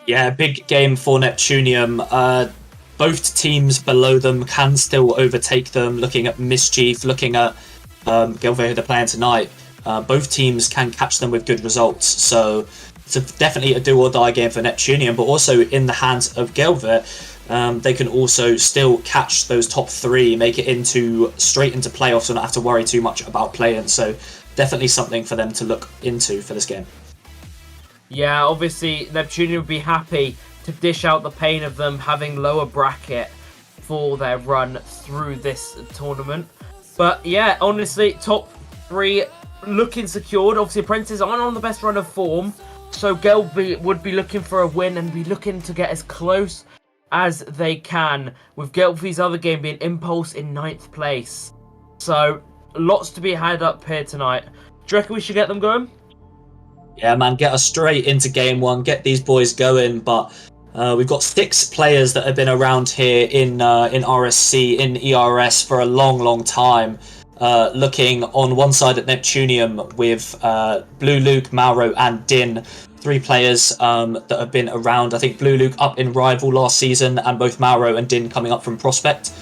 [SPEAKER 7] Yeah, big game for Neptunium. Both teams below them can still overtake them. Looking at Mischief, looking at Gelbvi, who they're playing tonight, both teams can catch them with good results. So it's definitely a do or die game for Neptunium, but also in the hands of Gelbvi. They can also still catch those top 3, make it straight into playoffs and not have to worry too much about playing. So definitely something for them to look into for this game.
[SPEAKER 5] Yeah, obviously Neptunium would be happy to dish out the pain of them having lower bracket for their run through this tournament. But yeah, honestly, top 3 looking secured. Obviously, Apprentices aren't on the best run of form, so Gelbvi would be looking for a win and be looking to get as close as they can, with Gelbvi's other game being Impulse in 9th place. So, lots to be had up here tonight. Do you reckon we should get them going?
[SPEAKER 7] Yeah, man, get us straight into game 1, get these boys going. But we've got 6 players that have been around here in RSC, in ERS for a long time. Looking on one side at Neptunium with Blue Luke, Mauro and Din. 3 players that have been around. I think Blue Luke up in Rival last season, and both Mauro and Din coming up from Prospect.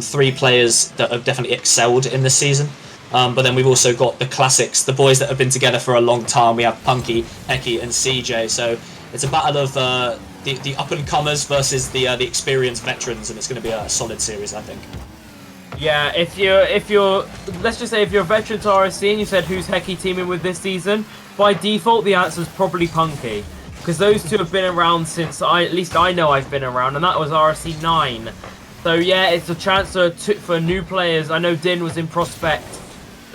[SPEAKER 7] 3 players that have definitely excelled in this season. But then we've also got the classics, the boys that have been together for a long time. We have Punky, Heki and CJ. So it's a battle of the up-and-comers versus the experienced veterans, and it's going to be a solid series, I think.
[SPEAKER 5] Yeah, if you're let's just say if you're a veteran to RSC and you said who's Heki teaming with this season, by default the answer is probably Punky, because those two have been around since at least I know I've been around, and that was RSC 9. So yeah, it's a chance for new players. I know Din was in Prospect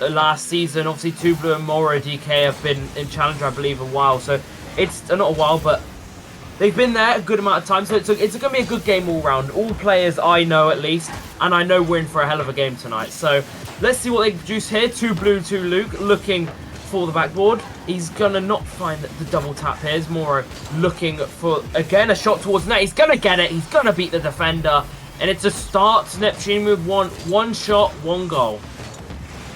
[SPEAKER 5] last season. Obviously, Tublu and Moro DK have been in Challenger, I believe, a while. So it's not a while, but they've been there a good amount of time, so it's going to be a good game all round. All players I know, at least, and I know we're in for a hell of a game tonight. So let's see what they produce here. 2 Blue, 2 Luke, looking for the backboard. He's going to not find the double tap here. Here's Moro looking for, again, a shot towards net. He's going to get it. He's going to beat the defender. And it's a start. Neptune with one shot, 1 goal.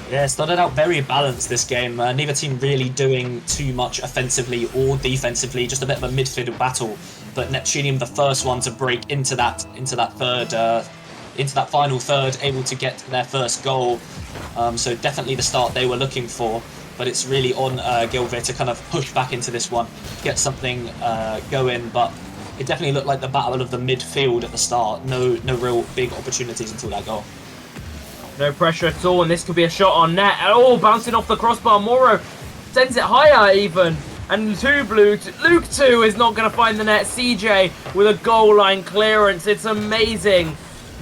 [SPEAKER 7] Yeah, started out very balanced this game. Neither team really doing too much offensively or defensively, just a bit of a midfield battle. But Neptunium, the first one to break into that final third, able to get their first goal. So definitely the start they were looking for. But it's really on Gelbvi to kind of push back into this one, get something going. But it definitely looked like the battle of the midfield at the start. No real big opportunities until that goal.
[SPEAKER 5] No pressure at all, and this could be a shot on net. Oh, bouncing off the crossbar. Moro sends it higher even. And 2 Blue, Luke 2 is not going to find the net. CJ with a goal line clearance. It's amazing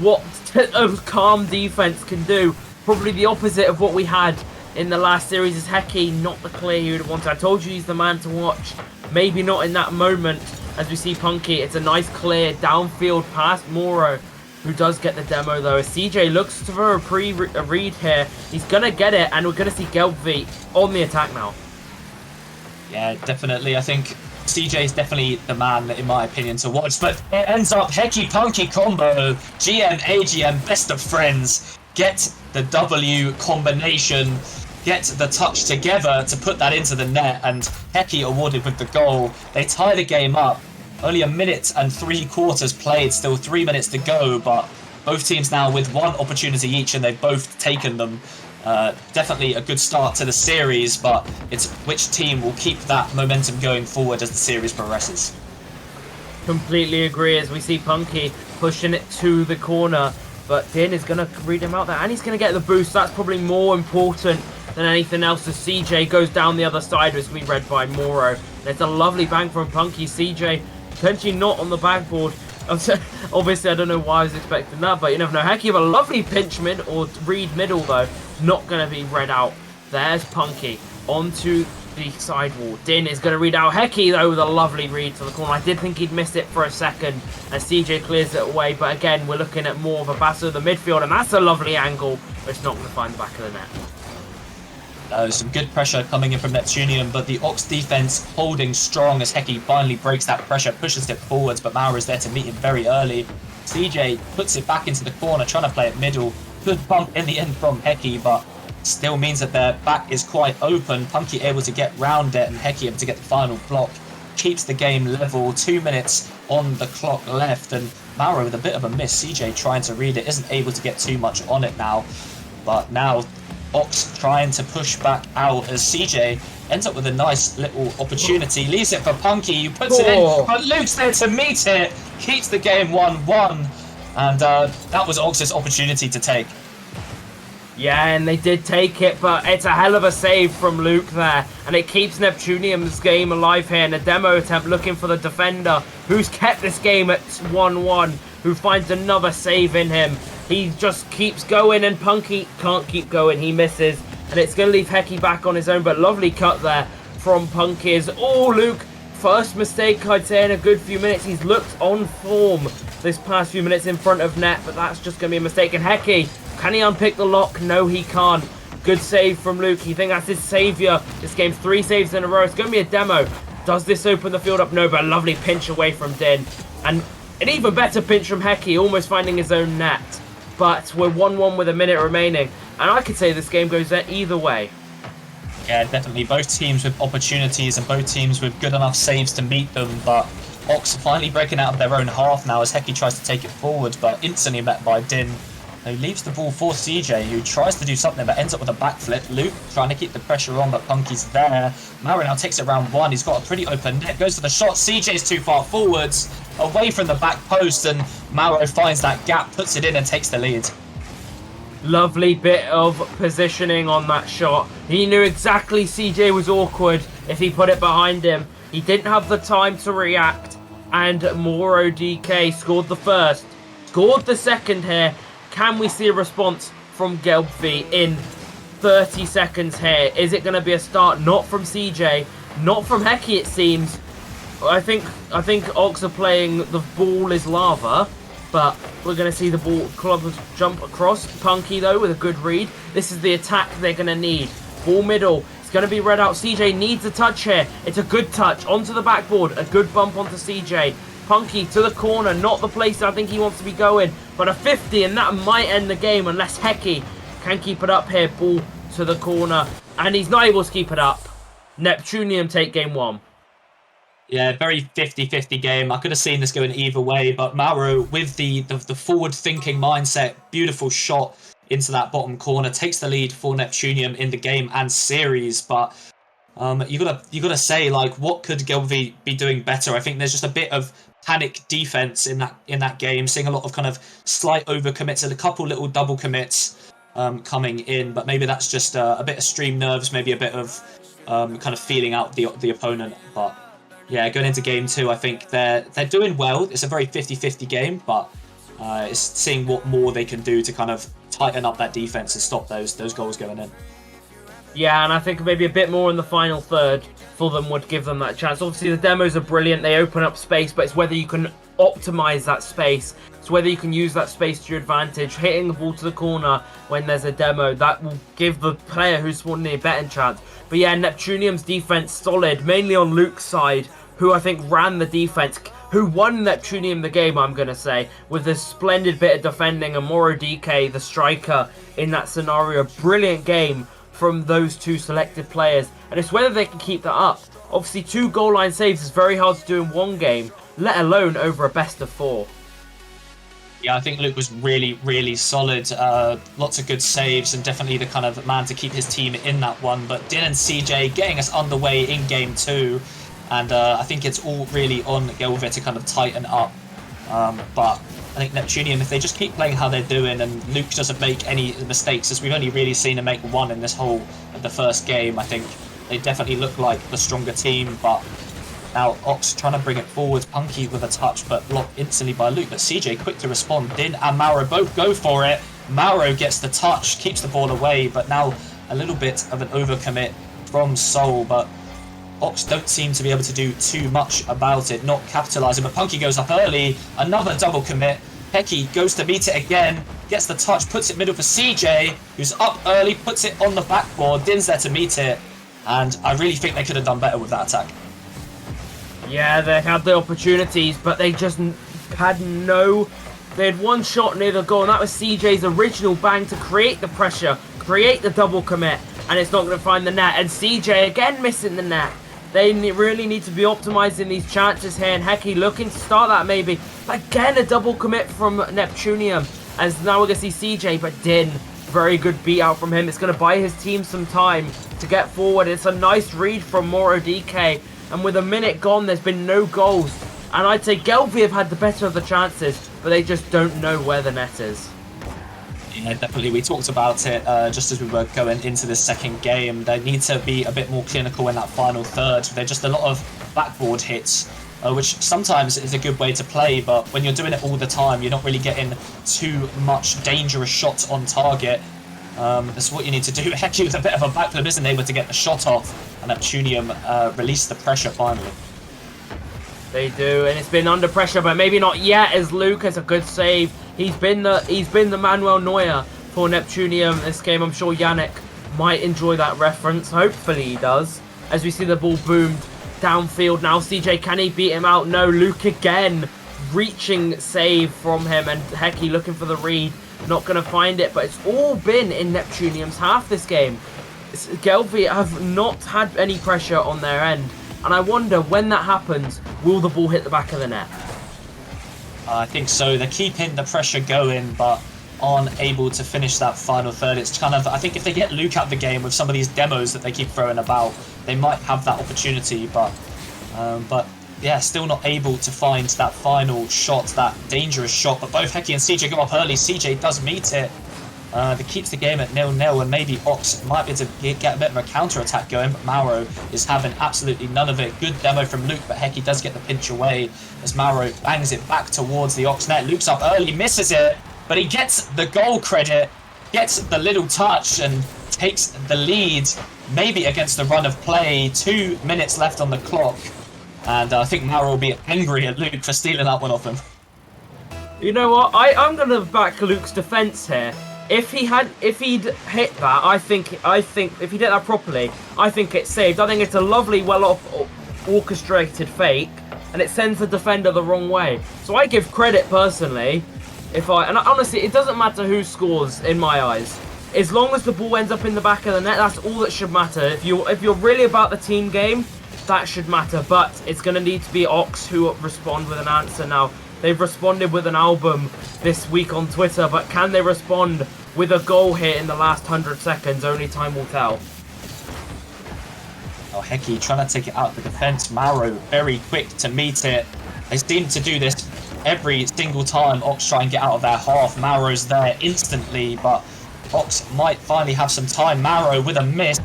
[SPEAKER 5] what a calm defense can do. Probably the opposite of what we had in the last series. Is Heki not the clear he would have wanted. I told you he's the man to watch. Maybe not in that moment as we see Punky. It's a nice clear downfield pass. Moro, who does get the demo though. As CJ looks for a read here, he's going to get it, and we're going to see Gelbvi on the attack now.
[SPEAKER 7] Yeah, definitely. I think CJ is definitely the man, in my opinion, to watch. But it ends up Heki Punky combo. GM, AGM, best of friends. Get the W combination. Get the touch together to put that into the net. And Heki awarded with the goal. They tie the game up. Only 1 minute and 3/4 played. Still 3 minutes to go. But both teams now with one opportunity each, and they've both taken them. Definitely a good start to the series, but it's which team will keep that momentum going forward as the series progresses.
[SPEAKER 5] Completely agree, as we see Punky pushing it to the corner, but Din is going to read him out there, and he's going to get the boost. That's probably more important than anything else as CJ goes down the other side. It's going to be read by Moro. There's a lovely bang from Punky. CJ potentially not on the backboard. Obviously, I don't know why I was expecting that, but you never know. Heck, you have a lovely pinch mid or read middle, though. Not going to be read out. There's Punky onto the sidewall. Din is going to read out Hecky, though, with a lovely read to the corner. I did think he'd missed it for a second as CJ clears it away, but again, we're looking at more of a battle of the midfield, and that's a lovely angle, but it's not going to find the back of the net.
[SPEAKER 7] Some good pressure coming in from Neptunium, but the Ox defense holding strong as Hecky finally breaks that pressure, pushes it forwards, but Maurer is there to meet him very early. CJ puts it back into the corner, trying to play it middle. Good bump in the end from Hecky, but still means that their back is quite open. Punky able to get round it, and Hecky able to get the final block. Keeps the game level. 2 minutes on the clock left, and Maurer with a bit of a miss. CJ trying to read it, isn't able to get too much on it now. But now Ox trying to push back out as CJ ends up with a nice little opportunity. Leaves it for Punky, who puts it in, but Luke's there to meet it. Keeps the game 1-1. And that was Ox's opportunity to take.
[SPEAKER 5] Yeah, and they did take it, but it's a hell of a save from Luke there. And it keeps Neptunium's game alive here in a demo attempt, looking for the defender who's kept this game at 1-1, who finds another save in him. He just keeps going, and Punky can't keep going. He misses, and it's going to leave Hecky back on his own, but lovely cut there from Punky. Oh, Luke, first mistake, I'd say, in a good few minutes. He's looked on form this past few minutes in front of net, but that's just going to be a mistake. And Hecky, can he unpick the lock? No, he can't. Good save from Luke. You think that's his saviour. This game's 3 saves in a row. It's going to be a demo. Does this open the field up? No, but a lovely pinch away from Din. And an even better pinch from Hecky, almost finding his own net. But we're 1-1 with a minute remaining. And I could say this game goes there either way.
[SPEAKER 7] Yeah, definitely. Both teams with opportunities and both teams with good enough saves to meet them. But Ox finally breaking out of their own half now as Hecky tries to take it forward, but instantly met by Din, who leaves the ball for CJ, who tries to do something but ends up with a backflip. Luke trying to keep the pressure on, but Punky's there. Maurer now takes it round 1. He's got a pretty open net, goes for the shot. CJ's too far forwards, away from the back post, and Maurer finds that gap, puts it in and takes the lead.
[SPEAKER 5] Lovely bit of positioning on that shot. He knew exactly CJ was awkward if he put it behind him. He didn't have the time to react, and Moro DK scored the first, scored the second here. Can we see a response from Gelbvi in 30 seconds here? Is it going to be a start? Not from CJ, not from Hecky, it seems. I think Ox are playing the ball is lava, but we're going to see the ball club jump across. Punky, though, with a good read. This is the attack they're going to need. Ball middle. It's going to be read out. CJ needs a touch here. It's a good touch onto the backboard. A good bump onto CJ. Punky to the corner, not the place I think he wants to be going, but a 50, and that might end the game unless Hecky can keep it up here. Ball to the corner, and he's not able to keep it up. Neptunium take game 1.
[SPEAKER 7] Yeah, very 50-50 game. I could have seen this going either way, but Maurer with the forward-thinking mindset, beautiful shot into that bottom corner, takes the lead for Neptunium in the game and series, but you gotta say, like, what could Gelbvi be doing better? I think there's just a bit of panic defense in that game, seeing a lot of kind of slight overcommits and a couple little double commits coming in, but maybe that's just a bit of stream nerves, maybe a bit of kind of feeling out the opponent. But yeah, going into game 2, I think they're doing well. It's a very 50-50 game, but it's seeing what more they can do to kind of tighten up that defense and stop those goals going in.
[SPEAKER 5] Yeah, and I think maybe a bit more in the final third for them would give them that chance. Obviously, the demos are brilliant. They open up space, but it's whether you can optimize that space. It's whether you can use that space to your advantage. Hitting the ball to the corner when there's a demo, that will give the player who's spawning a betting chance. But yeah, Neptunium's defense solid, mainly on Luke's side, who I think ran the defense, who won Neptunium the game, I'm going to say, with a splendid bit of defending, and Moro DK, the striker, in that scenario. Brilliant game from those two selected players, and it's whether they can keep that up. Obviously, 2 goal line saves is very hard to do in one game, let alone over a best of 4.
[SPEAKER 7] Yeah, I think Luke was really, really solid. Lots of good saves and definitely the kind of man to keep his team in that one. But Din and CJ getting us underway in game 2. And I think it's all really on Gelvir to kind of tighten up. But I think Neptunium, if they just keep playing how they're doing and Luke doesn't make any mistakes, as we've only really seen him make one in this whole of the first game, I think they definitely look like the stronger team. But now Ox trying to bring it forward, Punky with a touch, but blocked instantly by Luke. But CJ quick to respond. Din and Mauro both go for it. Mauro gets the touch, keeps the ball away, but now a little bit of an overcommit from Soul. But Ox don't seem to be able to do too much about it, not capitalising. But Punky goes up early, another double commit. Hecky goes to meet it again, gets the touch, puts it middle for CJ, who's up early, puts it on the backboard. Din's there to meet it, and I really think they could have done better with that attack.
[SPEAKER 5] Yeah, they had the opportunities, but they just had no... They had one shot near the goal, and that was CJ's original bang to create the pressure, create the double commit, and it's not going to find the net. And CJ again missing the net. They really need to be optimising these chances here, and Hecky looking to start that maybe. Again, a double commit from Neptunium, as now we're going to see CJ, but Din, very good beat out from him. It's going to buy his team some time to get forward. It's a nice read from Moro DK, and with a minute gone, there's been no goals. And I'd say Gelvir have had the better of the chances, but they just don't know where the net is.
[SPEAKER 7] Yeah, definitely. We talked about it just as we were going into the second game. They need to be a bit more clinical in that final third. They're just a lot of backboard hits, which sometimes is a good way to play, but when you're doing it all the time, you're not really getting too much dangerous shots on target. That's what you need to do. Hecky with a bit of a backflip isn't able to get the shot off, and Neptunium released the pressure finally.
[SPEAKER 5] They do, and it's been under pressure, but maybe not yet, as Luke has a good save. He's been the Manuel Neuer for Neptunium this game. I'm sure Yannick might enjoy that reference. Hopefully he does. As we see the ball boomed downfield now. CJ, can he beat him out? No, Luke again. Reaching save from him, and Hecky looking for the read. Not going to find it, but it's all been in Neptunium's half this game. Gelvir have not had any pressure on their end. And I wonder, when that happens, will the ball hit the back of the net?
[SPEAKER 7] I think so. They're keeping the pressure going, but aren't able to finish that final third. It's kind of, I think if they get Luke out of the game with some of these demos that they keep throwing about, they might have that opportunity, but yeah, still not able to find that final shot, that dangerous shot. But both Hecky and CJ go up early. CJ does meet it. That keeps the game at 0-0, and maybe Ox might be able to get a bit of a counter-attack going, but Mauro is having absolutely none of it. Good demo from Luke, but Hecky does get the pinch away as Mauro bangs it back towards the Ox net. Luke's up early, misses it, but he gets the goal credit, gets the little touch, and takes the lead, maybe against the run of play. 2 minutes left on the clock, and I think Mauro will be angry at Luke for stealing that one off him.
[SPEAKER 5] You know what? I'm going to back Luke's defence here. If he'd hit that, I think if he did that properly, I think it's saved. I think it's a lovely, orchestrated fake, and it sends the defender the wrong way. So I give credit personally. And honestly, it doesn't matter who scores in my eyes. As long as the ball ends up in the back of the net, that's all that should matter. If you're really about the team game, that should matter. But it's going to need to be Ox who respond with an answer now. They've responded with an album this week on Twitter, but can they respond with a goal here in the last 100 seconds? Only time will tell.
[SPEAKER 7] Oh, Hecky trying to take it out of the defence. Mauro very quick to meet it. They seem to do this every single time Ox try and get out of their half. Mauro's there instantly, but Ox might finally have some time. Mauro with a miss.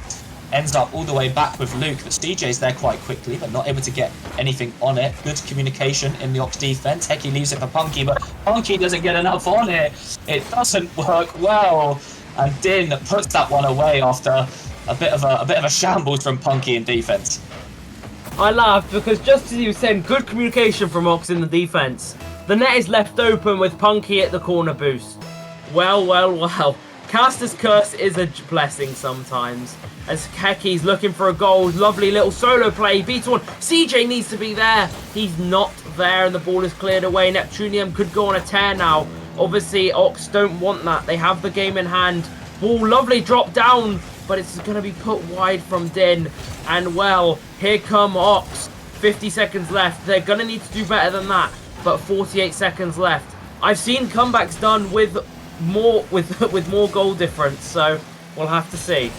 [SPEAKER 7] Ends up all the way back with Luke, but CJ's there quite quickly, but not able to get anything on it. Good communication in the Ox defense. Hecky leaves it for Punky, but Punky doesn't get enough on it. It doesn't work well, and Din puts that one away after a bit of a shambles from Punky in defense.
[SPEAKER 5] I laughed because just as you said, good communication from Ox in the defense. The net is left open with Punky at the corner boost. Well. Caster's curse is a blessing sometimes. As Hecky's looking for a goal. Lovely little solo play. Beats one. CJ needs to be there. He's not there, and the ball is cleared away. Neptunium could go on a tear now. Obviously, Ox don't want that. They have the game in hand. Ball lovely drop down, but it's going to be put wide from Din. And well, here come Ox. 50 seconds left. They're going to need to do better than that. But 48 seconds left. I've seen comebacks done with more goal difference, so we'll have to see.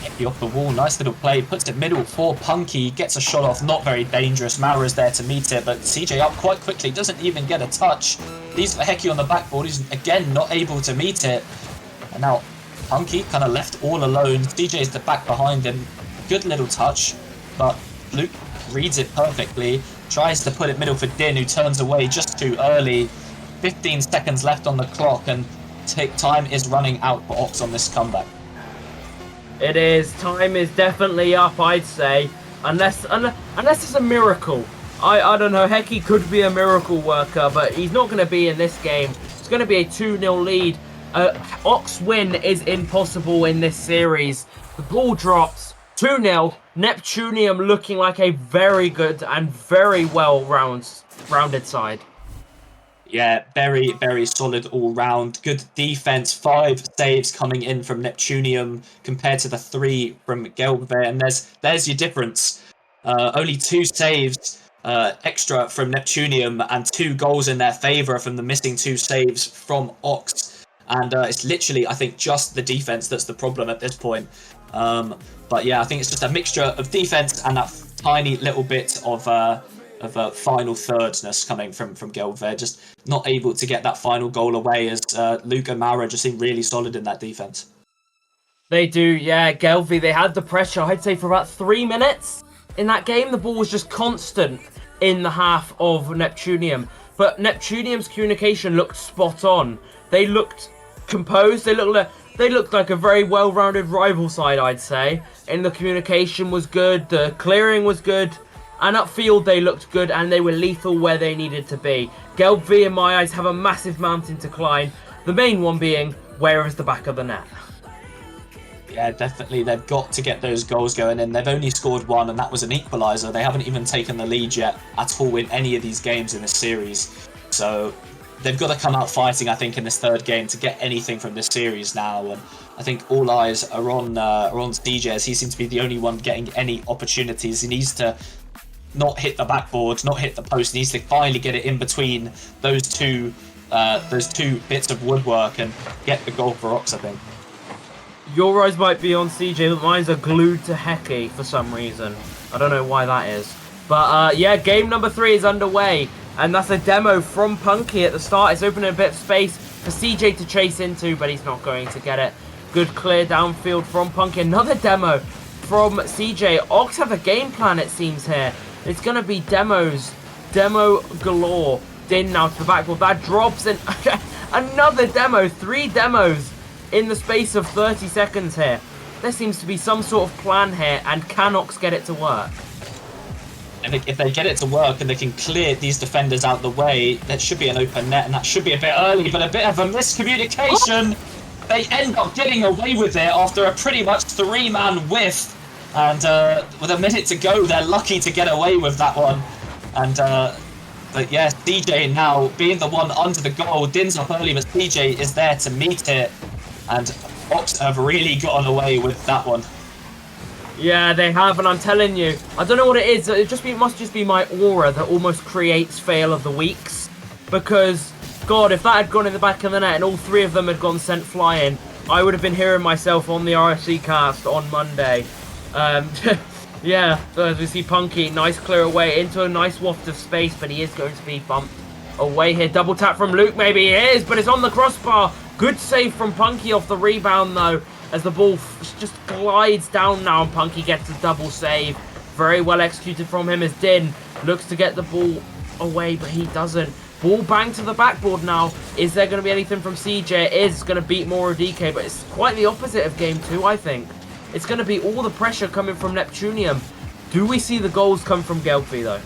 [SPEAKER 7] Hecky off the wall, nice little play, puts it middle for Punky, gets a shot off, not very dangerous. Mara's there to meet it, but CJ up quite quickly, doesn't even get a touch. Leaves for Hecky on the backboard, he's again not able to meet it. And now Punky kind of left all alone. CJ's the back behind him, good little touch, but Luke reads it perfectly, tries to put it middle for Din, who turns away just too early. 15 seconds left on the clock, and time is running out for Ox on this comeback.
[SPEAKER 5] It is. Time is definitely up, I'd say. Unless it's a miracle. I don't know. Hecky could be a miracle worker, but he's not going to be in this game. It's going to be a 2-0 lead. Ox win is impossible in this series. The ball drops. 2-0. Neptunium looking like a very good and very well-rounded side.
[SPEAKER 7] Yeah, very, very solid all round. Good defense, 5 saves coming in from Neptunium compared to the 3 from Gelbert. And there's your difference. Only 2 saves extra from Neptunium and 2 goals in their favour from the missing 2 saves from Ox. And it's literally, I think, just the defense that's the problem at this point. But yeah, I think it's just a mixture of defense and that tiny little bit of final thirdness coming from Gelbert, just not able to get that final goal away, as Luke and Mara just seem really solid in that defense.
[SPEAKER 5] They do, yeah. Gelbert, they had the pressure, I'd say, for about 3 minutes in that game. The ball was just constant in the half of Neptunium, but Neptunium's communication looked spot on. They looked composed. They looked like a very well-rounded rival side, I'd say. And the communication was good, the clearing was good. And upfield, they looked good, and they were lethal where they needed to be. Gelbert, in my eyes, have a massive mountain to climb. The main one being, where is the back of the net?
[SPEAKER 7] Yeah, definitely. They've got to get those goals going in. They've only scored 1, and that was an equaliser. They haven't even taken the lead yet at all in any of these games in this series. So they've got to come out fighting, I think, in this 3rd game to get anything from this series now. And I think all eyes are on DJ, as he seems to be the only one getting any opportunities. He needs to not hit the backboard, not hit the post. He needs to finally get it in between those two bits of woodwork and get the goal for Ox, I think.
[SPEAKER 5] Your eyes might be on CJ, but mine are glued to Hecky for some reason. I don't know why that is. But yeah, game number 3 is underway, and that's a demo from Punky at the start. It's opening a bit of space for CJ to chase into, but he's not going to get it. Good clear downfield from Punky. Another demo from CJ. Ox have a game plan, it seems, here. It's going to be demo galore. Din now to the backboard. That drops in. Another demo. 3 demos in the space of 30 seconds here. There seems to be some sort of plan here, and can Ox get it to work?
[SPEAKER 7] And if they get it to work and they can clear these defenders out the way, that should be an open net, and that should be a bit early, but a bit of a miscommunication. They end up getting away with it after a pretty much 3-man whiff. And with a minute to go, they're lucky to get away with that one. And but yeah, CJ now being the one under the goal. Din's up early, but CJ is there to meet it. And Ox have really gotten away with that one.
[SPEAKER 5] Yeah, they have, and I'm telling you, I don't know what it is. It must just be my aura that almost creates fail of the weeks. Because, God, if that had gone in the back of the net and all 3 of them had gone sent flying, I would have been hearing myself on the RSC cast on Monday. Yeah, so as we see Punky, nice clear away into a nice waft of space, but he is going to be bumped away here. Double tap from Luke, maybe he is, but it's on the crossbar. Good save from Punky off the rebound, though, as the ball just glides down now, and Punky gets a double save. Very well executed from him as Din looks to get the ball away, but he doesn't. Ball bang to the backboard now. Is there going to be anything from CJ? It is going to beat Mora DK, but it's quite the opposite of game 2, I think. It's going to be all the pressure coming from Neptunium. Do we see the goals come from Gelbert, though?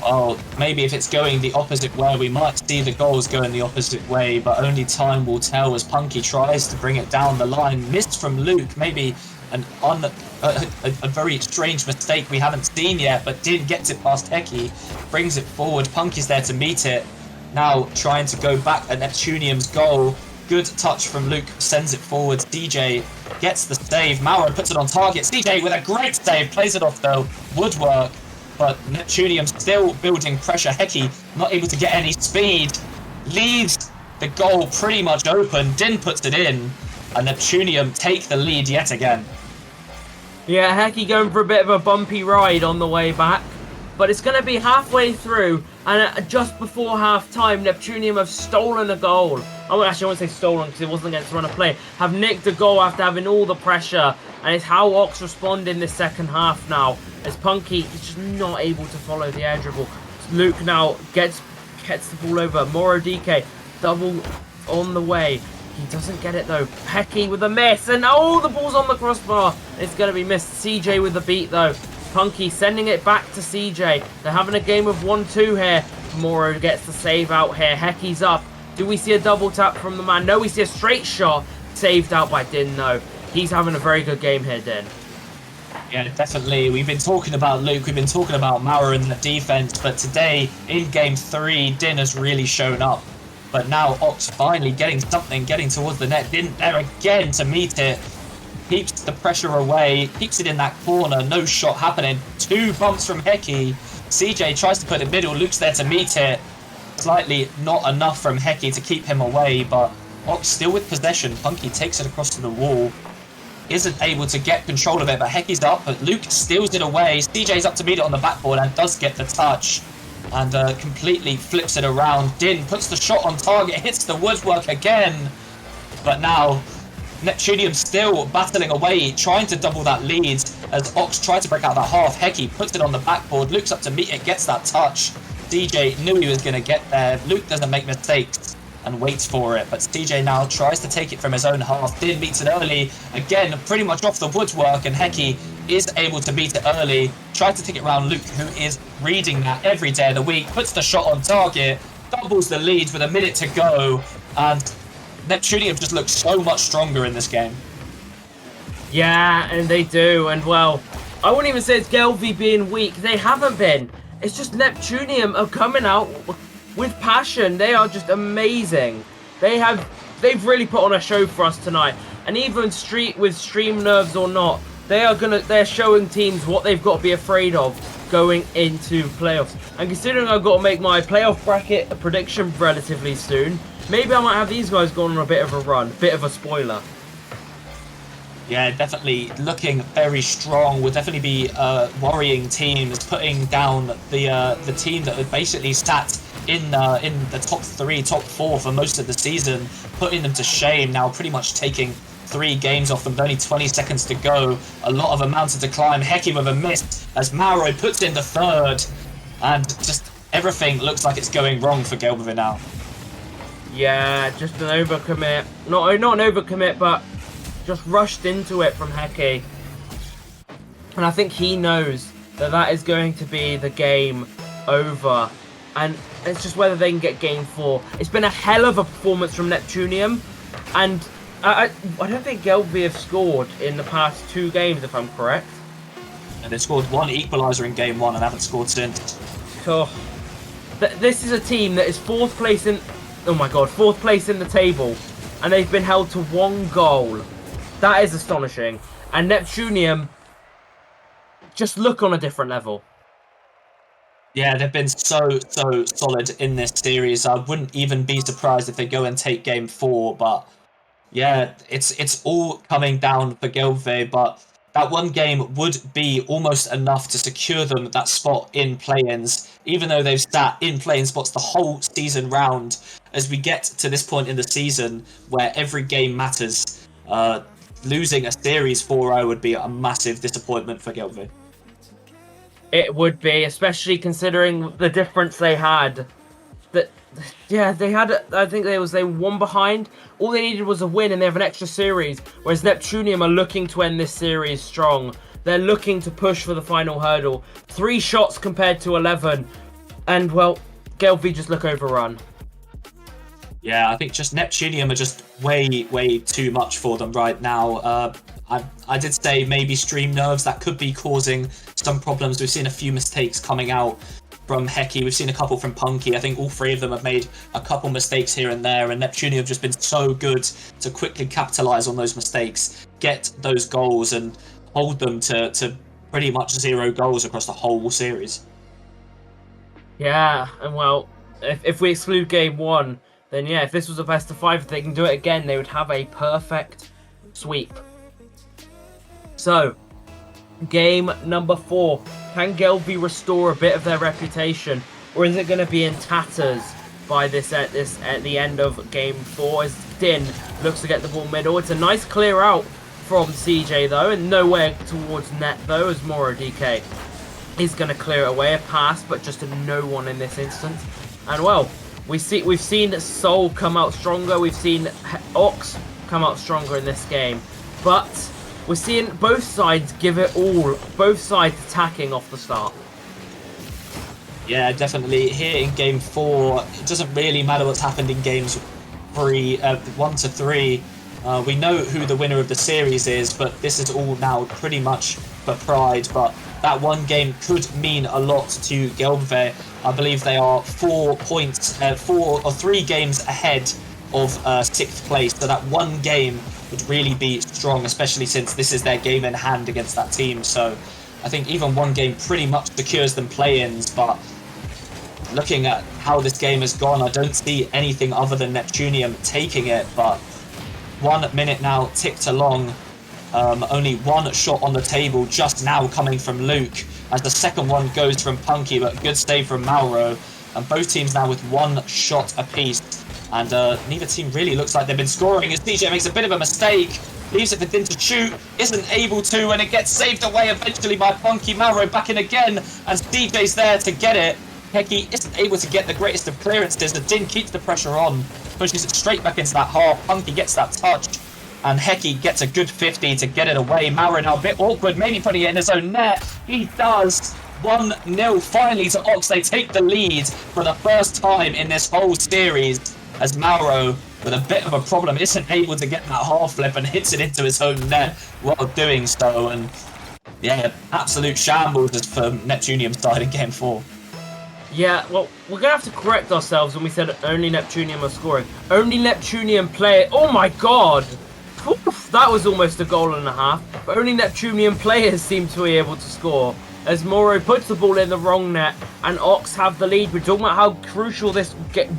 [SPEAKER 7] Well, maybe if it's going the opposite way, we might see the goals going the opposite way, but only time will tell as Punky tries to bring it down the line. Missed from Luke, maybe a very strange mistake we haven't seen yet, but did get it past Hecky. Brings it forward. Punky's there to meet it. Now trying to go back at Neptunium's goal. Good touch from Luke, sends it forward. DJ gets the save. Maurer puts it on target. CJ with a great save, plays it off though. Woodwork. but Neptunium still building pressure. Heki not able to get any speed, leaves the goal pretty much open. Din puts it in, and Neptunium take the lead yet again.
[SPEAKER 5] Yeah, Heki going for a bit of a bumpy ride on the way back, but it's going to be halfway through, and just before half-time, Neptunium have stolen a goal. Oh, actually, I won't say stolen because it wasn't against run of play. Have nicked a goal after having all the pressure, and it's how Ox respond in this second half now, as Punky is just not able to follow the air dribble. Luke now gets the ball over. Moro DK, double on the way. He doesn't get it though. Heki with a miss, and oh, the ball's on the crossbar. It's going to be missed. CJ with the beat though. Punky sending it back to CJ. They're having a game of 1-2 here. Moro gets the save out here. Heki's up. Do we see a double tap from the man? No, we see a straight shot. Saved out by Din though. He's having a very good game here, Din.
[SPEAKER 7] Yeah, definitely. We've been talking about Luke, we've been talking about Maurer in the defense, but today, in Game 3, Din has really shown up. But now Ox finally getting something, getting towards the net. Din there again to meet it. Keeps the pressure away, keeps it in that corner, no shot happening. 2 bumps from Heki. CJ tries to put it middle, Luke's there to meet it. Slightly not enough from Heki to keep him away, but Ox still with possession. Punky takes it across to the wall. Isn't able to get control of it, but Heki's up, but Luke steals it away. CJ's up to meet it on the backboard and does get the touch. And completely flips it around. Din puts the shot on target, hits the woodwork again. But now, Neptunium still battling away, trying to double that lead as Ox tried to break out that half. Heki puts it on the backboard, Luke's up to meet it, gets that touch. CJ knew he was going to get there. Luke doesn't make mistakes and waits for it, but CJ now tries to take it from his own half. Din meets it early, again pretty much off the woodwork, and Heki is able to beat it early. Tries to take it around Luke, who is reading that every day of the week, puts the shot on target, doubles the lead with a minute to go, and Neptunium just looks so much stronger in this game.
[SPEAKER 5] Yeah, and they do, and well, I wouldn't even say it's Gelvi being weak. They haven't been. It's just Neptunium are coming out with passion. They are just amazing. They've really put on a show for us tonight. And even with stream nerves or not, they're showing teams what they've got to be afraid of going into playoffs. And considering I've got to make my playoff bracket prediction relatively soon, maybe I might have these guys going on a bit of a run, bit of a spoiler.
[SPEAKER 7] Yeah, definitely looking very strong. Will definitely be worrying teams, putting down the team that had basically sat in the top 3, top 4 for most of the season, putting them to shame. Now pretty much taking 3 games off them with only 20 seconds to go. A lot of a mountain to climb. Heki with a miss as Mauro puts in the 3rd, and just everything looks like it's going wrong for Gelbevin now.
[SPEAKER 5] Yeah, just an overcommit. Not an overcommit, but just rushed into it from Heki. And I think he knows that is going to be the game over. And it's just whether they can get game 4. It's been a hell of a performance from Neptunium. And I don't think Gelby have scored in the past 2 games, if I'm correct.
[SPEAKER 7] And they scored 1 equaliser in game 1 and haven't scored since.
[SPEAKER 5] So, this is a team that is 4th place in... Oh my god, 4th place in the table. And they've been held to 1 goal. That is astonishing. And Neptunium just look on a different level.
[SPEAKER 7] Yeah, they've been so solid in this series. I wouldn't even be surprised if they go and take game 4, but yeah, it's all coming down for Gelve, but that 1 game would be almost enough to secure them that spot in play-ins, even though they've sat in play-in spots the whole season round. As we get to this point in the season where every game matters, losing a series 4-0 would be a massive disappointment for Gelve.
[SPEAKER 5] It would be, especially considering the difference they had. Yeah, they had, I think they were 1 behind. All they needed was a win and they have an extra series. Whereas Neptunium are looking to end this series strong. They're looking to push for the final hurdle. 3 shots compared to 11. And, well, Gelvi just look overrun.
[SPEAKER 7] Yeah, I think just Neptunium are just way too much for them right now. I did say maybe stream nerves, that could be causing some problems. We've seen a few mistakes coming out from Heki. We've seen a couple from Punky. I think all 3 of them have made a couple mistakes here and there, and Neptunium have just been so good to quickly capitalise on those mistakes, get those goals and hold them to pretty much 0 goals across the whole series.
[SPEAKER 5] Yeah, and well, if we exclude game 1, then yeah, if this was a best of 5, if they can do it again, they would have a perfect sweep. So, game number 4. Can Gelby restore a bit of their reputation, or is it going to be in tatters by at the end of game 4? As Din looks to get the ball middle, it's a nice clear out from CJ though, and nowhere towards net though, as Moro DK is going to clear it away. A pass, but just a no one in this instance. And well, we've seen Soul come out stronger. We've seen Ox come out stronger in this game, but we're seeing both sides give it all. Both sides attacking off the start.
[SPEAKER 7] Yeah, definitely. Here in game 4, it doesn't really matter what's happened in games 1 to 3. We know who the winner of the series is, but this is all now pretty much for pride. But that one game could mean a lot to Gelbve. I believe they are 4 or 3 games ahead of 6th place. So that one game would really be strong, especially since this is their game in hand against that team. So I think even one game pretty much secures them play-ins. But looking at how this game has gone, I don't see anything other than Neptunium taking it. But 1 minute now ticked along. Only one shot on the table just now coming from Luke, as the second one goes from Punky, but good save from Mauro. And both teams now with 1 shot apiece. And neither team really looks like they've been scoring, as DJ makes a bit of a mistake. Leaves it for Din to shoot, isn't able to, and it gets saved away eventually by Punky. Mauro back in again, and DJ's there to get it. Heki isn't able to get the greatest of clearances, and Din keeps the pressure on. Pushes it straight back into that half. Punky gets that touch, and Heki gets a good 50 to get it away. Mauro now a bit awkward, maybe putting it in his own net. He does. 1-0 finally to Ox. They take the lead for the first time in this whole series, as Mauro, with a bit of a problem, isn't able to get that half flip and hits it into his own net while doing so. And yeah, absolute shambles as for Neptunium side in game 4.
[SPEAKER 5] Yeah, well, we're going to have to correct ourselves when we said only Neptunium are scoring. Only Neptunium play. Oh my god! Oof, that was almost a goal and a half. But only Neptunium players seem to be able to score, as Moro puts the ball in the wrong net and Ox have the lead. We're talking about how crucial this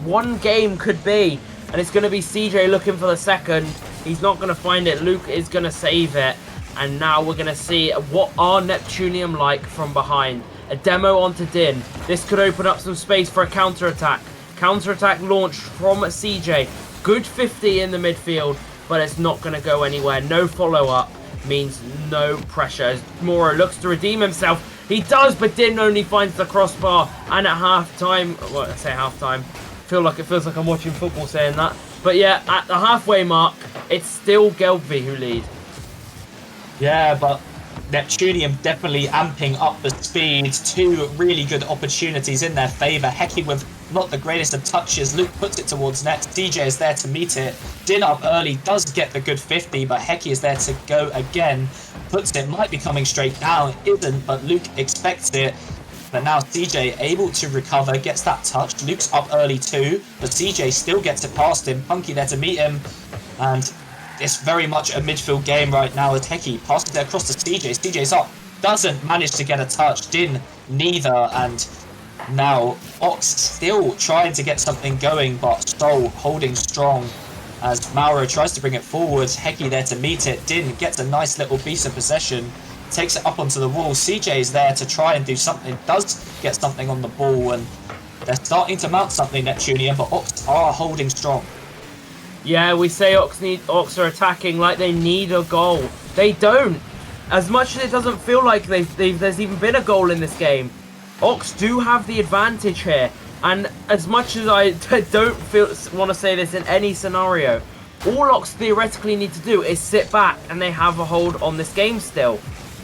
[SPEAKER 5] one game could be. And it's going to be CJ looking for the second. He's not going to find it. Luke is going to save it. And now we're going to see what are Neptunium like from behind. A demo onto Din. This could open up some space for a counter-attack. Counter-attack launched from CJ. Good 50 in the midfield, but it's not going to go anywhere. No follow-up means no pressure. As Moro looks to redeem himself. He does, but Din only finds the crossbar. And at half-time, well, I say half-time, it feels like I'm watching football saying that. But yeah, at the halfway mark, it's still Gelby who lead.
[SPEAKER 7] Yeah, but Neptunium definitely amping up the speed. 2 really good opportunities in their favour. Heki with not the greatest of touches. Luke puts it towards net. DJ is there to meet it. Din up early, does get the good 50, but Heki is there to go again. Puts it, might be coming straight down. Isn't, but Luke expects it. But now CJ able to recover, gets that touch. Luke's up early too, but CJ still gets it past him. Punky there to meet him. And it's very much a midfield game right now as Heki passes it across to CJ. CJ's up, doesn't manage to get a touch. Din neither, and now Ox still trying to get something going, but Soul holding strong as Mauro tries to bring it forward. Heki there to meet it. Din gets a nice little piece of possession, takes it up onto the wall. CJ is there to try and do something, does get something on the ball, and they're starting to mount something, Neptunium, but Ox are holding strong.
[SPEAKER 5] Yeah, we say Ox are attacking like they need a goal. They don't. As much as it doesn't feel like there's even been a goal in this game, Ox do have the advantage here. And as much as I don't want to say this in any scenario, all Ox theoretically need to do is sit back and they have a hold on this game still.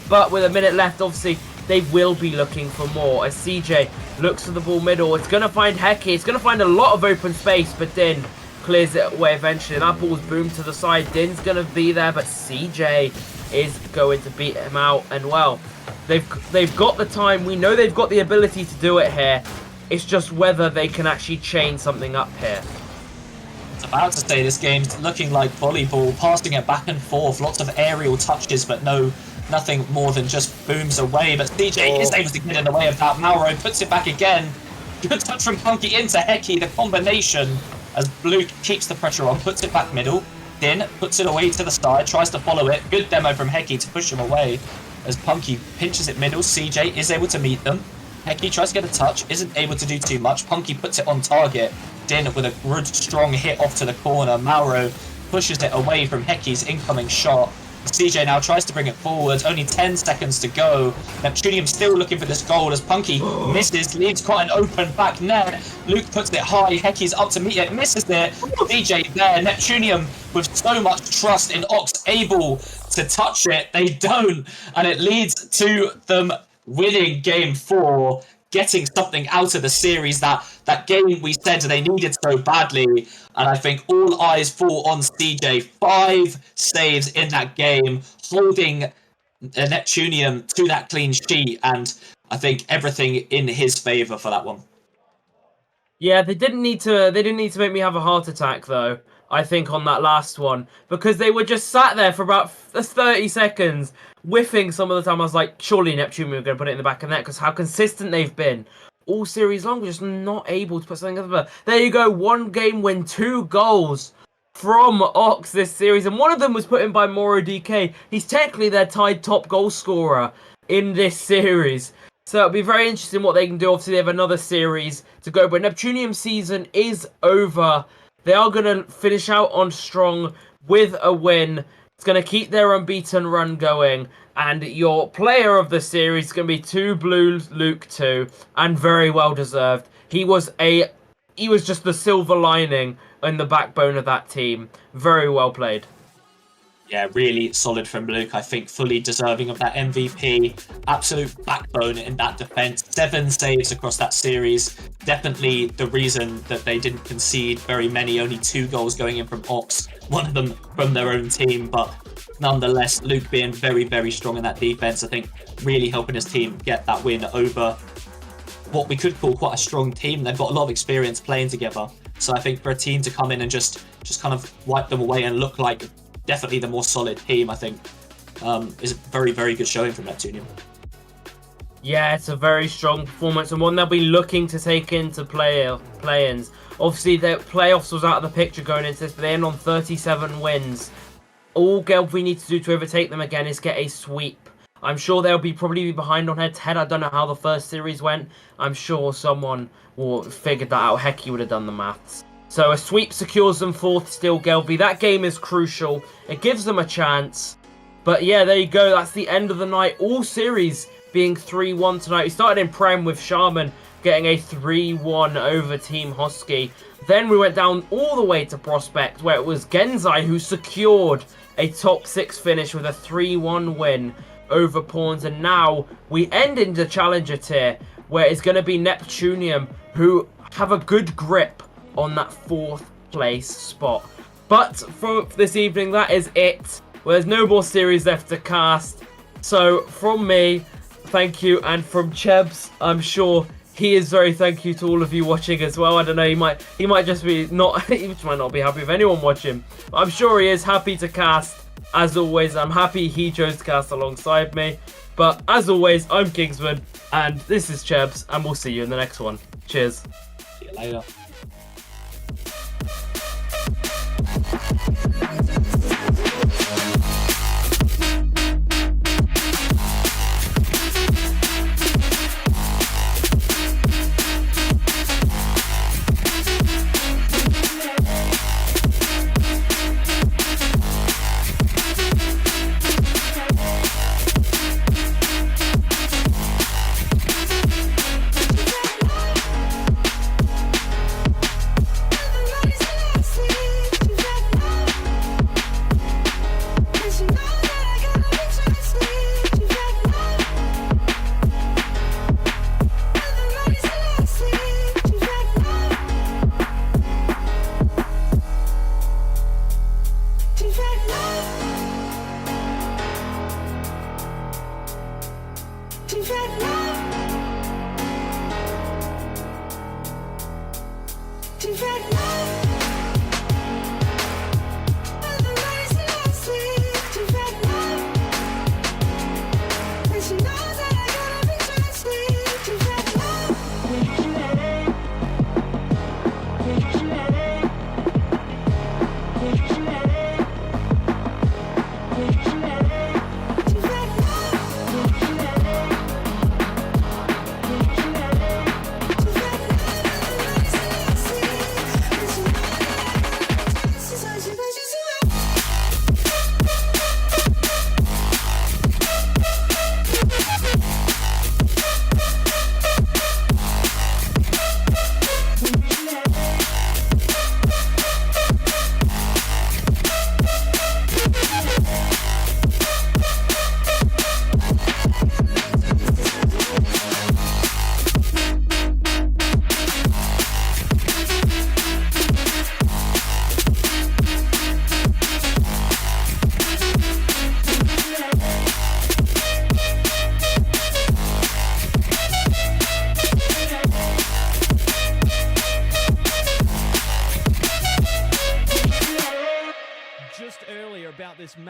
[SPEAKER 5] But with a minute left, obviously, they will be looking for more. As CJ looks to the ball middle, it's going to find Heki. It's going to find a lot of open space, but Din clears it away eventually. That ball's boomed to the side. Din's going to be there, but CJ is going to beat him out. And, well, they've got the time. We know they've got the ability to do it here. It's just whether they can actually chain something up here.
[SPEAKER 7] I was about to say this game's looking like volleyball, passing it back and forth, lots of aerial touches, but nothing more than just booms away. But CJ is able to get in the way of that. Mauro puts it back again. Good touch from Punky into Heki. The combination as Blue keeps the pressure on, puts it back middle. Din puts it away to the side, tries to follow it. Good demo from Heki to push him away as Punky pinches it middle. CJ is able to meet them. Heki tries to get a touch, isn't able to do too much. Punky puts it on target. Din with a good strong hit off to the corner. Mauro pushes it away from Heki's incoming shot. CJ now tries to bring it forward. Only 10 seconds to go. Neptunium still looking for this goal as Punky misses, leaves quite an open back net. Luke puts it high. Heki's up to meet it, misses it. CJ there. Neptunium with so much trust in Ox able to touch it. They don't. And it leads to them winning game 4. Getting something out of the series, that game we said they needed so badly. And I think all eyes fall on CJ. 5 saves in that game, holding Neptunium to that clean sheet. And I think everything in his favour for that one.
[SPEAKER 5] Yeah, they didn't need to make me have a heart attack though, I think, on that last one, because they were just sat there for about 30 seconds whiffing some of the time. I was like, surely Neptune were going to put it in the back of the net, because how consistent they've been all series long, just not able to put something over. There you go, 1 game win, 2 goals from Ox this series, and one of them was put in by Moro DK. He's technically their tied top goal scorer in this series. So it'll be very interesting what they can do. Obviously, they have another series to go, but Neptunium season is over. They are going to finish out on strong with a win. It's going to keep their unbeaten run going. And your player of the series is going to be 2 Blue Luke 2, and very well deserved. He was just the silver lining in the backbone of that team. Very well played.
[SPEAKER 7] Yeah, really solid from Luke. I think fully deserving of that MVP. Absolute backbone in that defense. 7 saves across that series. Definitely the reason that they didn't concede very many. Only 2 goals going in from Ox. One of them from their own team. But nonetheless, Luke being very, very strong in that defense. I think really helping his team get that win over what we could call quite a strong team. They've got a lot of experience playing together. So I think for a team to come in and just kind of wipe them away and look like definitely the more solid team, I think, is a very, very good showing from Neptunium.
[SPEAKER 5] Yeah, it's a very strong performance, and one they'll be looking to take into play-ins. Obviously, the playoffs was out of the picture going into this, but they end on 37 wins. All we need to do to overtake them again is get a sweep. I'm sure they'll probably be behind on head-to-head. I don't know how the first series went. I'm sure someone will figure that out. Hecky would have done the maths. So a sweep secures them 4th still, Gelby. That game is crucial. It gives them a chance. But yeah, there you go. That's the end of the night. All series being 3-1 tonight. We started in Prem with Shaman getting a 3-1 over Team Hosky. Then we went down all the way to Prospect, where it was Genzai who secured a top 6 finish with a 3-1 win over Pawns. And now we end in the Challenger tier, where it's going to be Neptunium, who have a good grip on that 4th place spot. But for this evening, that is it. Well, there's no more series left to cast. So from me, thank you, and from Chebs, I'm sure he is very thank you to all of you watching as well. I don't know, he might just be not, he might not be happy with anyone watching. But I'm sure he is happy to cast. As always, I'm happy he chose to cast alongside me. But as always, I'm Kingsman, and this is Chebs, and we'll see you in the next one. Cheers.
[SPEAKER 7] See you later.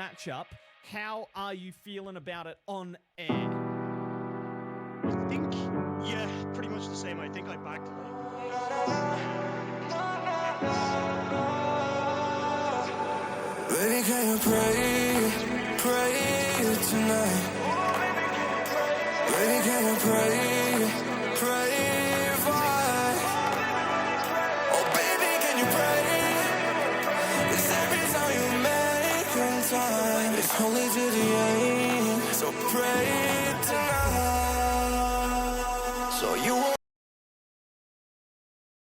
[SPEAKER 8] matchup. How are you feeling about it on air?
[SPEAKER 9] I think, yeah, pretty much the same. I think I backed Lane.
[SPEAKER 1] Baby, can you pray tonight? Baby, can you pray for us? Oh, baby, can you pray? 'Cause every time you make time, it's only to the end. So pray tonight, so you won't